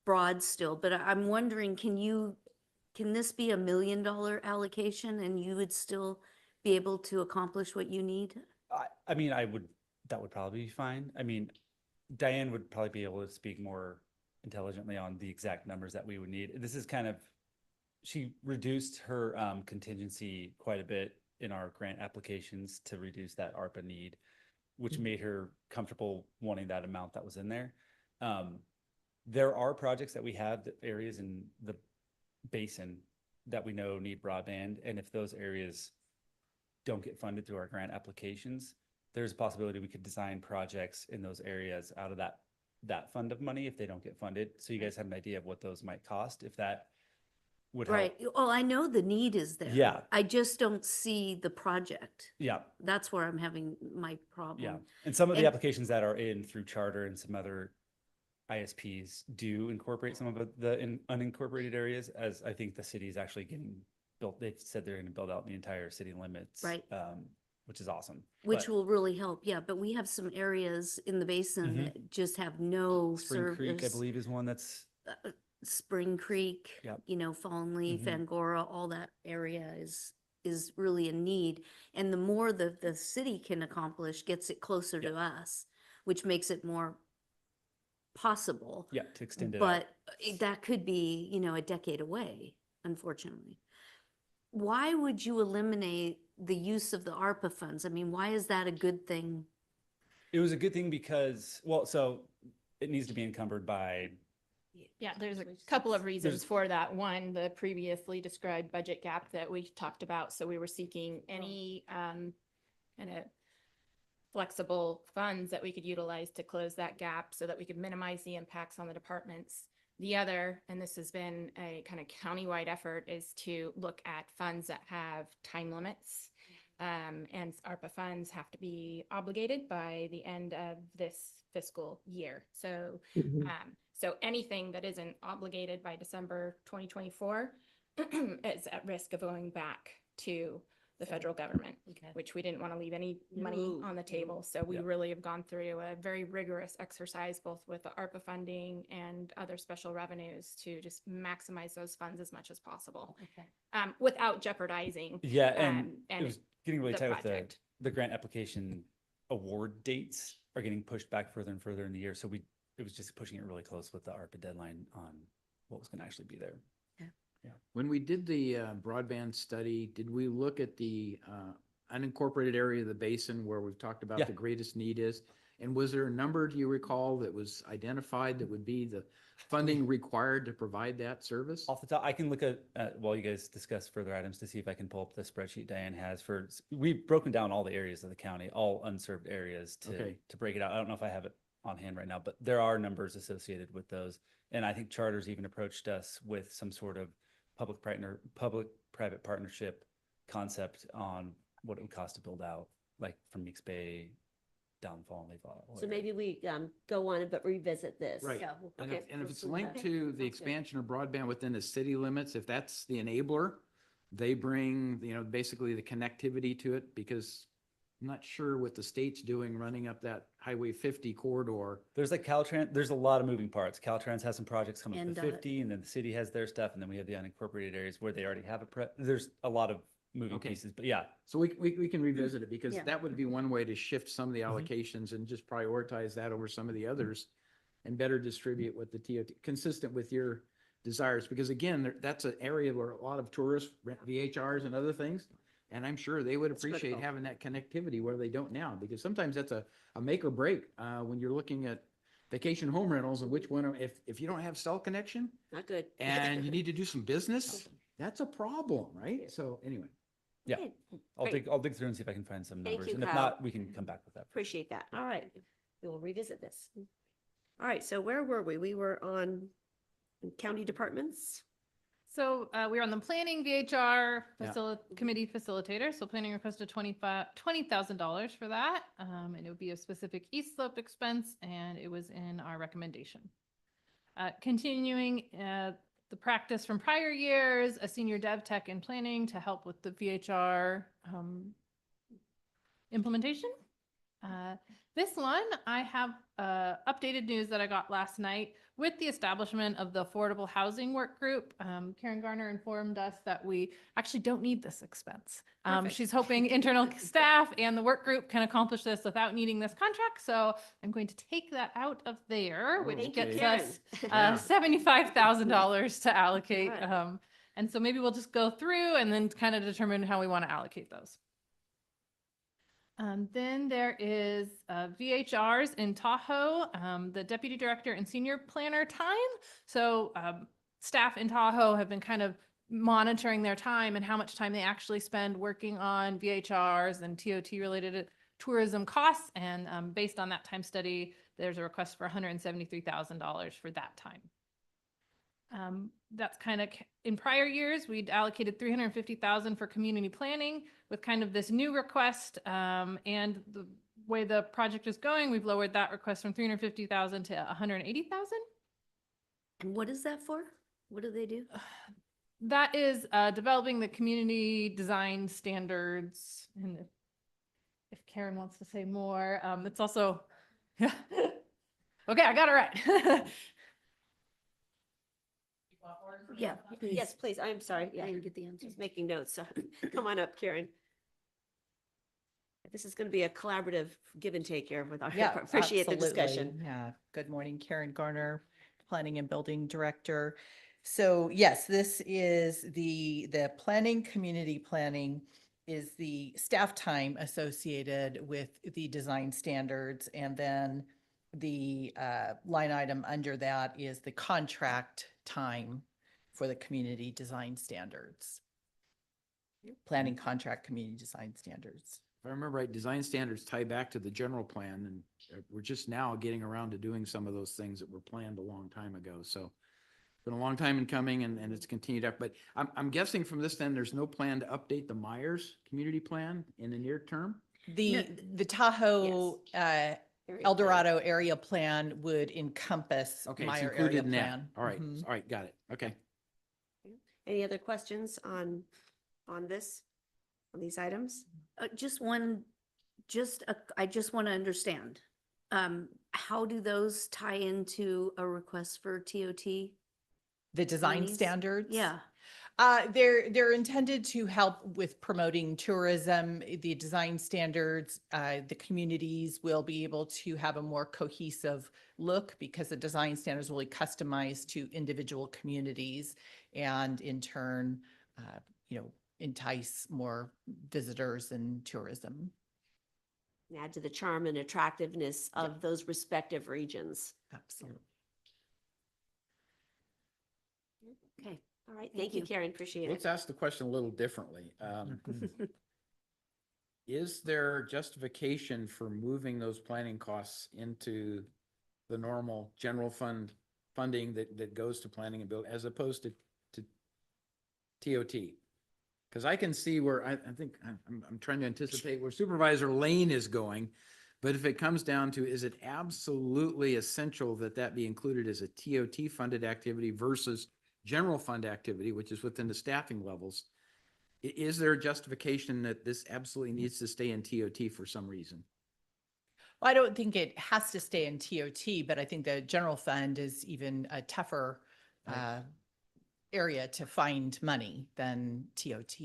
Speaker 5: broad still, but I'm wondering, can this be $1 million allocation and you would still be able to accomplish what you need?
Speaker 19: I mean, that would probably be fine. I mean, Diane would probably be able to speak more intelligently on the exact numbers that we would need. This is kind of, she reduced her contingency quite a bit in our grant applications to reduce that ARPA need, which made her comfortable wanting that amount that was in there. There are projects that we have, areas in the basin that we know need broadband. And if those areas don't get funded through our grant applications, there's a possibility we could design projects in those areas out of that fund of money if they don't get funded. So you guys have an idea of what those might cost, if that would help.
Speaker 5: Right. Well, I know the need is there.
Speaker 19: Yeah.
Speaker 5: I just don't see the project.
Speaker 19: Yeah.
Speaker 5: That's where I'm having my problem.
Speaker 19: Yeah. And some of the
Speaker 5: And-
Speaker 19: applications that are in through charter and some other ISPs do incorporate some of the unincorporated areas, as I think the city is actually getting built. They've said they're going to build out the entire city limits.
Speaker 5: Right.
Speaker 19: Which is awesome.
Speaker 5: Which
Speaker 19: But
Speaker 5: will really help. Yeah, but we have some areas in the basin
Speaker 19: Mhm.
Speaker 5: that just have no
Speaker 19: Spring
Speaker 5: service.
Speaker 19: Creek, I believe, is one that's
Speaker 5: Spring Creek,
Speaker 19: Yep.
Speaker 5: you know, Fallen Leaf,
Speaker 19: Mhm.
Speaker 5: Angora, all that area is really in need. And the more the city can accomplish, gets it closer to us, which makes it more possible.
Speaker 19: yeah, to extend it out.
Speaker 5: But that could be, you know, a decade away, unfortunately. Why would you eliminate the use of the ARPA funds? I mean, why is that a good thing?
Speaker 19: It was a good thing because, well, so it needs to be encumbered by,
Speaker 9: Yeah, there's a couple of reasons
Speaker 19: There's-
Speaker 9: for that. One, the previously described budget gap that we talked about. So we were seeking any kind of flexible funds that we could utilize to close that gap so that we could minimize the impacts on the departments. The other, and this has been a kind of countywide effort, is to look at funds that have time limits. And ARPA funds have to be obligated by the end of this fiscal year. So, so anything that isn't obligated by December 2024 is at risk of going back to the federal government, which we didn't want to leave any money
Speaker 5: No,
Speaker 9: on the
Speaker 5: no.
Speaker 9: table. So we
Speaker 19: Yeah.
Speaker 9: really have gone through a very rigorous exercise, both with the ARPA funding and other special revenues, to just maximize those funds as much as possible, without jeopardizing.
Speaker 19: yeah, and
Speaker 9: and
Speaker 19: it was getting really
Speaker 9: the
Speaker 19: tight with
Speaker 9: project.
Speaker 19: the grant application award dates are getting pushed back further and further in the year. So it was just pushing it really close with the ARPA deadline on what was going to actually be there.
Speaker 2: When we did the broadband study, did we look at the unincorporated area of the basin where we've talked about
Speaker 19: Yeah.
Speaker 2: the greatest need is? And was there a number, do you recall, that was identified that would be the funding required to provide that service?
Speaker 19: Off the top, I can look at while you guys discuss further items to see if I can pull up the spreadsheet Diane has for, we've broken down all the areas of the county, all unserved areas
Speaker 2: Okay.
Speaker 19: to break it out. I don't know if I have it on hand right now, but there are numbers associated with those. And I think Charter's even approached us with some sort of public-private partnership concept on what it would cost to build out, like from Meeks Bay down Fallen Leaf.
Speaker 1: So maybe we go on but revisit this.
Speaker 2: Right.
Speaker 5: Yeah,
Speaker 2: And
Speaker 1: Okay.
Speaker 2: if
Speaker 1: we'll
Speaker 2: it's
Speaker 1: do
Speaker 2: linked
Speaker 1: that.
Speaker 2: to the
Speaker 1: Sounds good.
Speaker 2: expansion of broadband within the city limits, if that's the enabler, they bring, you know, basically the connectivity to it, because I'm not sure what the state's doing running up that Highway 50 corridor.
Speaker 19: There's like Caltrans, there's a lot of moving parts. Caltrans has some projects coming up
Speaker 5: And,
Speaker 19: to 50, and then the city has their stuff, and then we have the unincorporated areas where they already have there's a lot of moving
Speaker 2: Okay.
Speaker 19: pieces, but yeah.
Speaker 2: So we can revisit it, because
Speaker 5: Yeah.
Speaker 2: that would be one way to shift some of the allocations and just prioritize that over some of the others and better distribute what the TOT, consistent with your desires. Because again, that's an area where a lot of tourists rent VHRs and other things. And I'm sure they would
Speaker 1: That's
Speaker 2: appreciate
Speaker 1: critical.
Speaker 2: having that connectivity where they don't now, because sometimes that's a make or break when you're looking at vacation home rentals, and which one, if you don't have cell connection
Speaker 1: Not good.
Speaker 2: and you need to do some business, that's a problem, right? So anyway.
Speaker 19: Yeah,
Speaker 1: Okay,
Speaker 19: I'll
Speaker 1: great.
Speaker 19: dig through and see if I can find some
Speaker 1: Thank
Speaker 19: numbers,
Speaker 1: you,
Speaker 19: and if
Speaker 1: Kyle.
Speaker 19: not, we can come back with that.
Speaker 1: Appreciate that. All right. We will revisit this. All right. So where were we? We were on county departments.
Speaker 10: So we were on the planning VHR
Speaker 2: Yeah.
Speaker 10: committee facilitator. So planning requested $20,000 for that. And it would be a specific East Slope expense, and it was in our recommendation. Continuing the practice from prior years, a senior dev tech in planning to help with the VHR implementation. This one, I have updated news that I got last night with the establishment of the Affordable Housing Work Group. Karen Garner informed us that we actually don't need this expense.
Speaker 1: Perfect.
Speaker 10: She's hoping internal staff and the work group can accomplish this without needing this contract. So I'm going to take that out of there, which
Speaker 1: Thank you,
Speaker 10: gets
Speaker 1: Karen.
Speaker 10: us
Speaker 2: Yeah.
Speaker 10: $75,000 to allocate.
Speaker 1: Right.
Speaker 10: And so maybe we'll just go through and then kind of determine how we want to allocate those. Then there is VHRs in Tahoe, the deputy director and senior planner time. So staff in Tahoe have been kind of monitoring their time and how much time they actually spend working on VHRs and TOT related tourism costs. And based on that time study, there's a request for $173,000 for that time. That's kind of in prior years, we'd allocated $350,000 for community planning with kind of this new request. And the way the project is going, we've lowered that request from $350,000 to $180,000.
Speaker 5: And what is that for? What do they do?
Speaker 10: That is developing the community design standards. And if Karen wants to say more, it's also, yeah. Okay, I got it right.
Speaker 5: Yeah.
Speaker 1: Yes, please. I'm sorry. Yeah,
Speaker 5: I didn't get the answer.
Speaker 1: just making notes. So come on up, Karen. This is going to be a collaborative give and take here with our, appreciate the discussion.
Speaker 20: absolutely. Yeah. Good morning, Karen Garner, Planning and Building Director. So yes, this is the planning, community planning is the staff time associated with the design standards. And then the line item under that is the contract time for the community design standards. Planning contract, community design standards.
Speaker 2: If I remember right, design standards tie back to the general plan, and we're just now getting around to doing some of those things that were planned a long time ago. So it's been a long time in coming, and it's continued up. But I'm guessing from this then, there's no plan to update the Myers community plan in the near term?
Speaker 20: The Tahoe El Dorado area plan would encompass
Speaker 2: Okay, it's
Speaker 20: Meyer area
Speaker 2: included in that.
Speaker 20: plan.
Speaker 2: All right,
Speaker 20: Mhm.
Speaker 2: all right, got it. Okay.
Speaker 1: Any other questions on this, on these items?
Speaker 5: Just one, I just want to understand. How do those tie into a request for TOT?
Speaker 20: The design
Speaker 5: monies?
Speaker 20: standards?
Speaker 5: Yeah.
Speaker 20: They're intended to help with promoting tourism, the design standards. The communities will be able to have a more cohesive look because the design standards will be customized to individual communities and in turn, entice more visitors and tourism.
Speaker 1: And add to the charm and attractiveness of those respective regions.
Speaker 20: Absolutely.
Speaker 1: Okay. All right. Thank you, Karen. Appreciate it.
Speaker 2: Let's ask the question a little differently. Is there justification for moving those planning costs into the normal general fund funding that goes to planning and build as opposed to TOT? Because I can see where I think I'm trying to anticipate where Supervisor Lane is going. But if it comes down to, is it absolutely essential that that be included as a TOT funded activity versus general fund activity, which is within the staffing levels? Is there a justification that this absolutely needs to stay in TOT for some reason?
Speaker 20: Well, I don't think it has to stay in TOT, but I think the general fund is even a tougher area to find money than TOT.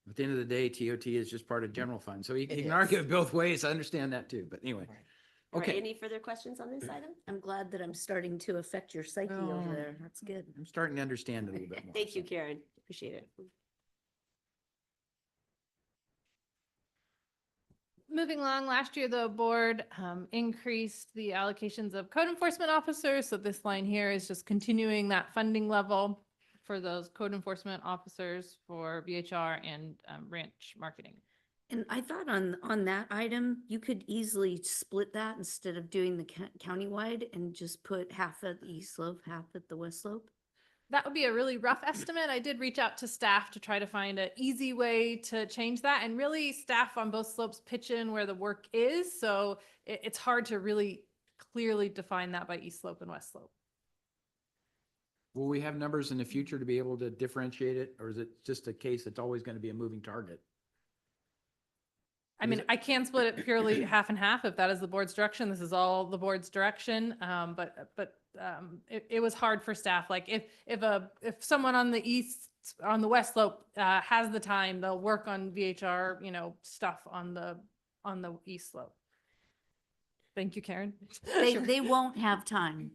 Speaker 2: At the end of the day, TOT is just part of general fund. So you
Speaker 20: It
Speaker 2: can argue
Speaker 20: is.
Speaker 2: it both ways. I understand that too. But anyway.
Speaker 1: All right,
Speaker 2: Okay.
Speaker 1: any further questions on this item?
Speaker 5: I'm glad that I'm starting to affect your psyche over there. That's good.
Speaker 2: I'm starting to understand it a little bit more.
Speaker 1: Thank you, Karen. Appreciate it.
Speaker 10: Moving along, last year, the board increased the allocations of code enforcement officers. So this line here is just continuing that funding level for those code enforcement officers for VHR and ranch marketing.
Speaker 5: And I thought on that item, you could easily split that instead of doing the countywide and just put half at the east slope, half at the west slope.
Speaker 10: That would be a really rough estimate. I did reach out to staff to try to find an easy way to change that. And really staff on both slopes pitch in where the work is. So it's hard to really clearly define that by east slope and west slope.
Speaker 2: Will we have numbers in the future to be able to differentiate it? Or is it just a case that's always going to be a moving target?
Speaker 10: I mean, I can split it purely half and half if that is the board's direction. This is all the board's direction. But it was hard for staff. Like if someone on the west slope has the time, they'll work on VHR, stuff on the east slope. Thank you, Karen.
Speaker 5: They won't have time.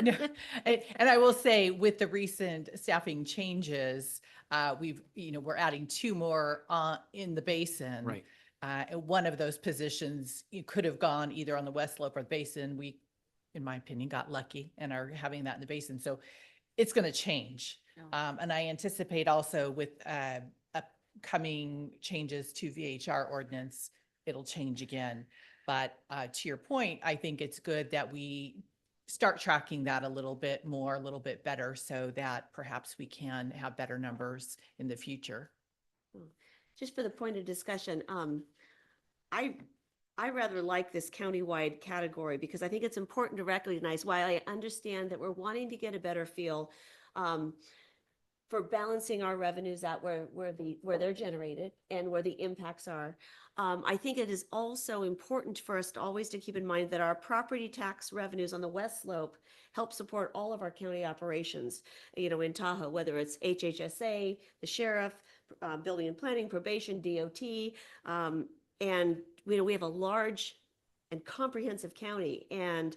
Speaker 20: No. And I will say with the recent staffing changes, we're adding 2 more in the basin.
Speaker 2: Right.
Speaker 20: And one of those positions, you could have gone either on the west slope or the basin. We, in my opinion, got lucky and are having that in the basin. So it's going to change. And I anticipate also with upcoming changes to VHR ordinance, it'll change again. But to your point, I think it's good that we start tracking that a little bit more, a little bit better, so that perhaps we can have better numbers in the future.
Speaker 1: Just for the point of discussion, I rather like this countywide category because I think it's important to recognize, while I understand that we're wanting to get a better feel for balancing our revenues out where they're generated and where the impacts are. I think it is also important for us to always to keep in mind that our property tax revenues on the west slope help support all of our county operations, in Tahoe, whether it's HHSA, the sheriff, building and planning, probation, DOT, and we have a large and comprehensive county, and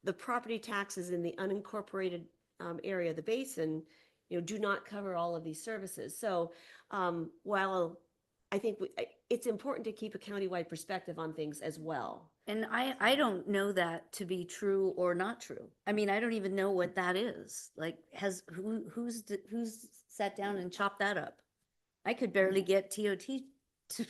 Speaker 1: the property taxes in the unincorporated area of the basin, do not cover all of these services. So while I think it's important to keep a countywide perspective on things as well.
Speaker 5: And I don't know that to be true or not true. I mean, I don't even know what that is. Like, who's sat down and chopped that up? I could barely get TOT to,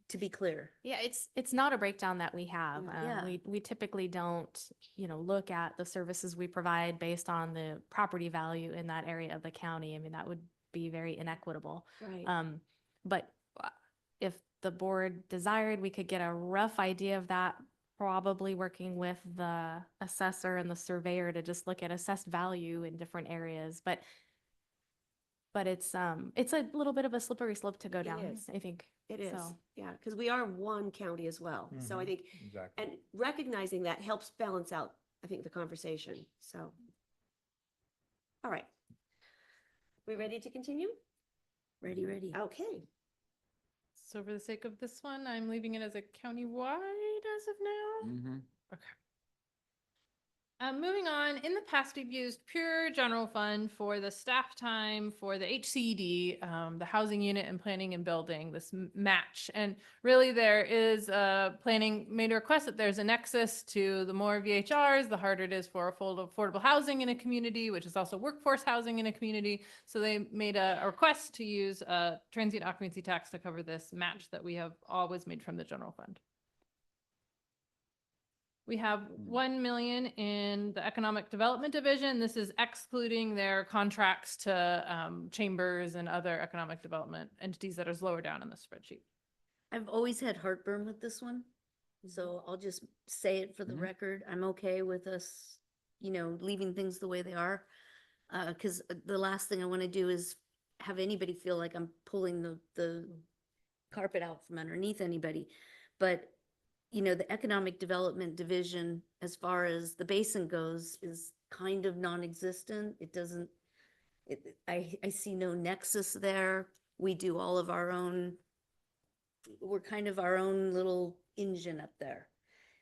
Speaker 5: to be clear.
Speaker 9: Yeah, it's not a breakdown that we have.
Speaker 5: Yeah.
Speaker 9: We typically don't, look at the services we provide based on the property value in that area of the county. I mean, that would be very inequitable.
Speaker 1: Right.
Speaker 9: But if the board desired, we could get a rough idea of that, probably working with the assessor and the surveyor to just look at assessed value in different areas. But it's a little bit of a slippery slope to go down,
Speaker 1: is.
Speaker 9: I think.
Speaker 1: It is,
Speaker 9: So.
Speaker 1: yeah, because we are one county as well. So I think,
Speaker 11: Exactly.
Speaker 1: and recognizing that helps balance out, I think, the conversation. So, all right. We ready to continue?
Speaker 5: Ready.
Speaker 1: Okay.
Speaker 10: So for the sake of this one, I'm leaving it as a countywide as of now.
Speaker 15: Mhm.
Speaker 10: Okay. Moving on, in the past, we've used pure general fund for the staff time, for the HCD, the housing unit and planning and building, this match. And really there is planning made a request that there's a nexus to the more VHRs, the harder it is for affordable housing in a community, which is also workforce housing in a community. So they made a request to use a transient occupancy tax to cover this match that we have always made from the general fund. We have 1 million in the Economic Development Division. This is excluding their contracts to chambers and other economic development entities that is lower down in the spreadsheet.
Speaker 5: I've always had heartburn with this one. So I'll just say it for the record. I'm okay with us, leaving things the way they are. Because the last thing I want to do is have anybody feel like I'm pulling the carpet out from underneath anybody. But the Economic Development Division, as far as the basin goes, is kind of non-existent. It doesn't, I see no nexus there. We do all of our own, we're kind of our own little engine up there.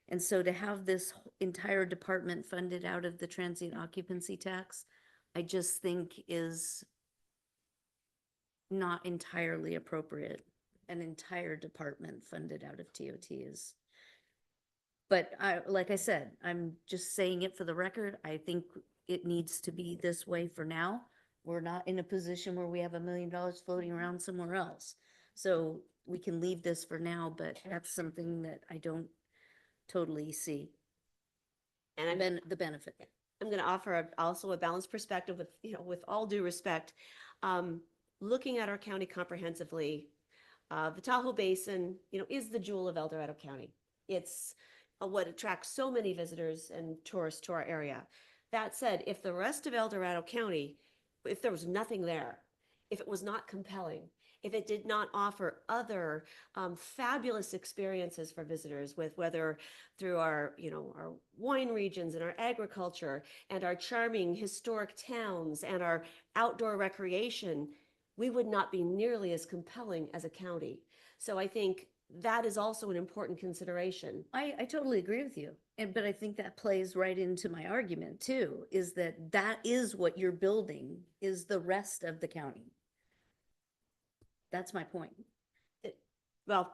Speaker 5: And so to have this entire department funded out of the transient occupancy tax, I just think is not entirely appropriate. An entire department funded out of TOT is. But like I said, I'm just saying it for the record. I think it needs to be this way for now. We're not in a position where we have $1 million floating around somewhere else. So we can leave this for now, but that's something that I don't totally see. And the benefit.
Speaker 1: I'm going to offer also a balanced perspective with, with all due respect, looking at our county comprehensively. The Tahoe Basin, is the jewel of El Dorado County. It's what attracts so many visitors and tourists to our area. That said, if the rest of El Dorado County, if there was nothing there, if it was not compelling, if it did not offer other fabulous experiences for visitors, with whether through our wine regions and our agriculture and our charming historic towns and our outdoor recreation, we would not be nearly as compelling as a county. So I think that is also an important consideration.
Speaker 5: I totally agree with you. But I think that plays right into my argument too, is that is what you're building, is the rest of the county. That's my point.
Speaker 1: But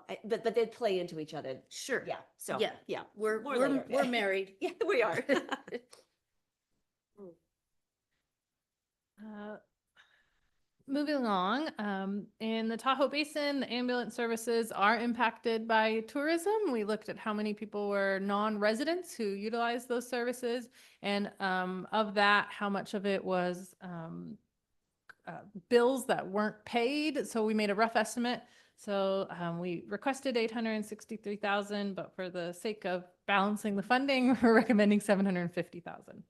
Speaker 1: they play into each other.
Speaker 5: Sure.
Speaker 1: Yeah. So
Speaker 5: yeah. We're married.
Speaker 1: Yeah, we are.
Speaker 10: Moving along, in the Tahoe Basin, the ambulance services are impacted by tourism. We looked at how many people were non-residents who utilized those services, and of that, how much of it was bills that weren't paid. So we made a rough estimate. So we requested 863,000, but for the sake of balancing the funding, we're recommending 750,000.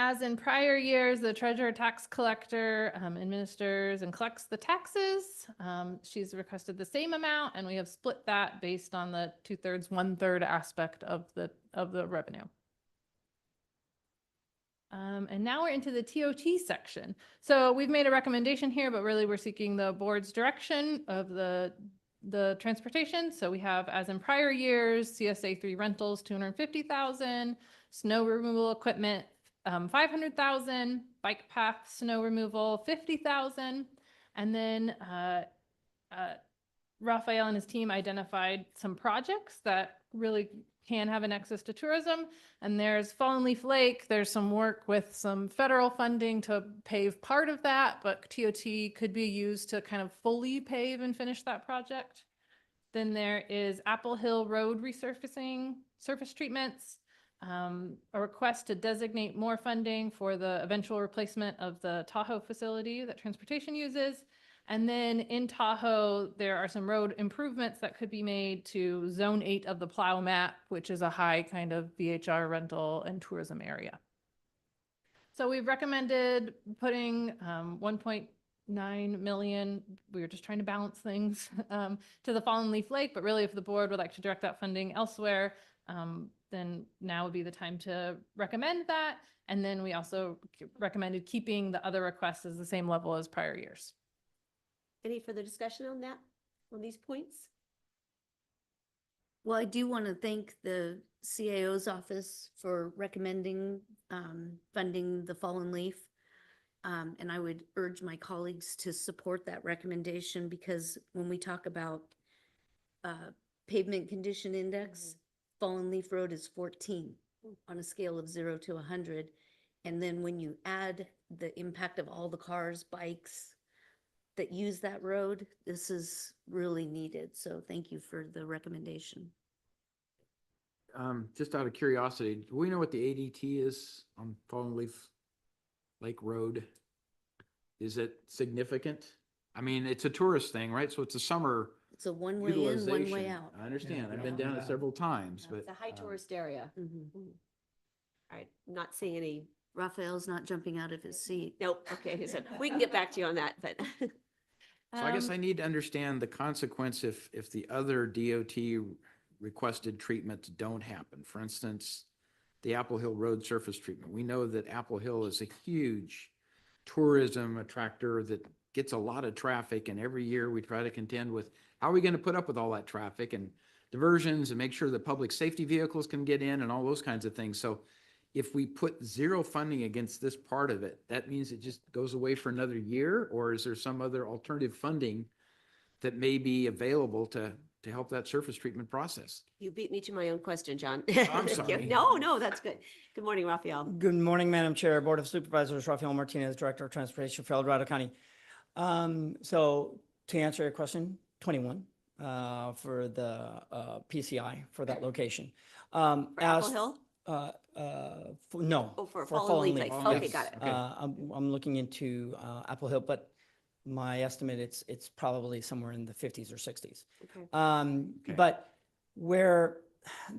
Speaker 10: As in prior years, the treasurer tax collector administers and collects the taxes. She's requested the same amount, and we have split that based on the 2/3, 1/3 aspect of the revenue. And now we're into the TOT section. So we've made a recommendation here, but really we're seeking the board's direction of the transportation. So we have, as in prior years, CSA3 rentals, 250,000, snow removal equipment, 500,000, bike path snow removal, 50,000. And then Raphael and his team identified some projects that really can have an nexus to tourism. And there's Fallen Leaf Lake. There's some work with some federal funding to pave part of that, but TOT could be used to kind of fully pave and finish that project. Then there is Apple Hill Road resurfacing, surface treatments, a request to designate more funding for the eventual replacement of the Tahoe facility that transportation uses. And then in Tahoe, there are some road improvements that could be made to Zone 8 of the plow map, which is a high kind of VHR rental and tourism area. So we've recommended putting 1.9 million, we were just trying to balance things, to the Fallen Leaf Lake, but really if the board would like to direct that funding elsewhere, then now would be the time to recommend that. And then we also recommended keeping the other requests as the same level as prior years.
Speaker 1: Any further discussion on that, on these points?
Speaker 5: Well, I do want to thank the CAO's office for recommending funding the Fallen Leaf. And I would urge my colleagues to support that recommendation, because when we talk about pavement condition index, Fallen Leaf Road is 14 on a scale of 0 to 100. And then when you add the impact of all the cars, bikes that use that road, this is really needed. So thank you for the recommendation.
Speaker 2: Just out of curiosity, do we know what the ADT is on Fallen Leaf Lake Road? Is it significant? I mean, it's a tourist thing, right? So it's a summer
Speaker 5: It's a one way in, one way
Speaker 2: utilization.
Speaker 5: out.
Speaker 2: I understand.
Speaker 11: Yeah,
Speaker 2: I've been down it several times, but
Speaker 1: It's a high tourist area.
Speaker 5: Mhm.
Speaker 1: All right, not seeing any,
Speaker 5: Raphael's not jumping out of his seat.
Speaker 1: nope, okay, so we can get back to you on that, but.
Speaker 2: so I guess I need to understand the consequence if the other DOT requested treatments don't happen. For instance, the Apple Hill Road surface treatment. We know that Apple Hill is a huge tourism attractor that gets a lot of traffic, and every year we try to contend with how are we going to put up with all that traffic and diversions and make sure that public safety vehicles can get in and all those kinds of things. So if we put zero funding against this part of it, that means it just goes away for another year? Or is there some other alternative funding that may be available to help that surface treatment process?
Speaker 1: You beat me to my own question, John.
Speaker 2: I'm sorry.
Speaker 1: No, that's good. Good morning, Raphael.
Speaker 21: Good morning, Madam Chair, Board of Supervisors, Rafael Martinez, Director of Transportation for El Dorado County. So to answer your question, 21 for the PCI for that location.
Speaker 1: For Apple Hill?
Speaker 21: No.
Speaker 1: Oh, for
Speaker 21: Fallen
Speaker 1: Fallen Leaf
Speaker 21: Leaf,
Speaker 1: Lake.
Speaker 21: yes.
Speaker 1: Okay, got it.
Speaker 21: I'm looking into Apple Hill, but my estimate, it's probably somewhere in the 50s or 60s.
Speaker 1: Okay.
Speaker 21: But where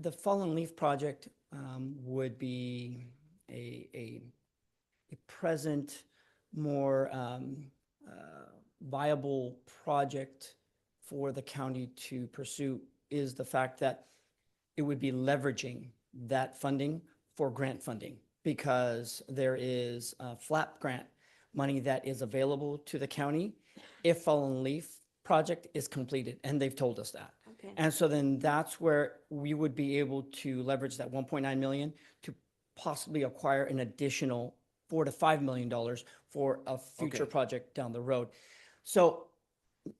Speaker 21: the Fallen Leaf project would be a present, more viable project for the county to pursue is the fact that it would be leveraging that funding for grant funding, because there is a FLAP grant money that is available to the county if Fallen Leaf project is completed, and they've told us that.
Speaker 1: Okay.
Speaker 21: And so then that's where we would be able to leverage that 1.9 million to possibly acquire an additional $4 to $5 million for a future
Speaker 2: Okay.
Speaker 21: project down the road. So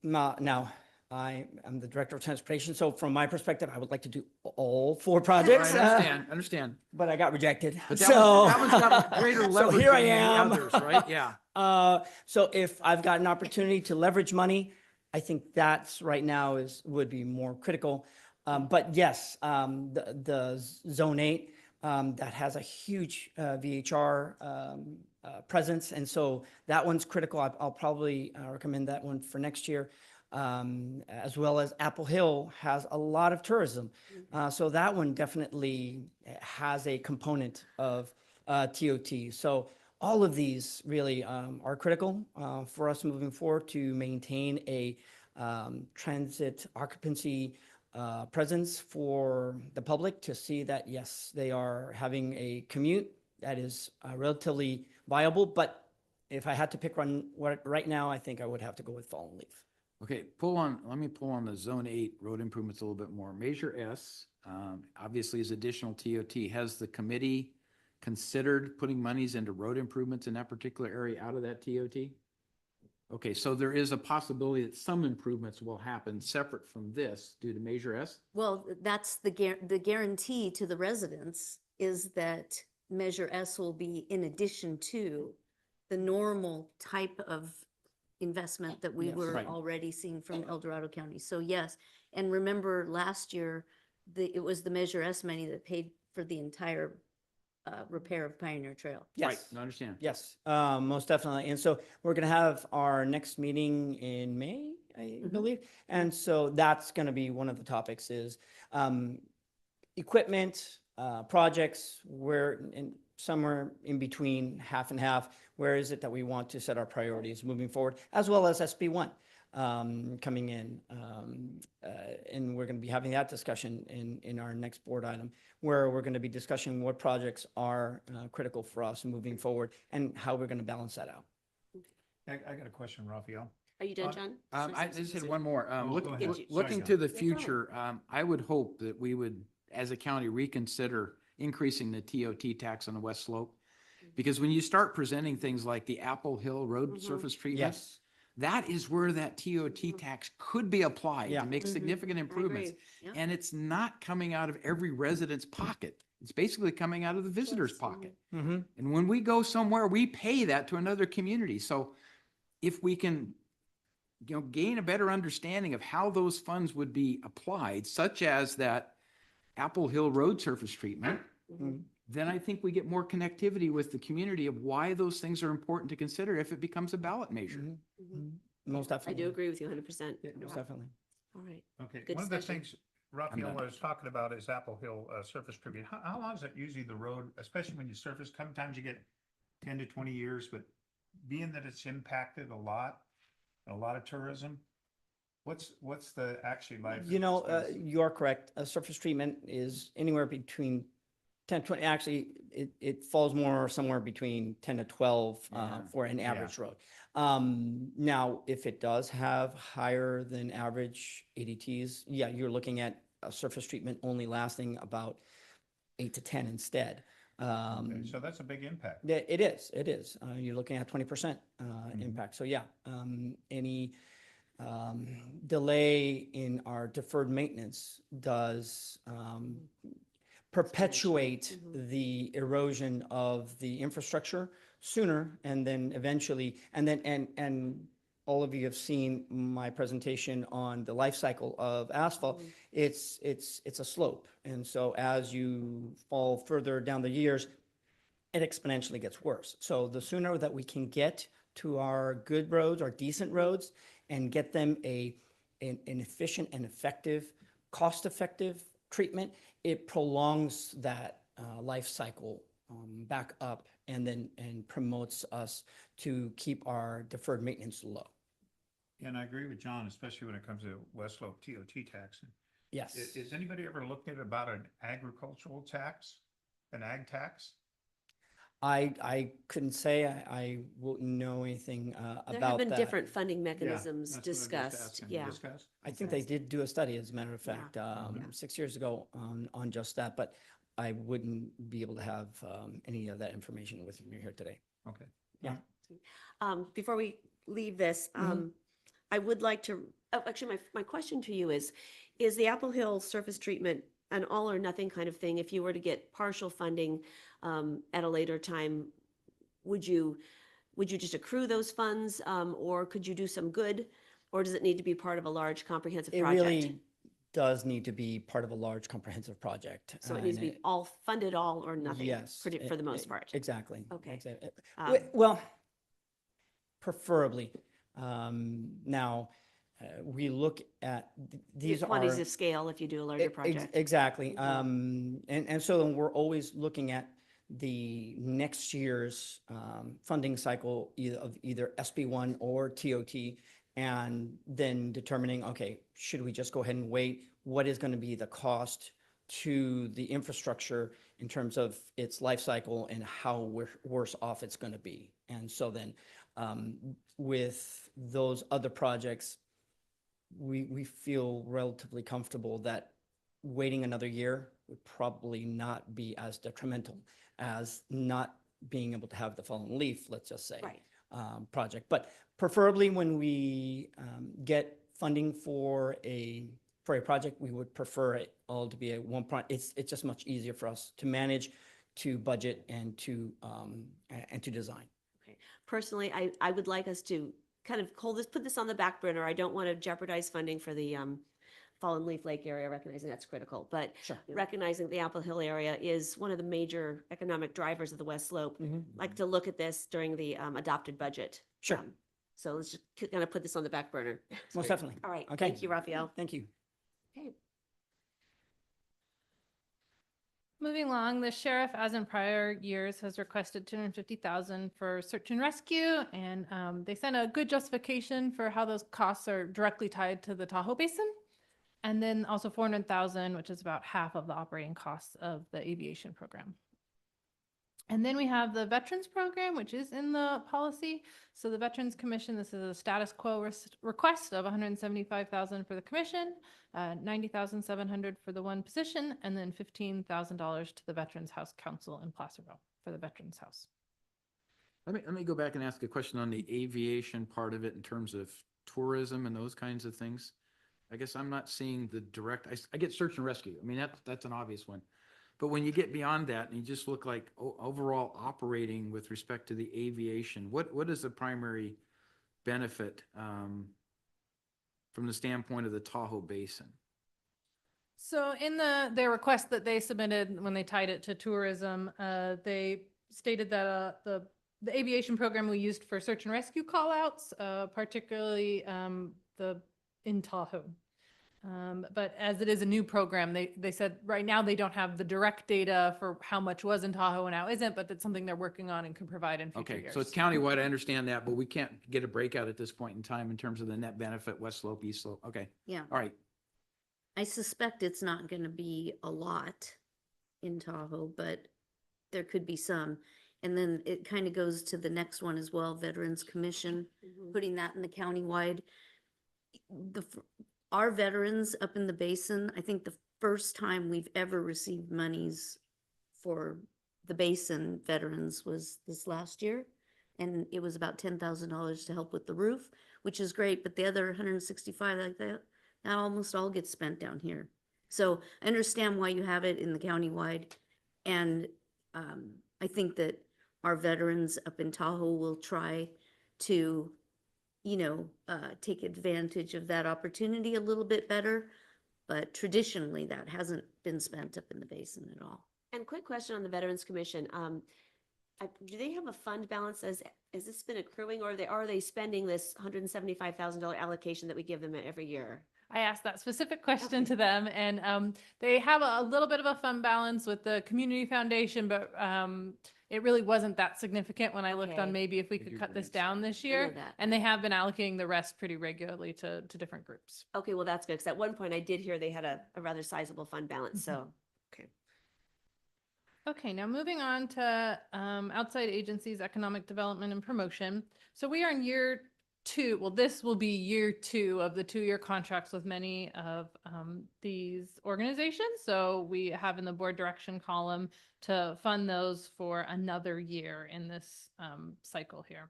Speaker 21: now, I am the Director of Transportation. So from my perspective, I would like to do all 4 projects.
Speaker 2: Understand.
Speaker 21: But I got rejected.
Speaker 2: But that
Speaker 21: So,
Speaker 2: one's got greater
Speaker 21: so
Speaker 2: leverage
Speaker 21: here I
Speaker 2: than the
Speaker 21: am.
Speaker 2: others, right? Yeah.
Speaker 21: So if I've got an opportunity to leverage money, I think that's right now would be more critical. But yes, the Zone 8 that has a huge VHR presence, and so that one's critical. I'll probably recommend that one for next year. As well as Apple Hill has a lot of tourism. So that one definitely has a component of TOT. So all of these really are critical for us moving forward to maintain a transit occupancy presence for the public to see that, yes, they are having a commute that is relatively viable. But if I had to pick one right now, I think I would have to go with Fall and Leaf.
Speaker 2: Okay, let me pull on the Zone 8 road improvements a little bit more. Measure S, obviously is additional TOT. Has the committee considered putting monies into road improvements in that particular area out of that TOT? Okay, so there is a possibility that some improvements will happen separate from this due to Measure S?
Speaker 5: Well, that's the guarantee to the residents is that Measure S will be in addition to the normal type of investment that we
Speaker 21: Yes.
Speaker 5: were
Speaker 2: Right.
Speaker 5: already seeing from El Dorado County. So yes, and remember last year, it was the Measure S money that paid for the entire repair of Pioneer Trail.
Speaker 21: Yes.
Speaker 2: Right, I understand.
Speaker 21: Yes, most definitely. And so we're going to have our next meeting in May, I believe. And so that's going to be one of the topics is equipment, projects, where somewhere in between half and half, where is it that we want to set our priorities moving forward, as well as SB1 coming in. And we're going to be having that discussion in our next board item, where we're going to be discussing what projects are critical for us moving forward and how we're going to balance that out.
Speaker 11: I got a question, Raphael.
Speaker 1: Are you done, John?
Speaker 2: I just had one more.
Speaker 11: Oh, go ahead. Sorry,
Speaker 2: Looking
Speaker 11: John.
Speaker 2: to the
Speaker 1: fine.
Speaker 2: future, I would hope that we would, as a county, reconsider increasing the TOT tax on the west slope. Because when you start presenting things like the Apple Hill Road surface treatment,
Speaker 21: Yes.
Speaker 2: that is where that TOT tax could be applied
Speaker 21: Yeah.
Speaker 2: to make significant improvements.
Speaker 5: Yep.
Speaker 2: And it's not coming out of every resident's pocket. It's basically coming out of the visitor's pocket.
Speaker 21: Mm-hmm.
Speaker 2: And when we go somewhere, we pay that to another community. So if we can, gain a better understanding of how those funds would be applied, such as that Apple Hill Road surface treatment, then I think we get more connectivity with the community of why those things are important to consider if it becomes a ballot measure.
Speaker 21: Most
Speaker 1: I
Speaker 21: definitely.
Speaker 1: do agree with you 100%.
Speaker 21: Most definitely.
Speaker 1: All right.
Speaker 11: Okay,
Speaker 1: Good
Speaker 11: one of the
Speaker 1: discussion.
Speaker 11: things Raphael
Speaker 2: done.
Speaker 11: was talking about is Apple Hill surface tribute. How long is it usually the road, especially when you surface? Sometimes you get 10 to 20 years, but being that it's impacted a lot of tourism, what's the actually life?
Speaker 21: You're correct. A surface treatment is anywhere between 10, 20, actually, it falls more somewhere between 10 to 12 for an average road. Now, if it does have higher than average ADTs, you're looking at a surface treatment only lasting about 8 to 10 instead.
Speaker 11: Okay, so that's a big impact.
Speaker 21: It is. You're looking at 20% impact. So any delay in our deferred maintenance does perpetuate the erosion of the infrastructure sooner, and then eventually, and all of you have seen my presentation on the life cycle of asphalt. It's a slope, and so as you fall further down the years, it exponentially gets worse. So the sooner that we can get to our good roads, our decent roads, and get them an efficient and effective, cost-effective treatment, it prolongs that life cycle back up and promotes us to keep our deferred maintenance low.
Speaker 11: And I agree with John, especially when it comes to West Slope TOT tax.
Speaker 21: Yes.
Speaker 11: Is anybody ever looked at about an agricultural tax, an ag tax?
Speaker 21: I couldn't say, I wouldn't know anything about that.
Speaker 1: There have been different funding mechanisms
Speaker 11: that's what I'm just
Speaker 1: discussed.
Speaker 11: asking.
Speaker 1: Yeah.
Speaker 11: Discussed?
Speaker 21: I think they did do a study, as a matter of fact,
Speaker 1: Yeah.
Speaker 21: 6 years ago on just that, but I wouldn't be able to have any of that information with me here today.
Speaker 11: Okay.
Speaker 21: Yeah.
Speaker 1: Before we leave this, I would like to, oh, actually, my question to you is the Apple Hill surface treatment an all or nothing kind of thing? If you were to get partial funding at a later time, would you just accrue those funds, or could you do some good? Or does it need to be part of a large comprehensive
Speaker 21: It
Speaker 1: project?
Speaker 21: really does need to be part of a large comprehensive project.
Speaker 1: So it needs to
Speaker 21: and
Speaker 1: be all funded all or nothing?
Speaker 21: Yes.
Speaker 1: For the most part?
Speaker 21: Exactly.
Speaker 1: Okay.
Speaker 21: Exactly.
Speaker 1: Um,
Speaker 21: Well, preferably. Now, we look at, these are.
Speaker 1: Quantities of scale if you do a larger project.
Speaker 21: Exactly.
Speaker 1: Mhm.
Speaker 21: And so we're always looking at the next year's funding cycle of either SB1 or TOT, and then determining, okay, should we just go ahead and wait? What is going to be the cost to the infrastructure in terms of its life cycle and how worse off it's going to be? And so then with those other projects, we feel relatively comfortable that waiting another year would probably not be as detrimental as not being able to have the fallen leaf, let's just say,
Speaker 1: Right.
Speaker 21: project. But preferably when we get funding for a project, we would prefer it all to be a one project. It's just much easier for us to manage, to budget, and to design.
Speaker 1: Okay. Personally, I would like us to kind of put this on the back burner. I don't want to jeopardize funding for the Fallen Leaf Lake area, recognizing that's critical, but
Speaker 21: Sure.
Speaker 1: recognizing the Apple Hill area is one of the major economic drivers of the West Slope.
Speaker 21: Mhm.
Speaker 1: Like to look at this during the adopted budget.
Speaker 21: Sure.
Speaker 1: So let's just kind of put this on the back burner.
Speaker 21: Most definitely.
Speaker 1: All right.
Speaker 21: Okay.
Speaker 1: Thank you, Raphael.
Speaker 21: Thank you.
Speaker 1: Okay.
Speaker 10: Moving along, the sheriff, as in prior years, has requested $250,000 for search and rescue, and they sent a good justification for how those costs are directly tied to the Tahoe Basin. And then also $400,000, which is about half of the operating costs of the aviation program. And then we have the Veterans Program, which is in the policy. So the Veterans Commission, this is a status quo request of $175,000 for the commission, $90,700 for the one position, and then $15,000 to the Veterans House Council in Placerville for the Veterans House.
Speaker 2: Let me go back and ask a question on the aviation part of it in terms of tourism and those kinds of things. I guess I'm not seeing the direct, I get search and rescue. I mean, that's an obvious one. But when you get beyond that and you just look like overall operating with respect to the aviation, what is the primary benefit from the standpoint of the Tahoe Basin?
Speaker 10: So in their request that they submitted when they tied it to tourism, they stated that the aviation program we used for search and rescue callouts, particularly in Tahoe. But as it is a new program, they said right now they don't have the direct data for how much was in Tahoe and how isn't, but it's something they're working on and can provide in future
Speaker 2: Okay,
Speaker 10: years.
Speaker 2: so it's countywide, I understand that, but we can't get a breakout at this point in time in terms of the net benefit, West Slope, East Slope. Okay,
Speaker 5: Yeah.
Speaker 2: all right.
Speaker 5: I suspect it's not going to be a lot in Tahoe, but there could be some. And then it kind of goes to the next one as well, Veterans Commission, putting that in the countywide. Our veterans up in the basin, I think the first time we've ever received monies for the basin veterans was this last year. And it was about $10,000 to help with the roof, which is great, but the other 165 like that almost all gets spent down here. So I understand why you have it in the countywide. And I think that our veterans up in Tahoe will try to take advantage of that opportunity a little bit better. But traditionally, that hasn't been spent up in the basin at all.
Speaker 1: And quick question on the Veterans Commission. Do they have a fund balance? Has this been accruing, or are they spending this $175,000 allocation that we give them every year?
Speaker 10: I asked that specific question to them, and they have a little bit of a fund balance with the community foundation, but it really wasn't that significant when I looked on maybe if we could cut this down this year. And they have been allocating the rest pretty regularly to different groups.
Speaker 1: Okay, well, that's good, because at one point I did hear they had a rather sizable fund balance, so, okay.
Speaker 10: Okay, now moving on to outside agencies, economic development and promotion. So we are in year 2. Well, this will be year 2 of the 2-year contracts with many of these organizations. So we have in the board direction column to fund those for another year in this cycle here.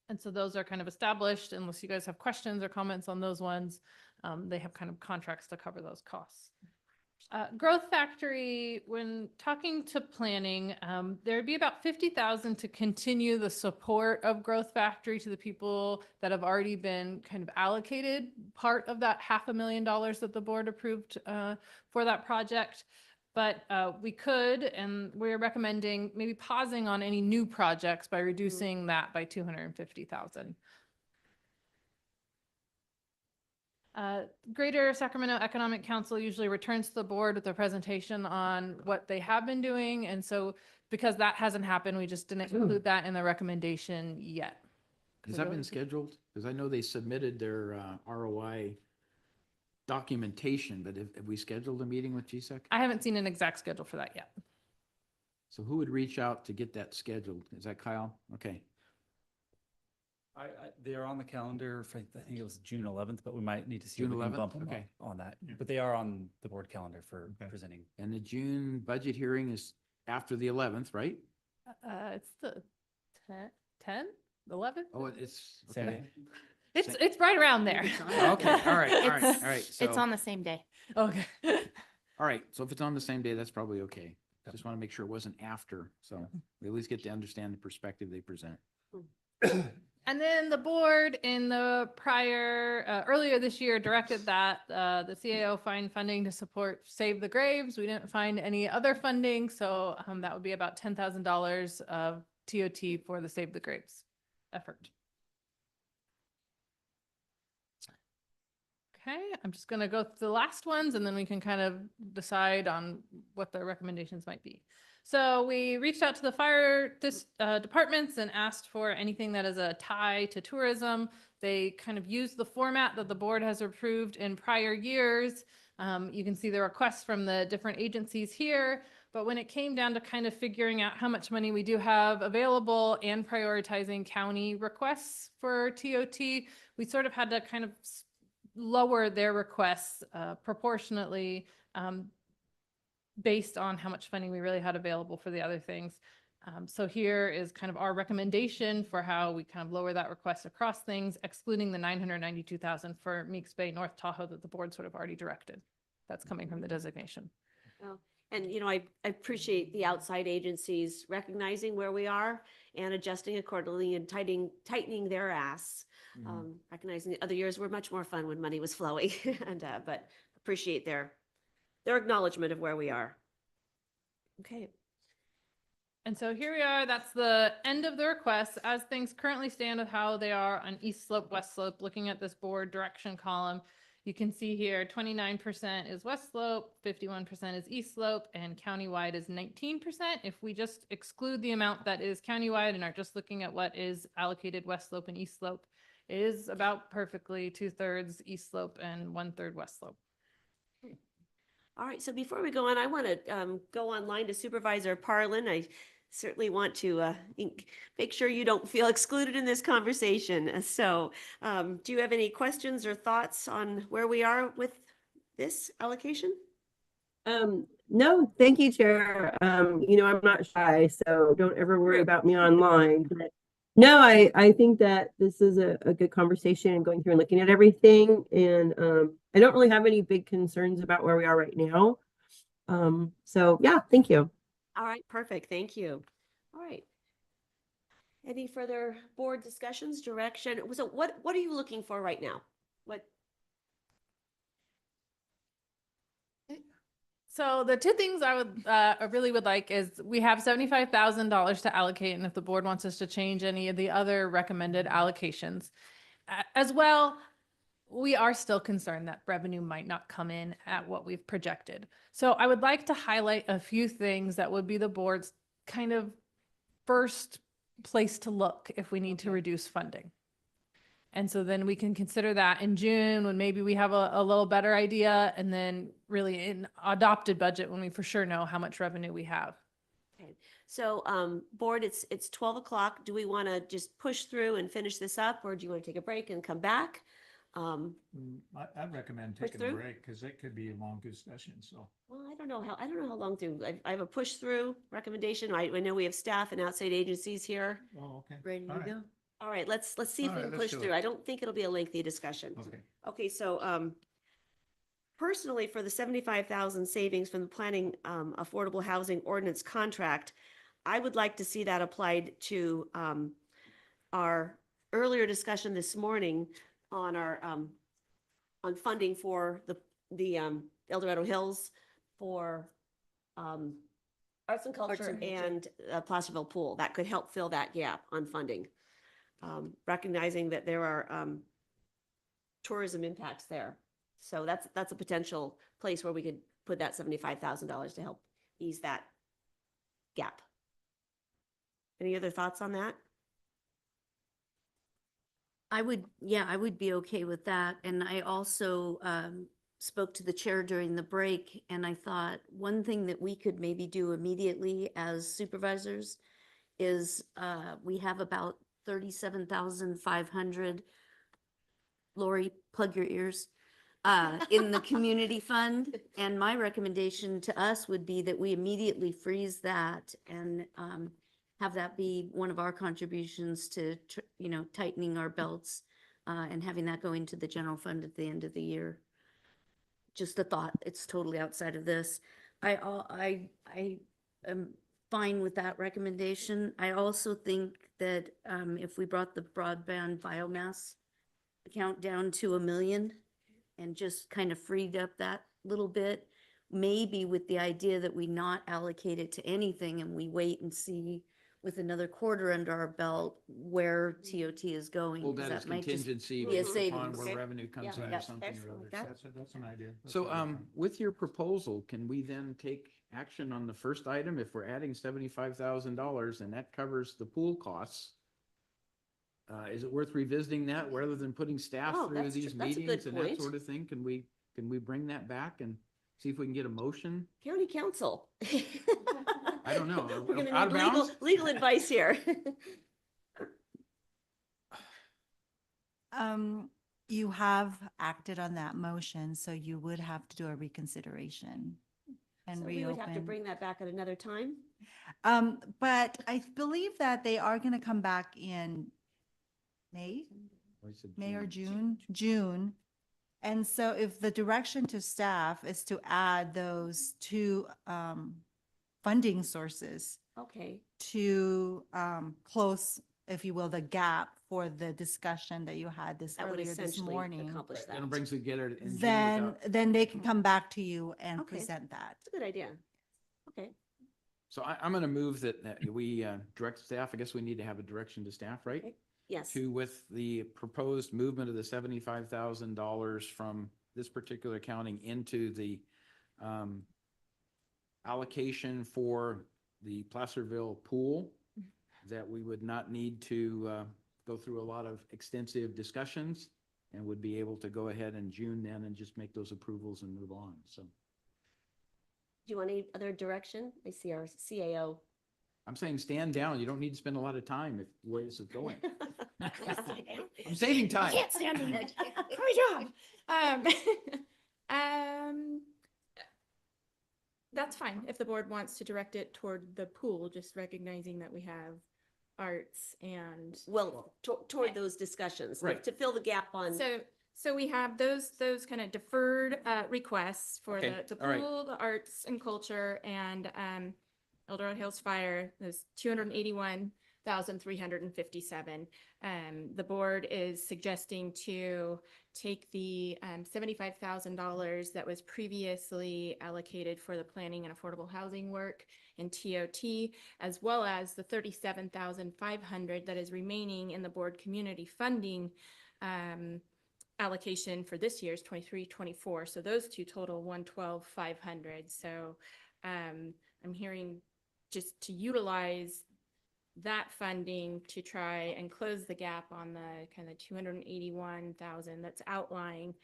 Speaker 10: And so those are kind of established, unless you guys have questions or comments on those ones. They have kind of contracts to cover those costs. Growth Factory, when talking to planning, there'd be about 50,000 to continue the support of Growth Factory to the people that have already been kind of allocated part of that $500,000 that the board approved for that project. But we could, and we're recommending maybe pausing on any new projects by reducing that by 250,000. Greater Sacramento Economic Council usually returns to the board with a presentation on what they have been doing. And so because that hasn't happened, we just didn't include that in the recommendation yet.
Speaker 2: Has that been scheduled? Because I know they submitted their ROI documentation, but have we scheduled a meeting with GSEC?
Speaker 10: I haven't seen an exact schedule for that yet.
Speaker 2: So who would reach out to get that scheduled? Is that Kyle? Okay.
Speaker 19: They are on the calendar for, I think it was June 11th, but we might need to see if
Speaker 2: June
Speaker 19: we can
Speaker 2: 11th?
Speaker 19: bump them
Speaker 2: Okay.
Speaker 19: up on that.
Speaker 11: Yeah.
Speaker 19: But they are on the board calendar for presenting.
Speaker 2: And the June budget hearing is after the 11th, right?
Speaker 10: It's the 10, 11?
Speaker 2: Oh, it's,
Speaker 19: Same
Speaker 2: okay.
Speaker 19: day.
Speaker 10: It's right around there.
Speaker 2: Okay, all right, all right, all right.
Speaker 9: It's
Speaker 2: So,
Speaker 9: on the same day.
Speaker 10: Okay.
Speaker 2: all right, so if it's on the same day, that's probably okay. Just want to make sure it wasn't after, so we at least get to understand the perspective they present.
Speaker 10: And then the board in the prior, earlier this year directed that the CAO find funding to support Save the Graves. We didn't find any other funding, so that would be about $10,000 of TOT for the Save the Graves effort. Okay, I'm just going to go through the last ones and then we can kind of decide on what the recommendations might be. So we reached out to the fire departments and asked for anything that is a tie to tourism. They kind of used the format that the board has approved in prior years. You can see the requests from the different agencies here. But when it came down to kind of figuring out how much money we do have available and prioritizing county requests for TOT, we sort of had to kind of lower their requests proportionately based on how much funding we really had available for the other things. So here is kind of our recommendation for how we kind of lower that request across things, excluding the 992,000 for Meeks Bay, North Tahoe that the board sort of already directed. That's coming from the designation.
Speaker 1: Oh, and I appreciate the outside agencies recognizing where we are and adjusting accordingly and tightening their asks. Recognizing the other years were much more fun when money was flowing, and but appreciate their acknowledgement of where we are. Okay.
Speaker 10: And so here we are. That's the end of the requests as things currently stand with how they are on East Slope, West Slope. Looking at this board direction column, you can see here 29% is West Slope, 51% is East Slope, and countywide is 19%. If we just exclude the amount that is countywide and are just looking at what is allocated West Slope and East Slope, it is about perfectly 2/3 East Slope and 1/3 West Slope.
Speaker 1: All right, so before we go on, I want to go online to Supervisor Parlin. I certainly want to make sure you don't feel excluded in this conversation. So do you have any questions or thoughts on where we are with this allocation?
Speaker 4: No, thank you, Chair. I'm not shy, so don't ever worry about me online. But no, I think that this is a good conversation and going through and looking at everything. And I don't really have any big concerns about where we are right now. So yeah, thank you.
Speaker 1: All right, perfect. Thank you. All right. Any further board discussions, direction? So what are you looking for right now?
Speaker 10: So the two things I really would like is we have $75,000 to allocate, and if the board wants us to change any of the other recommended allocations. As well, we are still concerned that revenue might not come in at what we've projected. So I would like to highlight a few things that would be the board's kind of first place to look if we need to reduce funding. And so then we can consider that in June when maybe we have a little better idea, and then really in adopted budget when we for sure know how much revenue we have.
Speaker 1: Okay. So board, it's 12 o'clock. Do we want to just push through and finish this up, or do you want to take a break and come back?
Speaker 11: I'd recommend
Speaker 1: Push
Speaker 11: taking a
Speaker 1: through?
Speaker 11: break because it could be a long discussion, so.
Speaker 1: Well, I don't know how long through. I have a push through recommendation. I know we have staff and outside agencies here.
Speaker 11: Oh, okay.
Speaker 1: Ready to
Speaker 11: All right.
Speaker 1: go? All right, let's see if
Speaker 11: All
Speaker 1: we
Speaker 11: right,
Speaker 1: can
Speaker 11: let's
Speaker 1: push
Speaker 11: do
Speaker 1: through.
Speaker 11: it.
Speaker 1: I don't think it'll be a lengthy discussion.
Speaker 11: Okay.
Speaker 1: Okay, so, personally, for the 75,000 savings from the planning, affordable housing ordinance contract, I would like to see that applied to, our earlier discussion this morning on our, on funding for the El Dorado Hills for, arts and culture and Placerville Pool. That could help fill that gap on funding. Recognizing that there are, tourism impacts there. So that's a potential place where we could put that $75,000 to help ease that gap. Any other thoughts on that?
Speaker 5: I would be okay with that. And I also spoke to the chair during the break, and I thought one thing that we could maybe do immediately as supervisors is we have about 37,500. Lori, plug your ears. In the community fund. And my recommendation to us would be that we immediately freeze that and have that be one of our contributions to, tightening our belts and having that go into the general fund at the end of the year. Just a thought. It's totally outside of this. I am fine with that recommendation. I also think that if we brought the broadband biomass account down to 1 million and just kind of freed up that little bit, maybe with the idea that we not allocate it to anything and we wait and see with another quarter under our belt where TOT is going.
Speaker 2: Hold
Speaker 5: 'cause
Speaker 2: that as
Speaker 5: might just
Speaker 2: contingency
Speaker 5: be a
Speaker 2: based upon
Speaker 5: savings.
Speaker 2: where
Speaker 1: Okay.
Speaker 2: revenue comes
Speaker 1: Yeah.
Speaker 2: in or
Speaker 1: Yeah.
Speaker 2: something or
Speaker 1: Excellent.
Speaker 2: other.
Speaker 1: That-
Speaker 11: That's an idea. That's
Speaker 2: So,
Speaker 11: really fine.
Speaker 2: with your proposal, can we then take action on the first item? If we're adding $75,000 and that covers the pool costs, is it worth revisiting that rather than putting staff
Speaker 1: Oh,
Speaker 2: through
Speaker 1: that's
Speaker 2: these
Speaker 1: true. That's a good
Speaker 2: meetings and that
Speaker 1: point.
Speaker 2: sort of thing? Can we bring that back and see if we can get a motion?
Speaker 1: County council.
Speaker 2: I don't know.
Speaker 1: We're gonna
Speaker 2: Out
Speaker 1: need
Speaker 2: of bounds?
Speaker 1: legal advice here.
Speaker 6: You have acted on that motion, so you would have to do a reconsideration and
Speaker 1: So we would have to
Speaker 6: reopen.
Speaker 1: bring that back at another time?
Speaker 6: But I believe that they are gonna come back in May, May or June. And so if the direction to staff is to add those two funding sources
Speaker 1: Okay.
Speaker 6: to close, if you will, the gap for the discussion that you had this
Speaker 1: That would
Speaker 6: earlier this
Speaker 1: essentially
Speaker 6: morning,
Speaker 1: accomplish that.
Speaker 2: Then it brings together in June
Speaker 6: then
Speaker 2: without-
Speaker 6: they can come back to you and
Speaker 1: Okay.
Speaker 6: present that.
Speaker 1: It's a good idea. Okay.
Speaker 2: So I'm going to move that we direct staff, I guess we need to have a direction to staff, right?
Speaker 1: Okay. Yes.
Speaker 2: To with the proposed movement of the $75,000 from this particular accounting into the allocation for the Placerville pool, that we would not need to go through a lot of extensive discussions and would be able to go ahead in June then and just make those approvals and move on. So
Speaker 1: Do you want any other direction? I see our CAO.
Speaker 2: I'm saying stand down. You don't need to spend a lot of time if where this is going. I'm saving time.
Speaker 9: Can't stand it. Great job. That's fine if the board wants to direct it toward the pool, just recognizing that we have arts and.
Speaker 1: Well, toward those discussions,
Speaker 2: Right.
Speaker 1: to fill the gap on.
Speaker 9: So we have those kind of deferred requests for
Speaker 2: Okay,
Speaker 9: the
Speaker 2: all right.
Speaker 9: pool, the arts and culture, and El Dorado Hills Fire. There's 281,357. The board is suggesting to take the $75,000 that was previously allocated for the planning and affordable housing work in TOT, as well as the 37,500 that is remaining in the board community funding allocation for this year's 23-24. So those two total 112,500. So I'm hearing just to utilize that funding to try and close the gap on the kind of 281,000 that's outlying.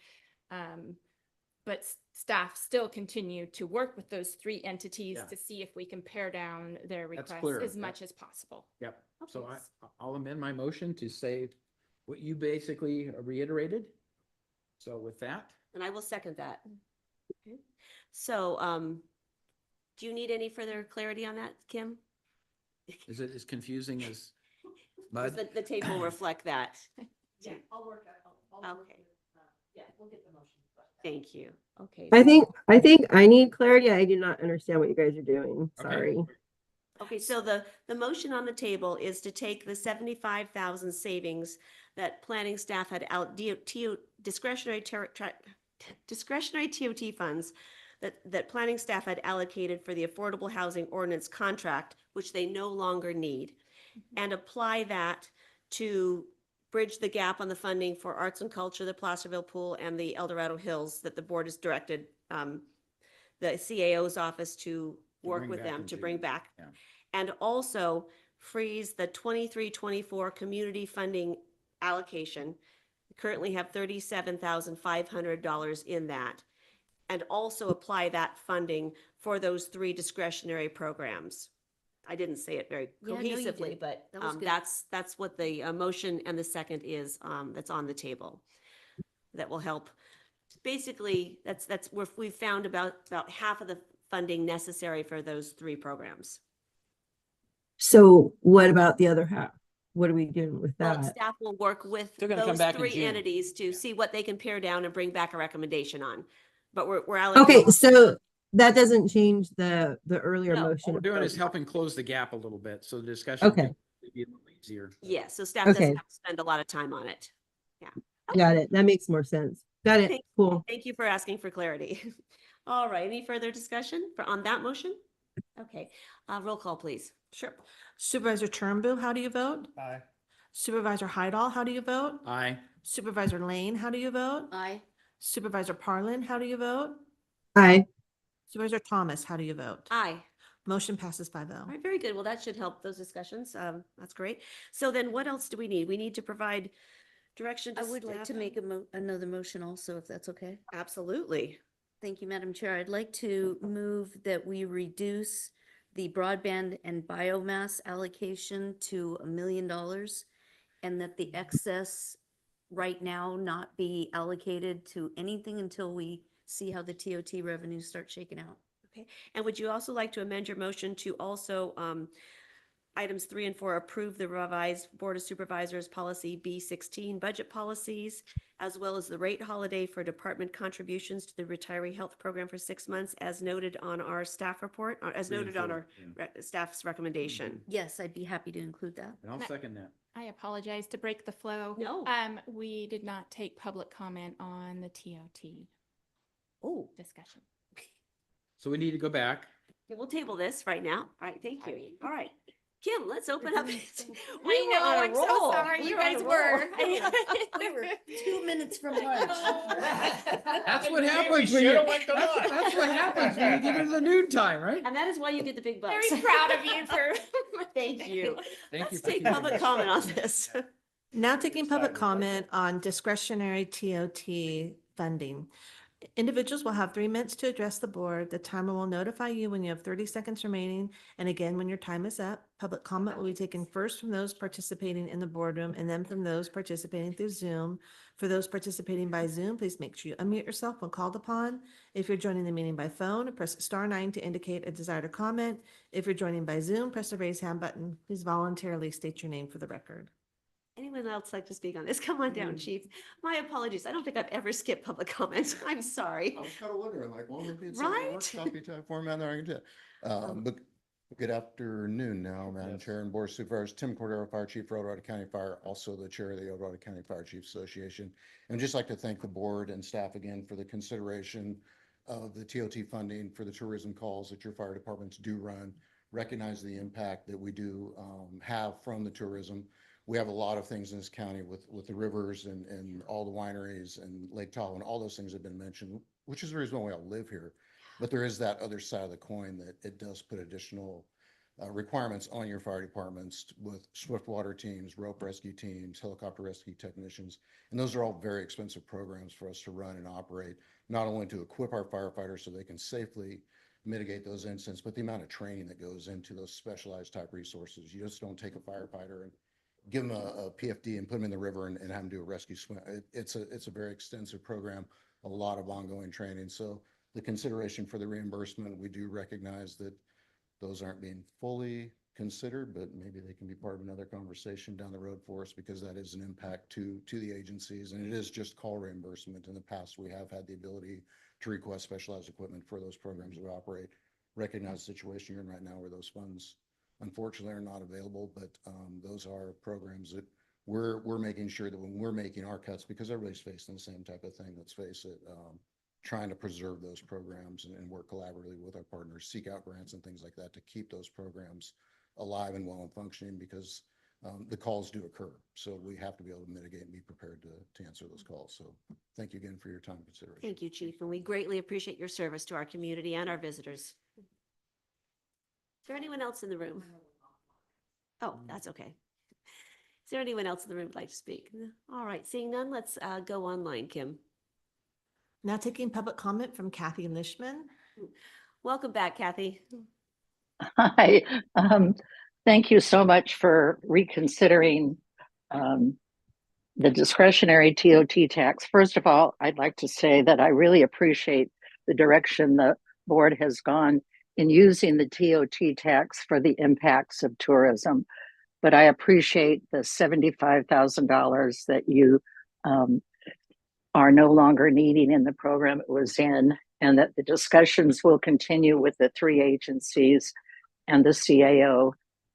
Speaker 9: But staff still continue to work with those three entities
Speaker 2: Yeah.
Speaker 9: to see if we can pare down their
Speaker 2: That's
Speaker 9: requests
Speaker 2: clear.
Speaker 9: as
Speaker 2: Yep.
Speaker 9: much as possible.
Speaker 2: Yep. So I'll amend my motion to say what you basically reiterated. So with that,
Speaker 1: And I will second that. Okay. So, do you need any further clarity on that, Kim?
Speaker 2: is it as confusing as
Speaker 1: Does
Speaker 2: Bud?
Speaker 1: the table reflect that?
Speaker 3: Yeah, I'll work out.
Speaker 1: Okay.
Speaker 3: Yeah, we'll get the motion.
Speaker 1: Thank you. Okay.
Speaker 4: I think I need clarity. I do not understand what you guys are doing.
Speaker 2: Okay.
Speaker 4: Sorry.
Speaker 1: Okay, so the motion on the table is to take the 75,000 savings that planning staff had out, discretionary TOT funds that planning staff had allocated for the Affordable Housing Ordinance contract, which they no longer need, and apply that to bridge the gap on the funding for arts and culture, the Placerville Pool, and the El Dorado Hills that the board has directed the CAO's office to work
Speaker 2: bring
Speaker 1: with
Speaker 2: back
Speaker 1: them to
Speaker 2: into-
Speaker 1: bring back.
Speaker 2: yeah.
Speaker 1: And also freeze the 23-24 community funding allocation. We currently have $37,500 in that. And also apply that funding for those 3 discretionary programs. I didn't say it very
Speaker 5: Yeah, no, you
Speaker 1: cohesively,
Speaker 5: did.
Speaker 1: but
Speaker 5: That was good.
Speaker 1: that's what the motion and the second is, that's on the table. That will help. Basically, that's where we've found about half of the funding necessary for those 3 programs.
Speaker 4: So what about the other half? What are we doing with
Speaker 1: Well,
Speaker 4: that?
Speaker 1: staff will work with
Speaker 2: They're gonna come
Speaker 1: those
Speaker 2: back in
Speaker 1: 3
Speaker 2: June.
Speaker 1: entities to see what they can pare down and bring back a recommendation on. But we're
Speaker 4: Okay,
Speaker 1: allocating.
Speaker 4: so that doesn't change the earlier
Speaker 1: No.
Speaker 4: motion.
Speaker 2: All we're doing is helping close the gap a little bit, so the discussion
Speaker 4: Okay.
Speaker 2: can be a little easier.
Speaker 1: Yeah, so staff
Speaker 4: Okay.
Speaker 1: doesn't have to spend a lot of time on it. Yeah.
Speaker 4: Got it. That makes more sense. Got it.
Speaker 1: Thank-
Speaker 4: Cool.
Speaker 1: Thank you for asking for clarity. All right, any further discussion on that motion? Okay, roll call, please.
Speaker 3: Sure. Supervisor Turnbull, how do you vote?
Speaker 11: Aye.
Speaker 3: Supervisor Hydall, how do you vote?
Speaker 2: Aye.
Speaker 3: Supervisor Lane, how do you vote?
Speaker 5: Aye.
Speaker 3: Supervisor Parlin, how do you vote?
Speaker 4: Aye.
Speaker 3: Supervisor Thomas, how do you vote?
Speaker 1: Aye.
Speaker 3: Motion passes 5-0.
Speaker 1: All right, very good. Well, that should help those discussions. That's great. So then what else do we need? We need to provide direction to
Speaker 5: I would like to
Speaker 1: staff.
Speaker 5: make another motion also, if that's okay.
Speaker 1: Absolutely.
Speaker 5: Thank you, Madam Chair. I'd like to move that we reduce the broadband and biomass allocation to $1 million and that the excess right now not be allocated to anything until we see how the TOT revenues start shaking out.
Speaker 1: Okay, and would you also like to amend your motion to also items 3 and 4 approve the revised Board of Supervisors policy B16 budget policies, as well as the rate holiday for department contributions to the retiree health program for 6 months, as noted on our staff report, or as
Speaker 2: 3 and
Speaker 1: noted on
Speaker 2: 4,
Speaker 1: our
Speaker 2: yeah.
Speaker 1: staff's recommendation.
Speaker 5: Yes, I'd be happy to include that.
Speaker 2: And I'll second that.
Speaker 9: I apologize to break the flow.
Speaker 1: No.
Speaker 9: We did not take public comment on the TOT
Speaker 1: Oh,
Speaker 9: discussion.
Speaker 2: So we need to go back.
Speaker 1: okay, we'll table this right now. All right, thank you. All right. Kim, let's open up. We
Speaker 9: I
Speaker 1: were
Speaker 9: know,
Speaker 1: on a
Speaker 9: I'm so
Speaker 1: roll.
Speaker 9: sorry,
Speaker 1: We
Speaker 9: you
Speaker 1: were on a
Speaker 9: guys
Speaker 1: roll.
Speaker 9: were.
Speaker 5: We were 2 minutes from lunch.
Speaker 2: That's what happens when you, that's what happens when you get into the noon time, right?
Speaker 1: And that is why you get the big bucks.
Speaker 9: Very proud of you for.
Speaker 1: Thank you.
Speaker 2: Thank you
Speaker 1: Let's
Speaker 2: for
Speaker 1: take
Speaker 2: keeping
Speaker 1: public
Speaker 2: us-
Speaker 1: comment on this.
Speaker 3: Now taking public comment on discretionary TOT funding. Individuals will have 3 minutes to address the board. The timer will notify you when you have 30 seconds remaining. And again, when your time is up, public comment will be taken first from those participating in the boardroom and then from those participating through Zoom. For those participating by Zoom, please make sure you unmute yourself when called upon. If you're joining the meeting by phone, press *9 to indicate a desire to comment. If you're joining by Zoom, press the raise hand button. Please voluntarily state your name for the record.
Speaker 1: Anyone else like to speak on this? Come on down, chief. My apologies. I don't think I've ever skipped public comment. I'm sorry.
Speaker 7: I was kind of wondering, like, well, maybe it's
Speaker 1: Right?
Speaker 7: a workshop type format that I can do. But good afternoon now, Madam Chair and Board of Supervisors. Tim Cordero, Fire Chief for El Dorado County Fire, also the Chair of the El Dorado County Fire Chiefs Association. And just like to thank the board and staff again for the consideration of the TOT funding for the tourism calls that your fire departments do run. Recognize the impact that we do have from the tourism. We have a lot of things in this county with the rivers and all the wineries and Lake Tahoe and all those things have been mentioned, which is the reason why we all live here. But there is that other side of the coin that it does put additional requirements on your fire departments with swift water teams, rope rescue teams, helicopter rescue technicians. And those are all very expensive programs for us to run and operate, not only to equip our firefighters so they can safely mitigate those incidents, but the amount of training that goes into those specialized type resources. You just don't take a firefighter and give them a PFD and put them in the river and have them do a rescue swim. It's a very extensive program, a lot of ongoing training. So the consideration for the reimbursement, we do recognize that those aren't being fully considered, but maybe they can be part of another conversation down the road for us because that is an impact to the agencies. And it is just call reimbursement. In the past, we have had the ability to request specialized equipment for those programs we operate. Recognize the situation you're in right now where those funds unfortunately are not available, but those are programs that we're making sure that when we're making our cuts, because everybody's facing the same type of thing, let's face it, trying to preserve those programs and work collaboratively with our partners, seek out grants and things like that to keep those programs alive and well and functioning, because the calls do occur. So we have to be able to mitigate and be prepared to answer those calls. So thank you again for your time and consideration.
Speaker 1: Thank you, Chief, and we greatly appreciate your service to our community and our visitors. Is there anyone else in the room? Oh, that's okay. Is there anyone else in the room who'd like to speak? All right, seeing none, let's go online, Kim.
Speaker 3: Now taking public comment from Kathy Lishman.
Speaker 1: Welcome back, Kathy.
Speaker 8: Hi, thank you so much for reconsidering the discretionary TOT tax. First of all, I'd like to say that I really appreciate the direction the board has gone in using the TOT tax for the impacts of tourism. But I appreciate the $75,000 that you are no longer needing in the program it was in, and that the discussions will continue with the three agencies and the CAO.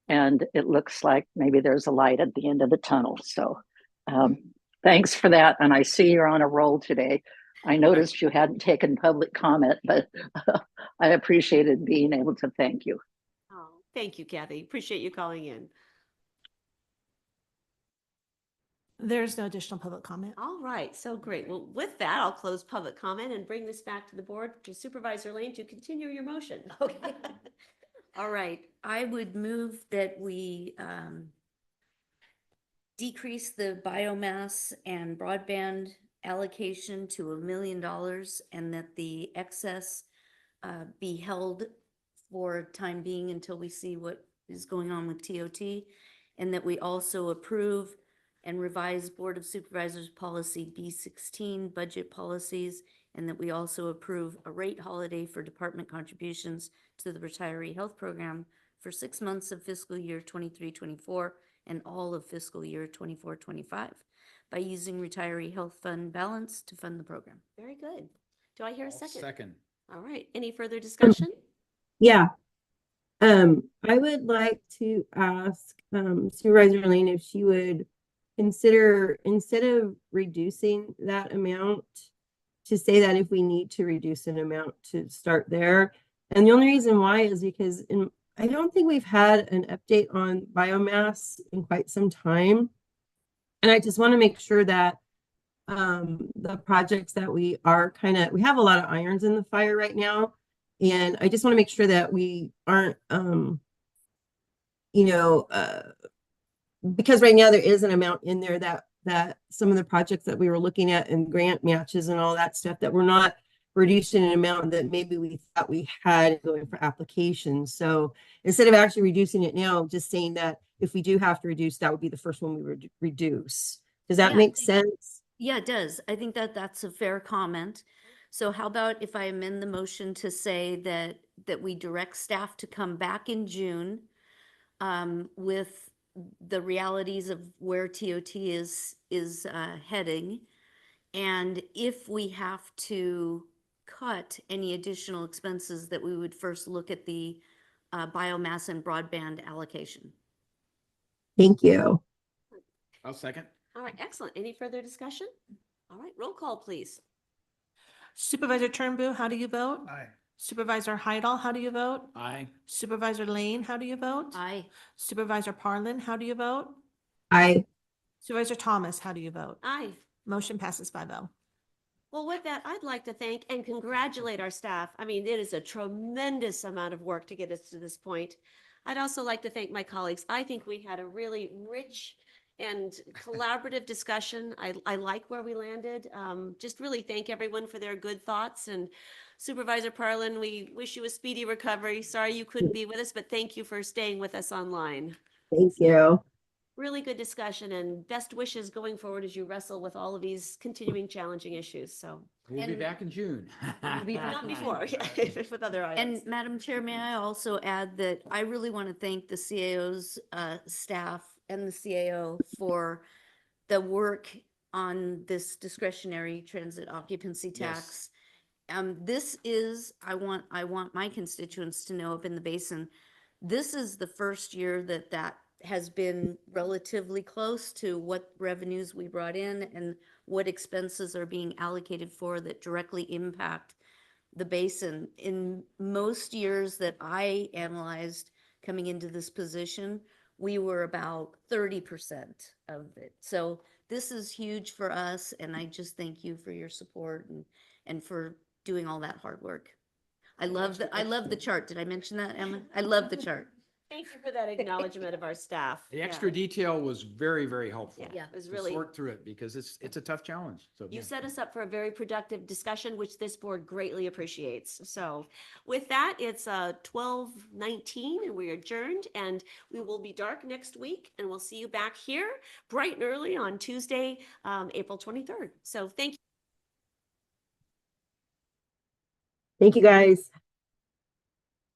Speaker 8: And it looks like maybe there's a light at the end of the tunnel. So thanks for that. And I see you're on a roll today. I noticed you hadn't taken public comment, but I appreciated being able to thank you.
Speaker 1: Oh, thank you, Kathy. Appreciate you calling in.
Speaker 3: There's no additional public comment.
Speaker 1: All right, so great. Well, with that, I'll close public comment and bring this back to the board to Supervisor Lane to continue your motion.
Speaker 5: Okay. All right, I would move that we decrease the biomass and broadband allocation to $1 million, and that the excess be held for time being until we see what is going on with TOT, and that we also approve and revise Board of Supervisors Policy B16 budget policies, and that we also approve a rate holiday for department contributions to the retiree health program for 6 months of fiscal year 23-24 and all of fiscal year 24-25 by using retiree health fund balance to fund the program.
Speaker 1: Very good. Do I hear a second?
Speaker 2: Second.
Speaker 1: All right, any further discussion?
Speaker 4: Yeah. I would like to ask Supervisor Lane if she would consider, instead of reducing that amount, to say that if we need to reduce an amount, to start there. And the only reason why is because I don't think we've had an update on biomass in quite some time. And I just want to make sure that the projects that we are we have a lot of irons in the fire right now. And I just want to make sure that we aren't, because right now there is an amount in there that some of the projects that we were looking at and grant matches and all that stuff, that we're not reducing an amount that maybe we thought we had going for applications. So instead of actually reducing it now, just saying that if we do have to reduce, that would be the first one we would reduce. Does that make sense?
Speaker 5: Yeah, it does. I think that that's a fair comment. So how about if I amend the motion to say that we direct staff to come back in June with the realities of where TOT is heading, and if we have to cut any additional expenses, that we would first look at the biomass and broadband allocation.
Speaker 4: Thank you.
Speaker 2: I'll second.
Speaker 1: All right, excellent. Any further discussion? All right, roll call, please.
Speaker 3: Supervisor Turnbull, how do you vote?
Speaker 11: Aye.
Speaker 3: Supervisor Heidel, how do you vote?
Speaker 2: Aye.
Speaker 3: Supervisor Lane, how do you vote?
Speaker 5: Aye.
Speaker 3: Supervisor Parlin, how do you vote?
Speaker 4: Aye.
Speaker 3: Supervisor Thomas, how do you vote?
Speaker 1: Aye.
Speaker 3: Motion passes 5-0.
Speaker 1: Well, with that, I'd like to thank and congratulate our staff. I mean, it is a tremendous amount of work to get us to this point. I'd also like to thank my colleagues. I think we had a really rich and collaborative discussion. I like where we landed. Just really thank everyone for their good thoughts. And Supervisor Parlin, we wish you a speedy recovery. Sorry you couldn't be with us, but thank you for staying with us online.
Speaker 4: Thank you.
Speaker 1: Really good discussion, and best wishes going forward as you wrestle with all of these continuing challenging issues. So
Speaker 2: We'll be
Speaker 5: And-
Speaker 2: back in June.
Speaker 5: We'll be back
Speaker 1: Not
Speaker 5: in
Speaker 1: before, with other
Speaker 5: And
Speaker 1: items.
Speaker 5: Madam Chair, may I also add that I really want to thank the CAO's staff and the CAO for the work on this discretionary transit occupancy tax. This is, I want my constituents to know up in the basin, this is the first year that that has been relatively close to what revenues we brought in and what expenses are being allocated for that directly impact the basin. In most years that I analyzed coming into this position, we were about 30% of it. So this is huge for us, and I just thank you for your support and for doing all that hard work. I love the chart. Did I mention that, Emma? I love the chart.
Speaker 1: Thank you for that acknowledgement of our staff.
Speaker 2: The
Speaker 1: Yeah.
Speaker 2: extra detail was very, very helpful.
Speaker 1: Yeah, it was
Speaker 2: to
Speaker 1: really.
Speaker 2: Sort through it because it's a tough challenge. So
Speaker 1: You
Speaker 2: yeah.
Speaker 1: set us up for a very productive discussion, which this board greatly appreciates. So with that, it's 12:19 and we're adjourned, and we will be dark next week, and we'll see you back here bright and early on Tuesday, April 23rd. So thank you.
Speaker 4: Thank you, guys.